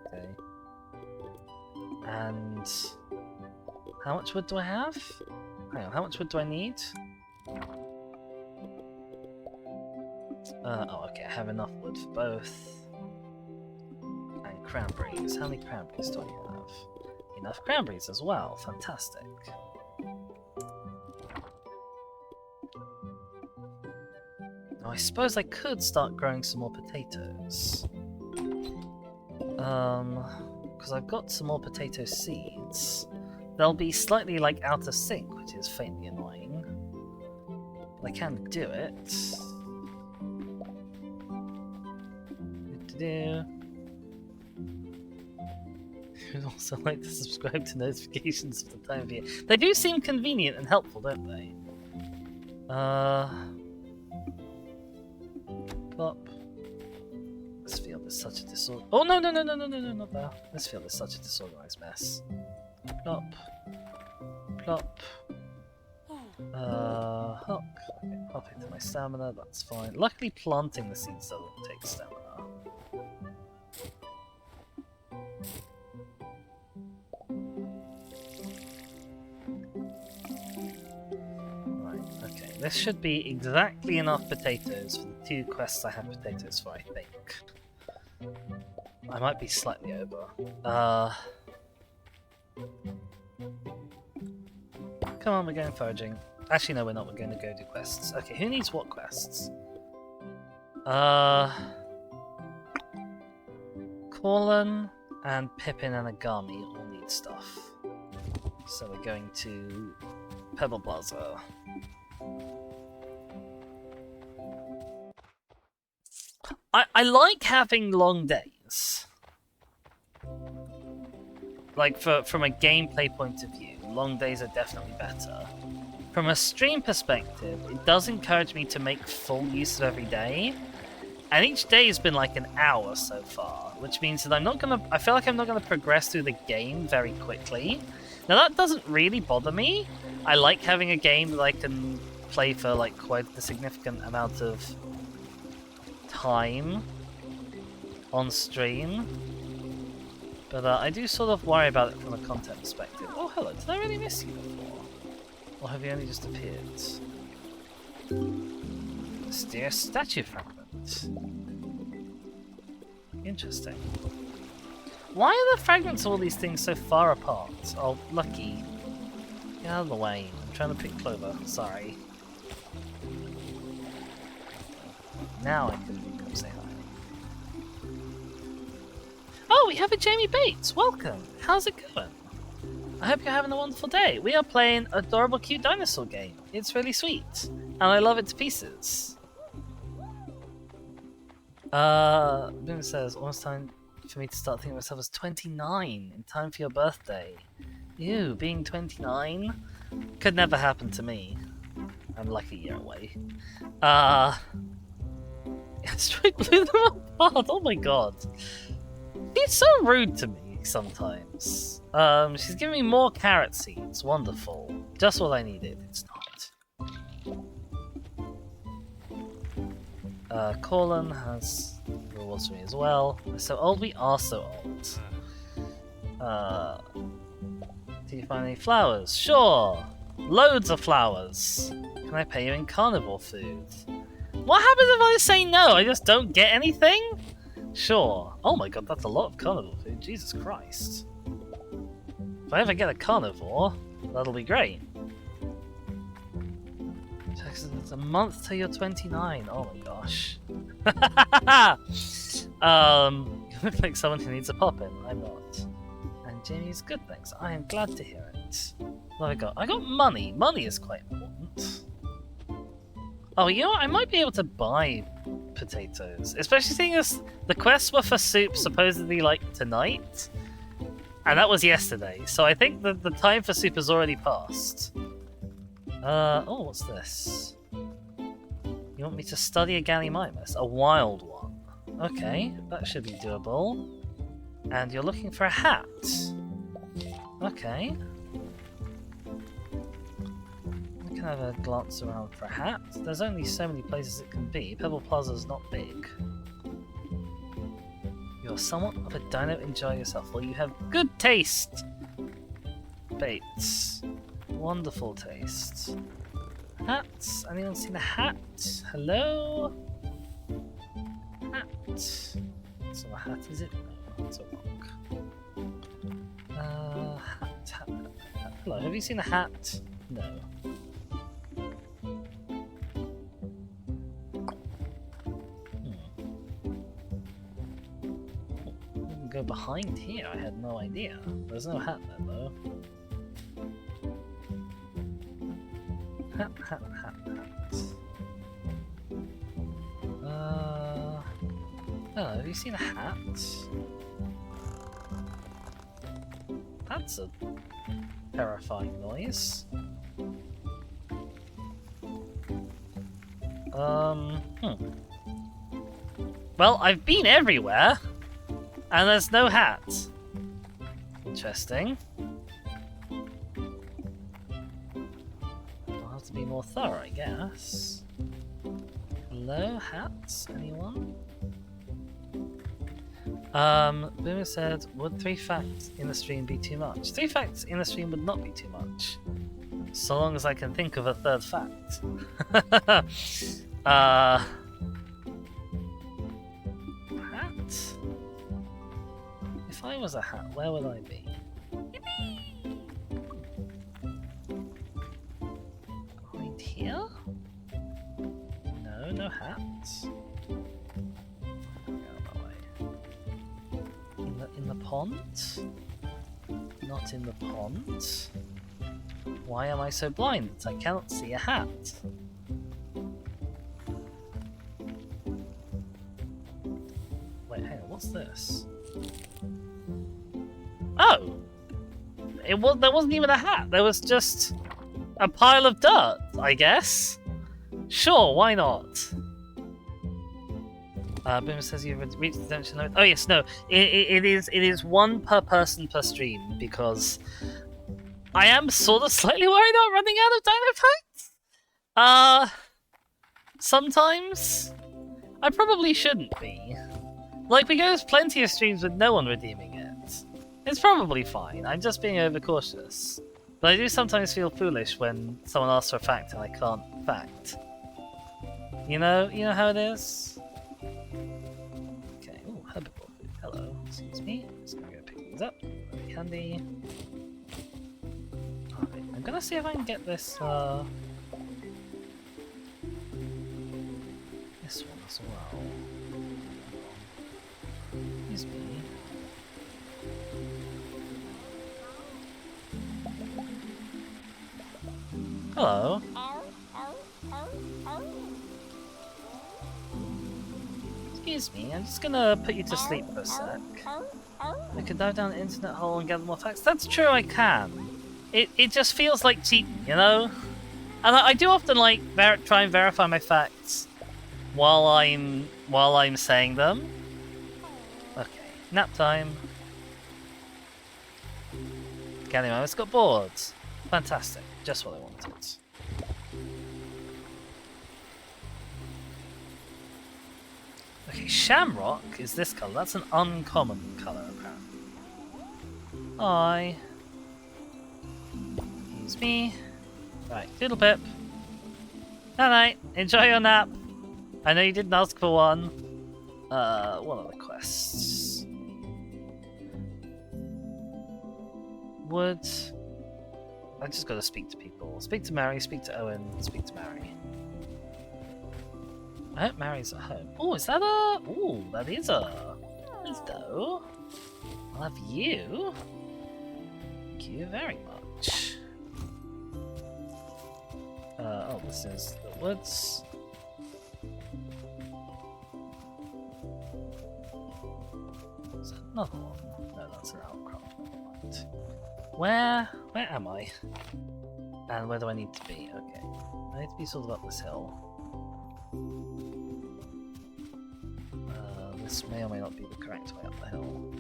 Okay. And how much wood do I have? Hang on. How much wood do I need? Oh, okay. I have enough wood for both. Cranberries. How many cranberries do I have? Enough cranberries as well. Fantastic. Now I suppose I could start growing some more potatoes. because I've got some more potato seeds. They'll be slightly like out of sync, which is faintly annoying. But I can do it. You'd also like to subscribe to notifications for the time of year. They do seem convenient and helpful, don't they? Plop. This field is such a disorder. Oh no, not there. This field is such a disorganized mess. Plop. Plop. Hook. Okay, pop into my stamina, that's fine. Luckily planting the seeds doesn't take stamina. Right, okay. This should be exactly enough potatoes for the 2 quests I have potatoes for, I think. I might be slightly over. Come on, we're going foraging. Actually, no, we're not. We're going to go do quests. Okay, who needs what quests? Corlin and Pippin and Agami all need stuff. So we're going to Pebble Plaza. I like having long days. Like, from a gameplay point of view, long days are definitely better. From a stream perspective, it does encourage me to make full use of every day. And each day has been like an hour so far, which means that I feel like I'm not gonna progress through the game very quickly. Now that doesn't really bother me. I like having a game that I can play for like quite a significant amount of time on stream. But I do sort of worry about it from a content perspective. Oh, hello, did I really miss you before? Or have you only just appeared? Mysterious statue fragment. Interesting. Why are the fragments of all these things so far apart? Oh, lucky. Get out of the way. I'm trying to pick clover. Sorry. Now I can come say hi. Oh, we have a Jamie Bates! Welcome! How's it going? I hope you're having a wonderful day. We are playing an adorable, cute dinosaur game. It's really sweet. And I love it to pieces. Boom says, almost time for me to start thinking of myself as 29 in time for your birthday. Ew, being 29? Could never happen to me. I'm like a year away. Straight blew them apart, oh my god. She's so rude to me sometimes. She's giving me more carrot seeds. Wonderful. Just what I needed. It's not. Corlin has rewards for me as well. We're so old, we are so old. Do you find any flowers? Sure! Loads of flowers! Can I pay you in carnivore food? What happens if I say no? I just don't get anything? Sure. Oh my god, that's a lot of carnivore food. Jesus Christ. If I ever get a carnivore, that'll be great. It's a month till you're 29. Oh my gosh. You look like someone who needs a pop-in. I'm not. And Jamie's good, thanks. I am glad to hear it. What have I got? I got money. Money is quite important. Oh, you know what? I might be able to buy potatoes. Especially seeing as the quests were for soup supposedly like tonight. And that was yesterday. So I think the time for soup has already passed. Oh, what's this? You want me to study a Gallimimus? A wild one. Okay, that should be doable. And you're looking for a hat. Okay. I can have a glance around for a hat. There's only so many places it can be. Pebble Plaza's not big. You're somewhat of a dino, enjoy yourself. Well, you have good taste! Bates. Wonderful taste. Hats? Anyone seen a hat? Hello? Hat. So a hat, is it? No, it's a rock. Hat. Hello, have you seen a hat? No. go behind here? I had no idea. There's no hat there though. Hat, hat, hat, hat. Oh, have you seen a hat? That's a terrifying noise. Well, I've been everywhere, and there's no hat. Interesting. I'll have to be more thorough, I guess. Hello, hats? Anyone? Boomer said, would 3 facts in the stream be too much? 3 facts in the stream would not be too much. So long as I can think of a 3rd fact. Hat? If I was a hat, where would I be? Right here? No, no hats. In the pond? Not in the pond. Why am I so blind that I cannot see a hat? Wait, hang on, what's this? Oh! There wasn't even a hat, there was just a pile of dirt, I guess. Sure, why not? Boomer says you've reached the redemption limit. Oh yes, no, it is 1 per person per stream, because I am sort of slightly worried about running out of dino facts. Sometimes I probably shouldn't be. Like, because plenty of streams with no one redeeming it. It's probably fine. I'm just being overcautious. But I do sometimes feel foolish when someone asks for a fact and I can't fact. You know how it is. Okay. Oh, herbivore food. Hello. Excuse me. Just gonna go pick these up. Very handy. Alright, I'm gonna see if I can get this, this one as well. Excuse me. Hello. Excuse me, I'm just gonna put you to sleep for a sec. I can dive down the internet hole and gather more facts. That's true, I can. It just feels like cheating, you know? And I do often like try and verify my facts while I'm saying them. Okay, nap time. Okay, anyway, I just got bored. Fantastic, just what I wanted. Okay, shamrock is this colour. That's an uncommon colour, apparently. Hi. Excuse me. Right, Doodle Pip. Night night. Enjoy your nap. I know you didn't ask for one. What are the quests? I just gotta speak to people. Speak to Mary, speak to Owen, speak to Mary. I hope Mary's at home. Oh, is that a... Oh, that is a... Hello. I'll have you. Thank you very much. Oh, this is the woods. Is that another one? No, that's an outcrop. Where am I? And where do I need to be? Okay. I need to be sort of up this hill. This may or may not be the correct way up the hill.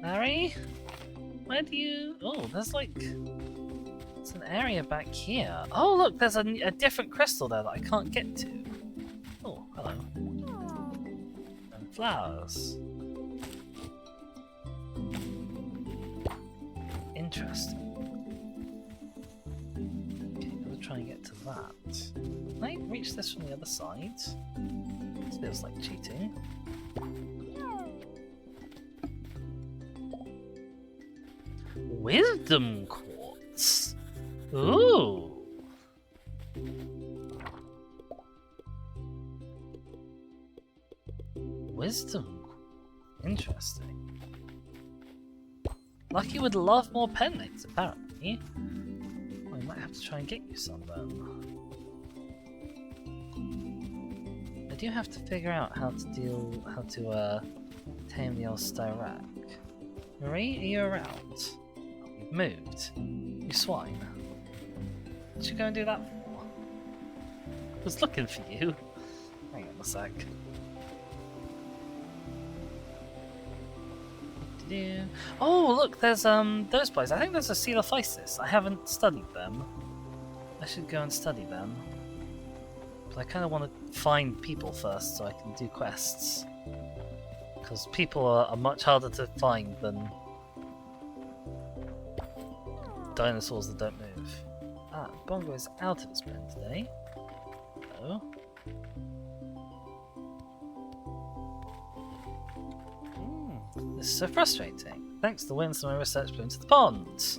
Mary? Where do you... Oh, there's like... It's an area back here. Oh look, there's a different crystal there that I can't get to. Oh, hello. And flowers. Interesting. Try and get to that. Can I reach this from the other side? This feels like cheating. Wisdom quartz. Ooh. wisdom. Interesting. Lucky would love more pen names, apparently. Well, we might have to try and get you some then. I do have to figure out how to tame the old Styrak. Marie, are you around? Oh, you've moved. You swine. What you go and do that for? I was looking for you. Hang on a sec. Oh, look, there's those boys. I think there's a Coelophysis. I haven't studied them. I should go and study them. But I kind of want to find people first so I can do quests. Because people are much harder to find than dinosaurs that don't move. Ah, Bongo is out of his pen today. Hello. This is so frustrating. Thanks to the winds, my research blew into the pond.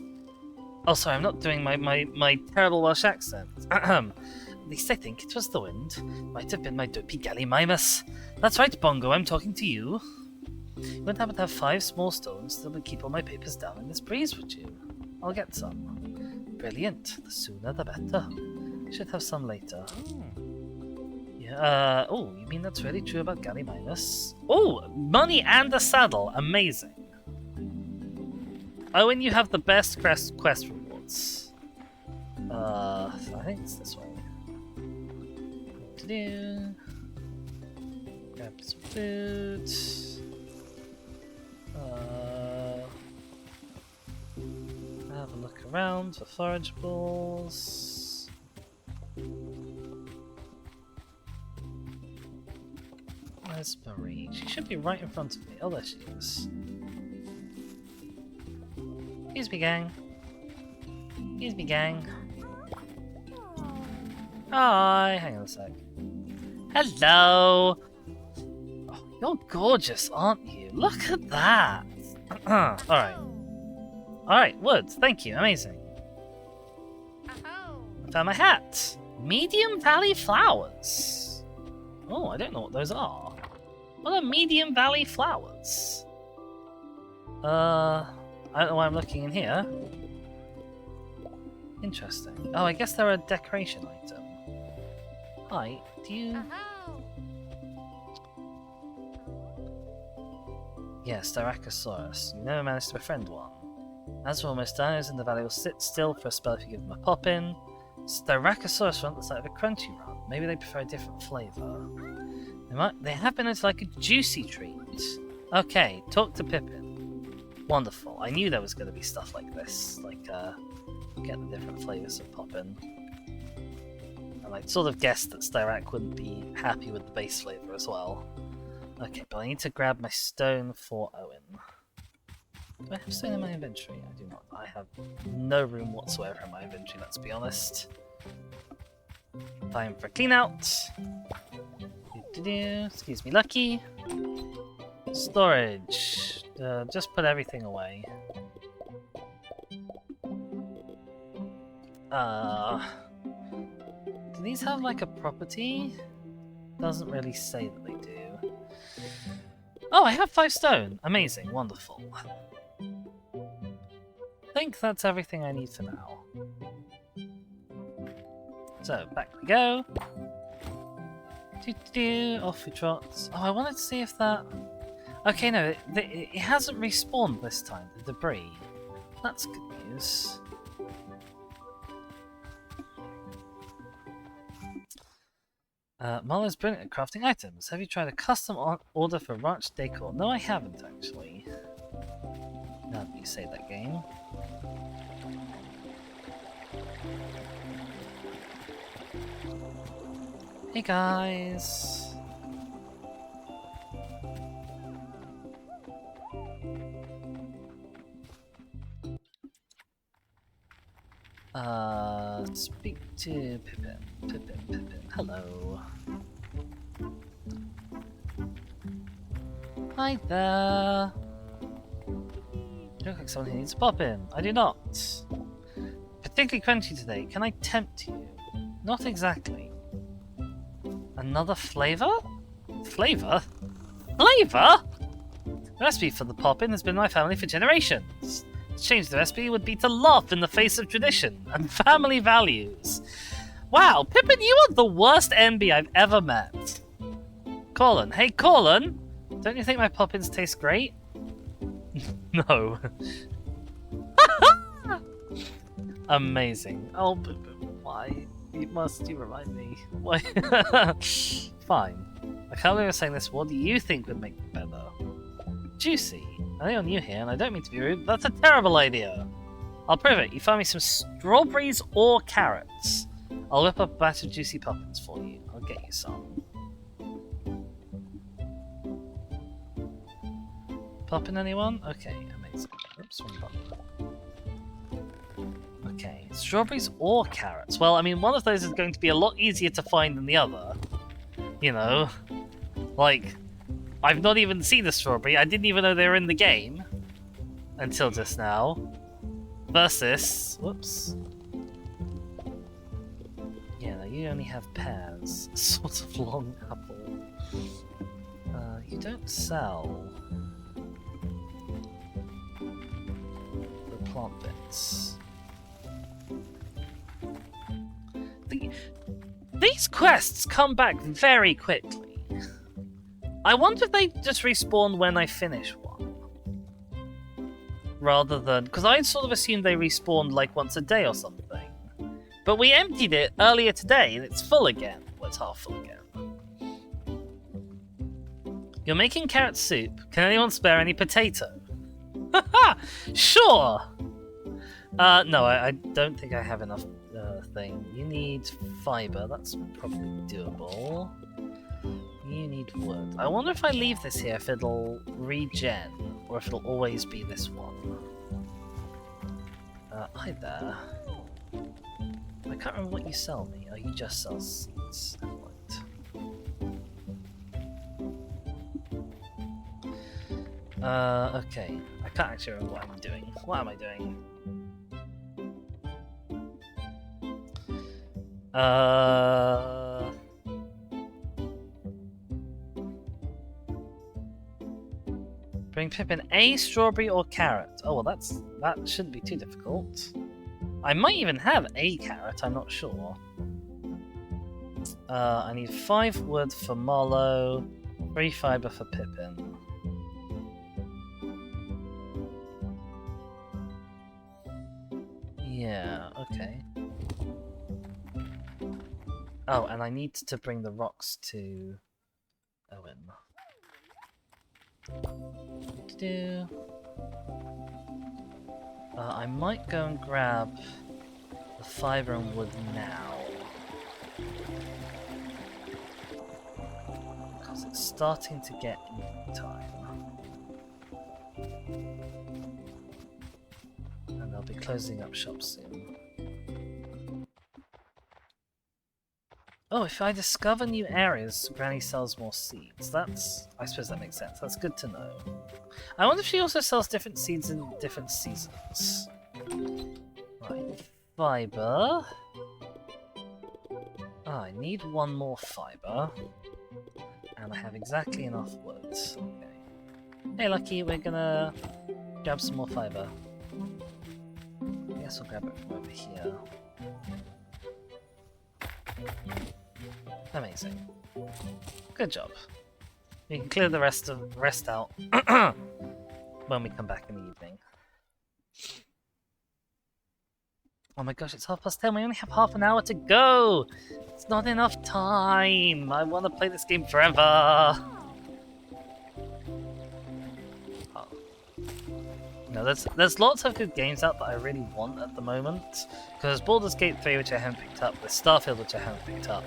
Oh, sorry, I'm not doing my terrible Welsh accent. At least I think it was the wind. Might have been my dopey Gallimimus. That's right, Bongo, I'm talking to you. You wouldn't happen to have 5 small stones that would keep all my papers down in this breeze, would you? I'll get some. Brilliant. The sooner the better. Should have some later. Yeah, oh, you mean that's really true about Gallimimus? Oh, money and a saddle. Amazing. Oh, and you have the best quest rewards. I think it's this way. What to do? Grab some food. Have a look around for forageables. Where's Marie? She should be right in front of me. Oh, there she is. Excuse me, gang. Excuse me, gang. Hi. Hang on a sec. Hello. Oh, you're gorgeous, aren't you? Look at that. Alright. Alright, wood. Thank you. Amazing. I found my hat. Medium Valley flowers. Oh, I don't know what those are. What are Medium Valley flowers? I don't know why I'm looking in here. Interesting. Oh, I guess they're a decoration item. Hi, do you... Yes, Styracosaurus. You never managed to befriend one. As for most dinos in the valley will sit still for a spell if you give them a pop-in. Styracosaurus run the side of a crunchy run. Maybe they prefer a different flavour. They have been into like a juicy treat. Okay, talk to Pippin. Wonderful. I knew there was going to be stuff like this. Like, get the different flavours of pop-in. And I sort of guessed that Styrak wouldn't be happy with the base flavour as well. Okay, but I need to grab my stone for Owen. Do I have stone in my inventory? I do not. I have no room whatsoever in my inventory, let's be honest. Time for clean out. Excuse me, Lucky. Storage. Just put everything away. Do these have like a property? Doesn't really say that they do. Oh, I have 5 stone. Amazing, wonderful. I think that's everything I need for now. So, back we go. Off we trot. Oh, I wanted to see if that... Okay, no, it hasn't respawned this time, the debris. That's good news. Marlo's brilliant at crafting items. Have you tried a custom order for ranch decor? No, I haven't, actually. Now that you say that, game. Hey guys! Speak to Pippin. Pippin. Hello. Hi there. You look like someone who needs to pop in. I do not. Particularly crunchy today. Can I tempt you? Not exactly. Another flavor? Flavor? Flavor? The recipe for the poppin has been in my family for generations. To change the recipe would be to laugh in the face of tradition and family values. Wow, Pippin, you are the worst NB I've ever met. Colin, hey Colin, don't you think my poppins taste great? No. Amazing. Oh, but why? You remind me. Why? Fine. I can't believe I'm saying this. What do you think would make it better? Juicy. I think I'm new here, and I don't mean to be rude, but that's a terrible idea. I'll prove it. You find me some strawberries or carrots. I'll whip up a batch of juicy poppins for you. I'll get you some. Poppin' anyone? Okay, amazing. Oops, wrong button. Okay, strawberries or carrots? Well, I mean, one of those is going to be a lot easier to find than the other. You know, like, I've not even seen a strawberry. I didn't even know they were in the game until just now. Versus, whoops. Yeah, no, you only have pears. Sort of long apple. You don't sell the plant bits. These quests come back very quickly. I wonder if they just respawn when I finish one. Rather than... because I'd sort of assumed they respawned like once a day or something. But we emptied it earlier today and it's full again. Well, it's half full again. You're making carrot soup. Can anyone spare any potato? Haha! Sure! No, I don't think I have enough thing. You need fiber. That's probably doable. You need wood. I wonder if I leave this here if it'll regen, or if it'll always be this one. Hi there. I can't remember what you sell me. Oh, you just sell seeds. Right. Okay. I can't actually remember what I'm doing. What am I doing? Bring Pippin a strawberry or carrot. Oh well, that shouldn't be too difficult. I might even have a carrot. I'm not sure. I need 5 wood for Marlow, 3 fiber for Pippin. Yeah. Okay. Oh, and I need to bring the rocks to Owen. I might go and grab the fiber and wood now. Because it's starting to get evening time. And they'll be closing up shop soon. Oh, if I discover new areas, Granny sells more seeds. I suppose that makes sense. That's good to know. I wonder if she also sells different seeds in different seasons. Right, fiber. I need 1 more fiber. And I have exactly enough wood. Okay. Hey Lucky, we're gonna grab some more fiber. I guess we'll grab it from over here. Amazing. Good job. We can clear the rest out when we come back in the evening. Oh my gosh, it's 10:30. We only have half an hour to go. It's not enough time. I want to play this game forever. No, there's lots of good games out that I really want at the moment. Because Baldur's Gate 3, which I haven't picked up, there's Starfield, which I haven't picked up.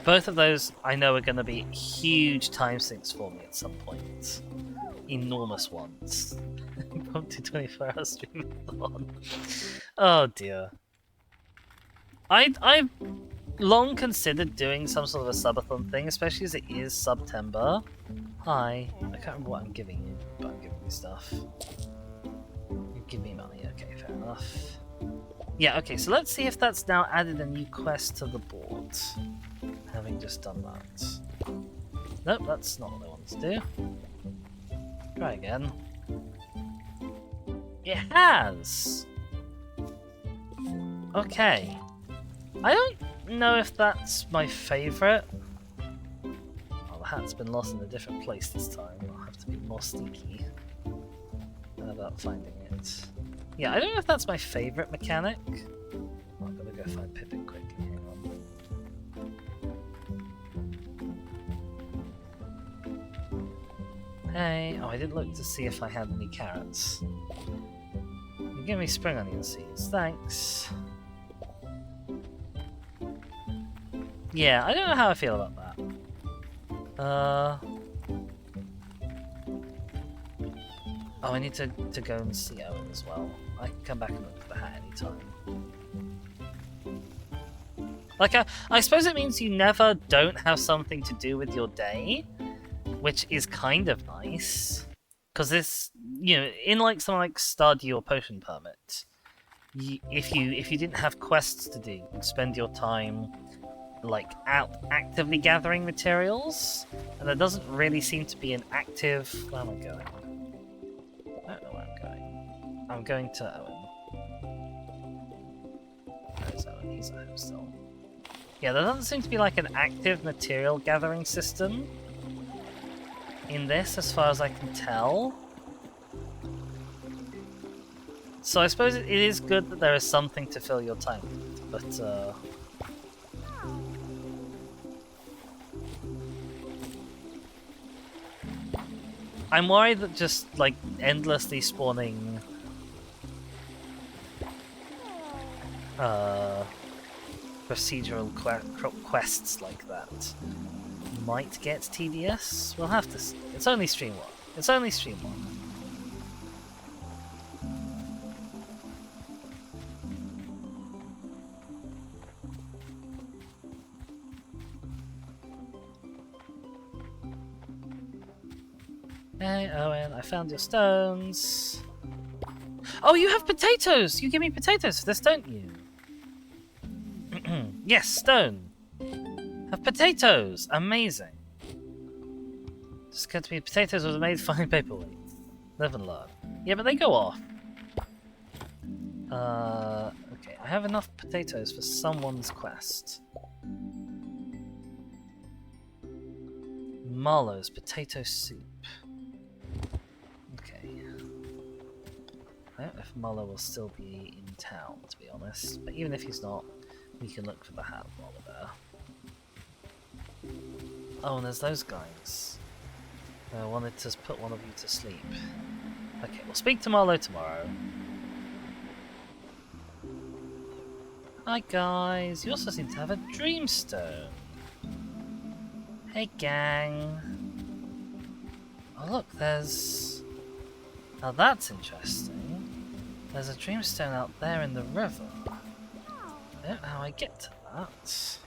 Both of those I know are going to be huge time sinks for me at some point. Enormous ones. Come to 24-hour stream on. Oh dear. I've long considered doing some sort of a subathon thing, especially as it is September. Hi. I can't remember what I'm giving you, but I'm giving you stuff. Give me money, okay, fair enough. Yeah, okay, so let's see if that's now added a new quest to the board. Having just done that. Nope, that's not what I wanted to do. Try again. It has! Okay. I don't know if that's my favourite. Oh, the hat's been lost in a different place this time. I'll have to be more sneaky about finding it. Yeah, I don't know if that's my favourite mechanic. I'm gonna go find Pippin quickly. Hang on. Hey, oh, I didn't look to see if I had any carrots. You give me spring onion seeds, thanks. Yeah, I don't know how I feel about that. Oh, I need to go and see Owen as well. I can come back and look for the hat anytime. Like, I suppose it means you never don't have something to do with your day, which is kind of nice. Because this, you know, in like something like Stardew or Potion Permit, if you didn't have quests to do, you could spend your time like out actively gathering materials, and there doesn't really seem to be an active. Where am I going? I don't know where I'm going. I'm going to Owen. Where's Owen? He's at home still. Yeah, there doesn't seem to be like an active material gathering system in this, as far as I can tell. So I suppose it is good that there is something to fill your time with, but I'm worried that just like endlessly spawning procedural quests like that might get tedious. We'll have to see. It's only stream 1. It's only stream 1. Hey, Owen, I found your stones. Oh, you have potatoes! You give me potatoes for this, don't you? Yes, stone. Have potatoes! Amazing. Just going to be potatoes with a made fine paperweight. Live and learn. Yeah, but they go off. Okay, I have enough potatoes for someone's quest. Marlowe's potato soup. Okay. I don't know if Marlowe will still be in town, to be honest. But even if he's not, we can look for the hat while we're there. Oh, and there's those guys. I wanted to put one of you to sleep. Okay, we'll speak to Marlowe tomorrow. Hi guys, you also seem to have a dreamstone. Hey gang. Oh look, there's... Now that's interesting. There's a dreamstone out there in the river. I don't know how I get to that.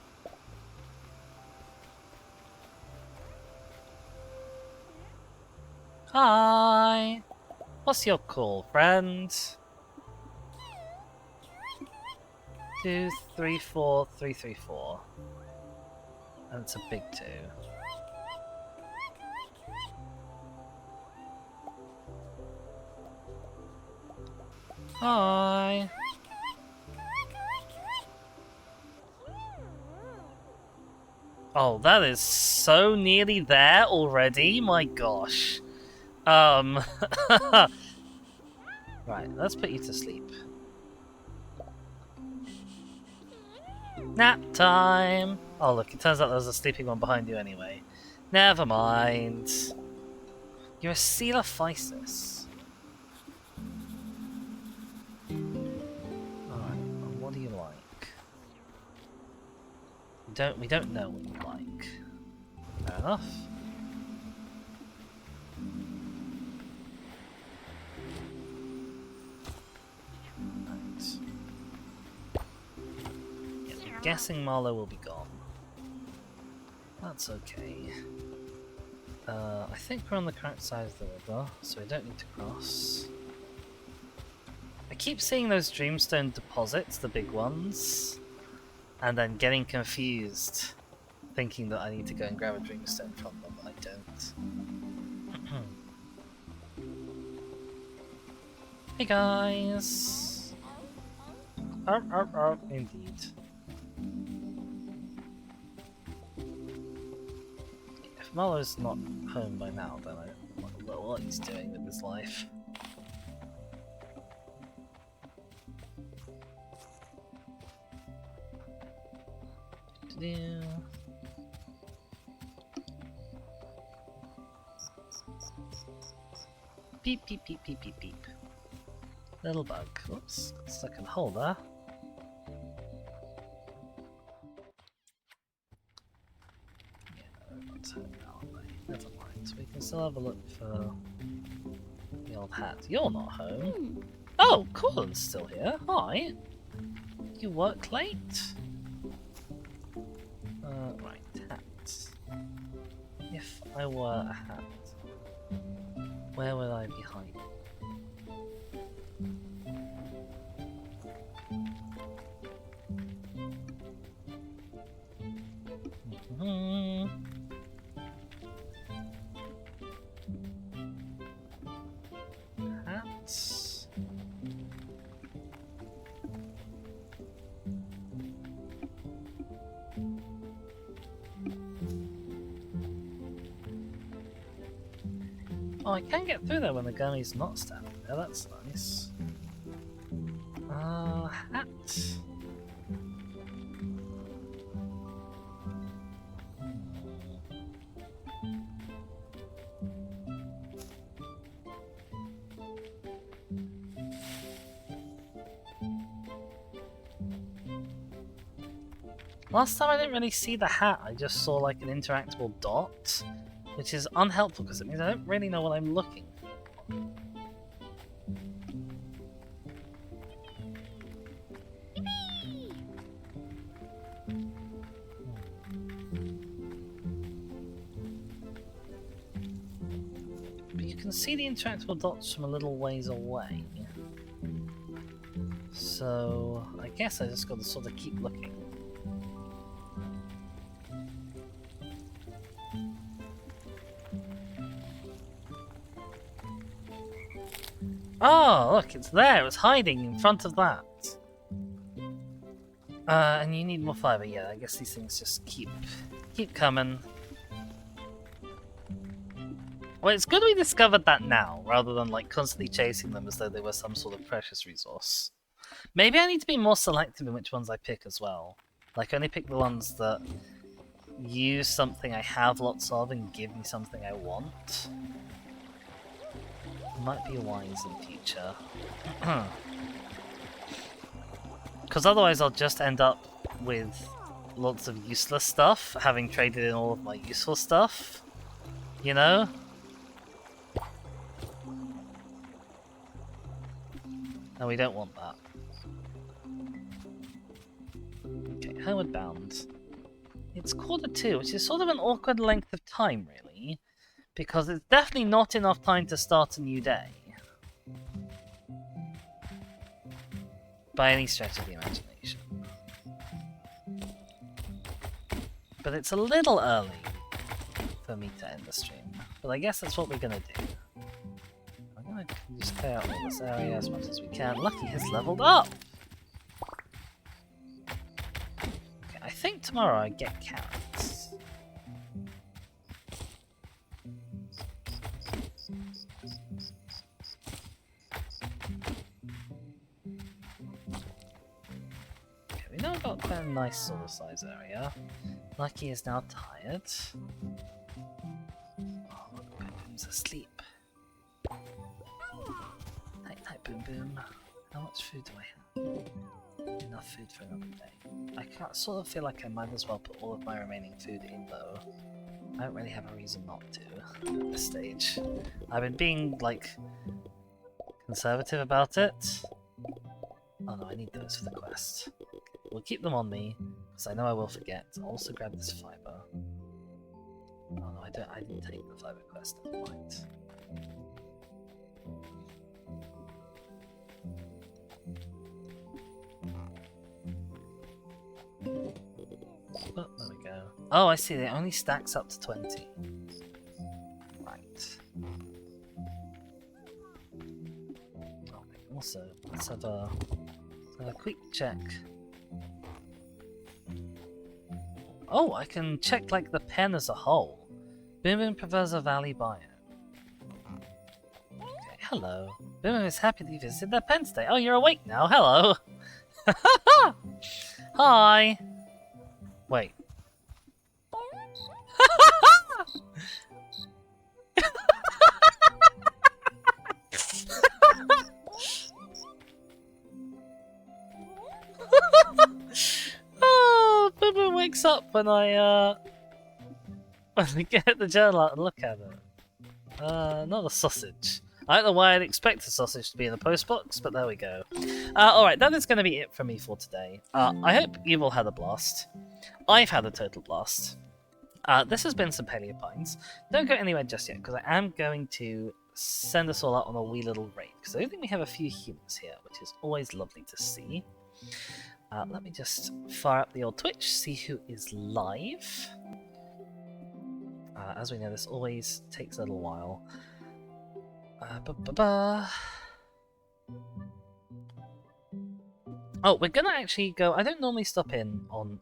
Hi! What's your call, friend? 234334. And it's a big 2. Hi! Oh, that is so nearly there already, my gosh. Right, let's put you to sleep. Nap time! Oh look, it turns out there was a sleeping one behind you anyway. Never mind. You're a Coelophysis. Alright, well, what do you like? We don't know what you like. Fair enough. Guessing Marlowe will be gone. That's okay. I think we're on the correct side of the river, so we don't need to cross. I keep seeing those dreamstone deposits, the big ones, and then getting confused, thinking that I need to go and grab a dreamstone from them, but I don't. Hey guys! Indeed. If Marlowe's not home by now, then I don't know what he's doing with his life. Beep beep beep beep beep beep. Little bug. Oops, got stuck in a hole there. Yeah, not home now, are they? Never mind. So we can still have a look for the old hat. You're not home. Oh, Colin's still here. Hi. You work late? Right, hat. If I were a hat, where would I be hiding? Hats. Oh, I can get through there when the gummy's not standing there, that's nice. Hat. Last time I didn't really see the hat, I just saw like an interactable dot, which is unhelpful because it means I don't really know what I'm looking for. But you can see the interactable dots from a little ways away. So I guess I just got to sort of keep looking. Oh, look, it's there. It's hiding in front of that. And you need more fiber. Yeah, I guess these things just keep coming. Well, it's good we discovered that now, rather than like constantly chasing them as though they were some sort of precious resource. Maybe I need to be more selective in which ones I pick as well. Like, only pick the ones that use something I have lots of and give me something I want. Might be wise in future. Because otherwise I'll just end up with lots of useless stuff, having traded in all of my useful stuff. You know? And we don't want that. Okay, homeward bound. It's 2:45, which is sort of an awkward length of time, really. Because it's definitely not enough time to start a new day. By any stretch of the imagination. But it's a little early for me to end the stream. But I guess that's what we're gonna do. I'm gonna just clear out all this area as much as we can. Lucky he's leveled up! Okay, I think tomorrow I get carrots. Now we've got quite a nice sort of size area. Lucky is now tired. Oh, look, Boom Boom's asleep. Night night, Boom Boom. How much food do I have? Enough food for another day. I can't sort of feel like I might as well put all of my remaining food in though. I don't really have a reason not to at this stage. I've been being like conservative about it. Oh no, I need those for the quest. We'll keep them on me, because I know I will forget. I'll also grab this fiber. Oh no, I didn't take the fiber quest, never mind. Oh, there we go. Oh, I see, it only stacks up to 20. Right. Oh, let's have a quick check. Oh, I can check like the pen as a whole. Boom Boom prefers a valley biome. Okay, hello. Boom Boom is happy that you visited their pen today. Oh, you're awake now. Hello. Hi. Wait. Oh, Boom Boom wakes up when I get the journal out and look at it. Not a sausage. I don't know why I'd expect a sausage to be in the postbox, but there we go. Alright, that is going to be it from me for today. I hope you've all had a blast. I've had a total blast. This has been some Paleo Pines. Don't go anywhere just yet, because I am going to send us all out on a wee little raid, because I do think we have a few humans here, which is always lovely to see. Let me just fire up the old Twitch, see who is live. As we know, this always takes a little while. Oh, we're gonna actually go. I don't normally stop in on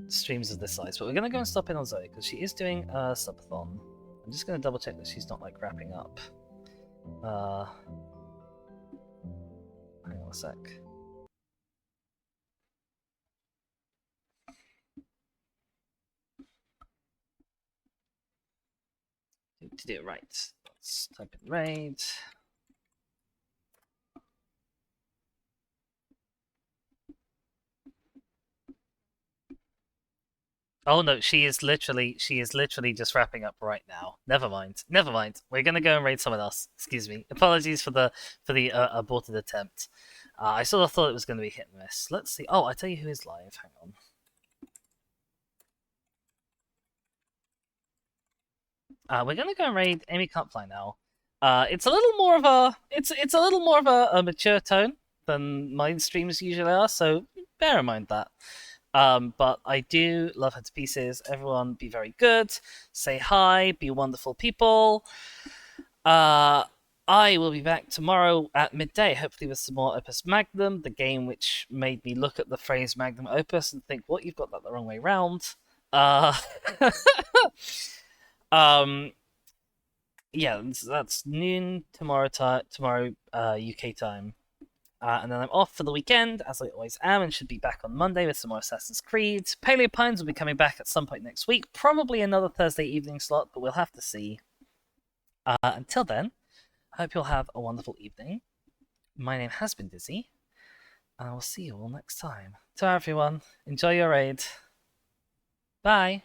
streams of this size, but we're gonna go and stop in on Zoe because she is doing a subathon. I'm just gonna double check that she's not like wrapping up. Hang on a sec. To do it right, let's type in raid. Oh no, she is literally just wrapping up right now. Never mind. We're gonna go and raid someone else. Excuse me. Apologies for the aborted attempt. I sort of thought it was gonna be hit and miss. Let's see. Oh, I tell you who is live. Hang on. We're gonna go and raid Amy Can't Fly now. It's a little more of a mature tone than my streams usually are, so bear in mind that. But I do love her to pieces. Everyone be very good. Say hi. Be wonderful people. I will be back tomorrow at midday, hopefully with some more Opus Magnum, the game which made me look at the phrase Magnum Opus and think, what, you've got that the wrong way round. Yeah, that's noon tomorrow UK time. And then I'm off for the weekend, as I always am, and should be back on Monday with some more Assassin's Creed. Paleo Pines will be coming back at some point next week, probably another Thursday evening slot, but we'll have to see. Until then, I hope you'll have a wonderful evening. My name has been Dizzy, and I will see you all next time. Ciao, everyone. Enjoy your raid. Bye.